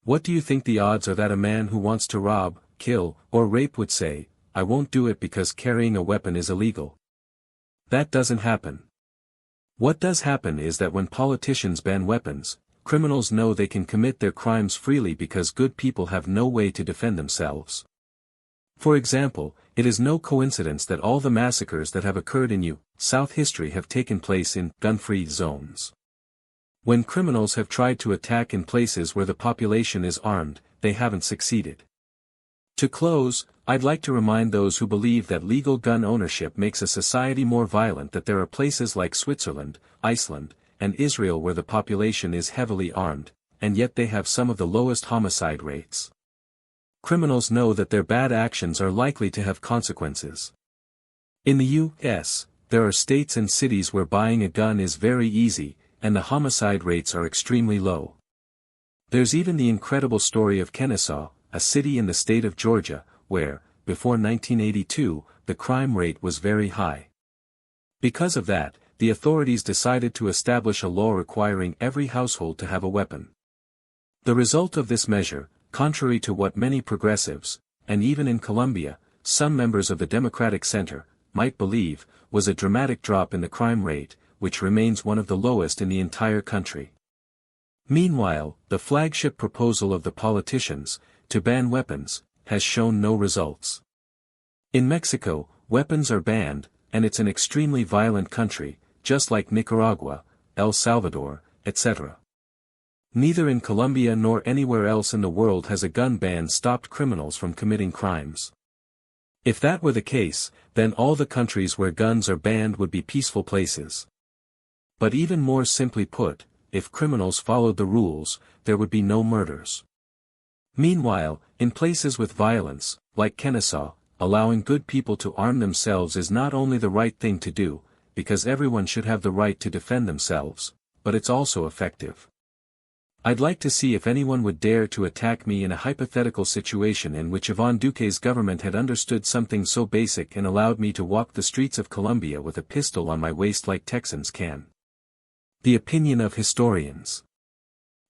What do you think the odds are that a man who wants to rob, kill, or rape would say, "I won't do it because carrying a weapon is illegal"? That doesn't happen. What does happen is that when politicians ban weapons, criminals know they can commit their crimes freely because good people have no way to defend themselves. For example, it is no coincidence that all the massacres that have occurred in South history have taken place in gun-free zones. When criminals have tried to attack in places where the population is armed, they haven't succeeded. To close, I'd like to remind those who believe that legal gun ownership makes a society more violent that there are places like Switzerland, Iceland, and Israel where the population is heavily armed, and yet they have some of the lowest homicide rates. Criminals know that their bad actions are likely to have consequences. In the U.S., there are states and cities where buying a gun is very easy, and the homicide rates are extremely low. There's even the incredible story of Kennesaw, a city in the state of Georgia, where, before 1982, the crime rate was very high. Because of that, the authorities decided to establish a law requiring every household to have a weapon. The result of this measure, contrary to what many progressives, and even in Colombia, some members of the Democratic Center, might believe, was a dramatic drop in the crime rate, which remains one of the lowest in the entire country. Meanwhile, the flagship proposal of the politicians, to ban weapons, has shown no results. In Mexico, weapons are banned, and it's an extremely violent country, just like Nicaragua, El Salvador, etc. Neither in Colombia nor anywhere else in the world has a gun ban stopped criminals from committing crimes. If that were the case, then all the countries where guns are banned would be peaceful places. But even more simply put, if criminals followed the rules, there would be no murders. Meanwhile, in places with violence, like Kennesaw, allowing good people to arm themselves is not only the right thing to do, because everyone should have the right to defend themselves, but it's also effective. I'd like to see if anyone would dare to attack me in a hypothetical situation in which Iván Duque's government had understood something so basic and allowed me to walk the streets of Colombia with a pistol on my waist like Texans can. The opinion of historians.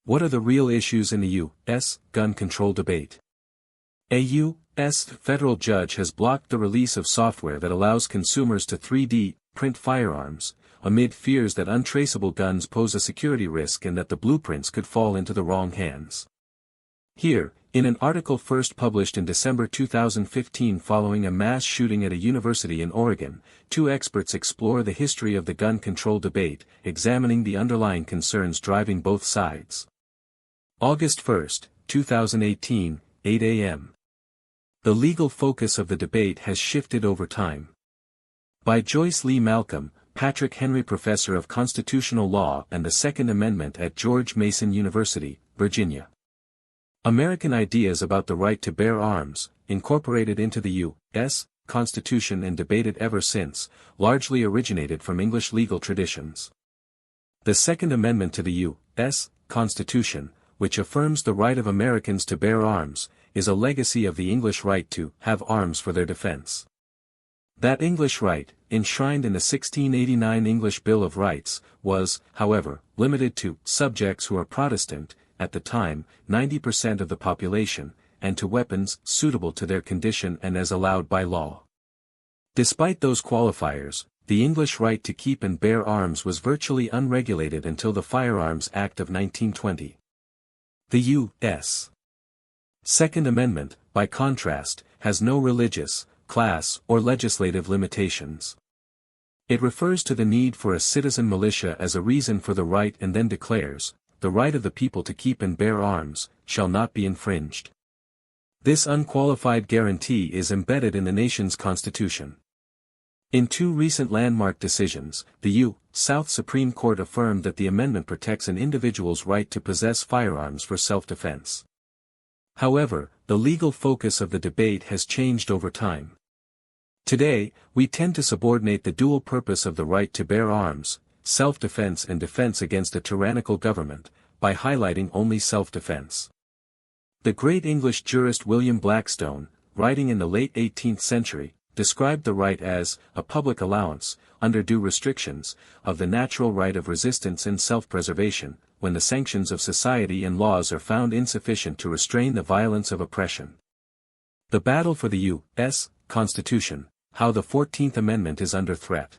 What are the real issues in the U.S. gun control debate? A U.S. federal judge has blocked the release of software that allows consumers to 3D print firearms, amid fears that untraceable guns pose a security risk and that the blueprints could fall into the wrong hands. Here, in an article first published in December 2015 following a mass shooting at a university in Oregon, two experts explore the history of the gun control debate, examining the underlying concerns driving both sides. August 1, 2018, 8 a.m. The legal focus of the debate has shifted over time. By Joyce Lee Malcolm, Patrick Henry Professor of Constitutional Law and the Second Amendment at George Mason University, Virginia. American ideas about the right to bear arms, incorporated into the U.S. Constitution and debated ever since, largely originated from English legal traditions. The Second Amendment to the U.S. Constitution, which affirms the right of Americans to bear arms, is a legacy of the English right to have arms for their defense. That English right, enshrined in the 1689 English Bill of Rights, was, however, limited to subjects who are Protestant, at the time, 90% of the population, and to weapons suitable to their condition and as allowed by law. Despite those qualifiers, the English right to keep and bear arms was virtually unregulated until the Firearms Act of 1920. The U.S. Second Amendment, by contrast, has no religious, class, or legislative limitations. It refers to the need for a citizen militia as a reason for the right and then declares, the right of the people to keep and bear arms, shall not be infringed. This unqualified guarantee is embedded in the nation's constitution. In two recent landmark decisions, the U.S. Supreme Court affirmed that the amendment protects an individual's right to possess firearms for self-defense. However, the legal focus of the debate has changed over time. Today, we tend to subordinate the dual purpose of the right to bear arms, self-defense and defense against a tyrannical government, by highlighting only self-defense. The great English jurist William Blackstone, writing in the late 18th century, described the right as a public allowance, under due restrictions, of the natural right of resistance and self-preservation, when the sanctions of society and laws are found insufficient to restrain the violence of oppression. The battle for the U.S. Constitution, how the 14th Amendment is under threat.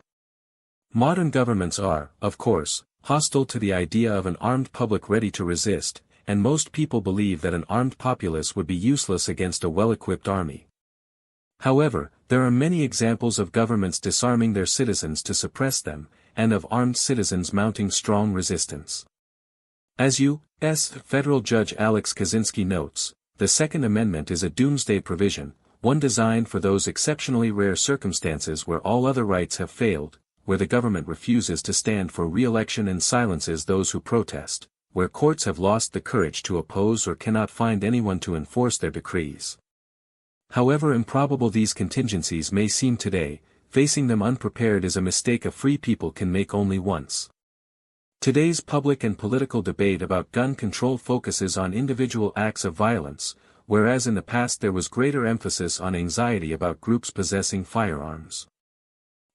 Modern governments are, of course, hostile to the idea of an armed public ready to resist, and most people believe that an armed populace would be useless against a well-equipped army. However, there are many examples of governments disarming their citizens to suppress them, and of armed citizens mounting strong resistance. As U.S. Federal Judge Alex Kaczynski notes, the Second Amendment is a doomsday provision, one designed for those exceptionally rare circumstances where all other rights have failed, where the government refuses to stand for re-election and silences those who protest, where courts have lost the courage to oppose or cannot find anyone to enforce their decrees. However improbable these contingencies may seem today, facing them unprepared is a mistake a free people can make only once. Today's public and political debate about gun control focuses on individual acts of violence, whereas in the past there was greater emphasis on anxiety about groups possessing firearms.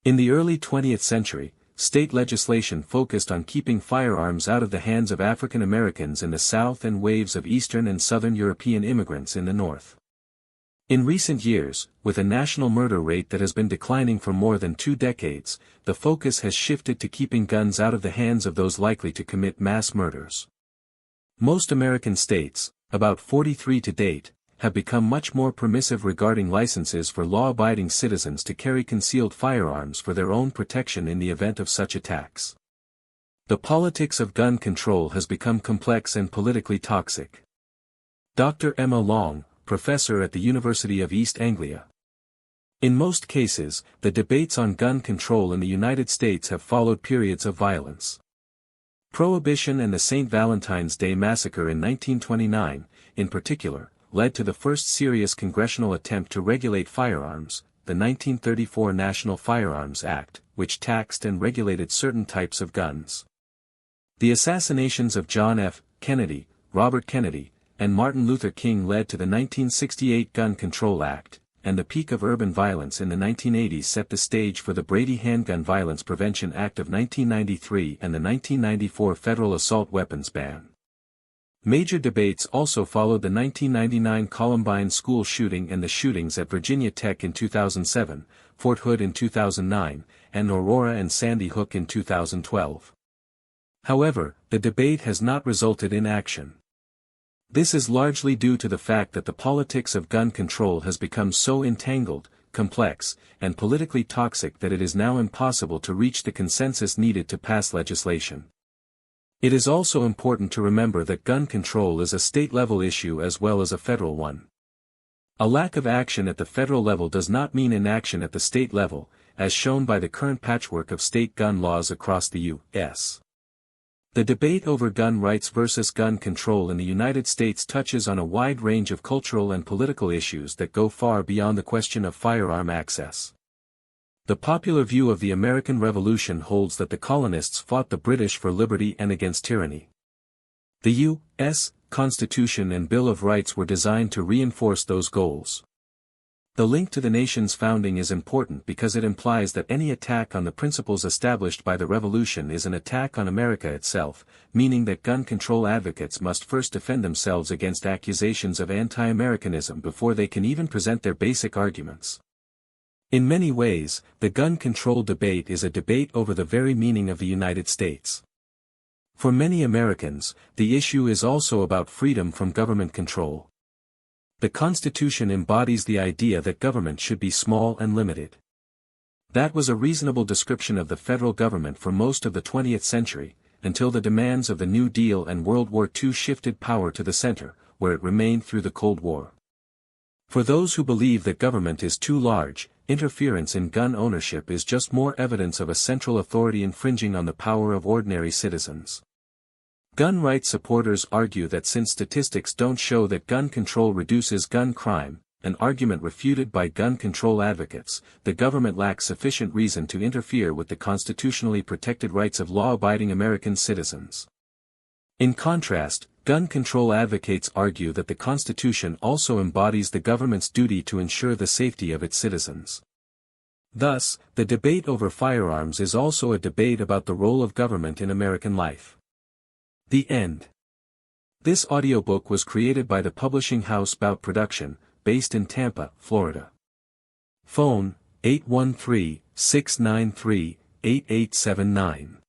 In the early 20th century, state legislation focused on keeping firearms out of the hands of African Americans in the South and waves of Eastern and Southern European immigrants in the North. In recent years, with a national murder rate that has been declining for more than 2 decades, the focus has shifted to keeping guns out of the hands of those likely to commit mass murders. Most American states, about 43 to date, have become much more permissive regarding licenses for law-abiding citizens to carry concealed firearms for their own protection in the event of such attacks. The politics of gun control has become complex and politically toxic. Dr. Emma Long, professor at the University of East Anglia. In most cases, the debates on gun control in the United States have followed periods of violence. Prohibition and the St. Valentine's Day Massacre in 1929, in particular, led to the first serious congressional attempt to regulate firearms, the 1934 National Firearms Act, which taxed and regulated certain types of guns. The assassinations of John F. Kennedy, Robert Kennedy, and Martin Luther King led to the 1968 Gun Control Act, and the peak of urban violence in the 1980s set the stage for the Brady Handgun Violence Prevention Act of 1993 and the 1994 federal assault weapons ban. Major debates also followed the 1999 Columbine school shooting and the shootings at Virginia Tech in 2007, Fort Hood in 2009, and Aurora and Sandy Hook in 2012. However, the debate has not resulted in action. This is largely due to the fact that the politics of gun control has become so entangled, complex, and politically toxic that it is now impossible to reach the consensus needed to pass legislation. It is also important to remember that gun control is a state-level issue as well as a federal one. A lack of action at the federal level does not mean inaction at the state level, as shown by the current patchwork of state gun laws across the U.S. The debate over gun rights versus gun control in the United States touches on a wide range of cultural and political issues that go far beyond the question of firearm access. The popular view of the American Revolution holds that the colonists fought the British for liberty and against tyranny. The U.S. Constitution and Bill of Rights were designed to reinforce those goals. The link to the nation's founding is important because it implies that any attack on the principles established by the Revolution is an attack on America itself, meaning that gun control advocates must first defend themselves against accusations of anti-Americanism before they can even present their basic arguments. In many ways, the gun control debate is a debate over the very meaning of the United States. For many Americans, the issue is also about freedom from government control. The Constitution embodies the idea that government should be small and limited. That was a reasonable description of the federal government for most of the 20th century, until the demands of the New Deal and World War II shifted power to the center, where it remained through the Cold War. For those who believe that government is too large, interference in gun ownership is just more evidence of a central authority infringing on the power of ordinary citizens. Gun rights supporters argue that since statistics don't show that gun control reduces gun crime, an argument refuted by gun control advocates, the government lacks sufficient reason to interfere with the constitutionally protected rights of law-abiding American citizens. In contrast, gun control advocates argue that the Constitution also embodies the government's duty to ensure the safety of its citizens. Thus, the debate over firearms is also a debate about the role of government in American life. The end. This audiobook was created by the publishing house Baute Production, based in Tampa, Florida. Phone, 813-693-8879.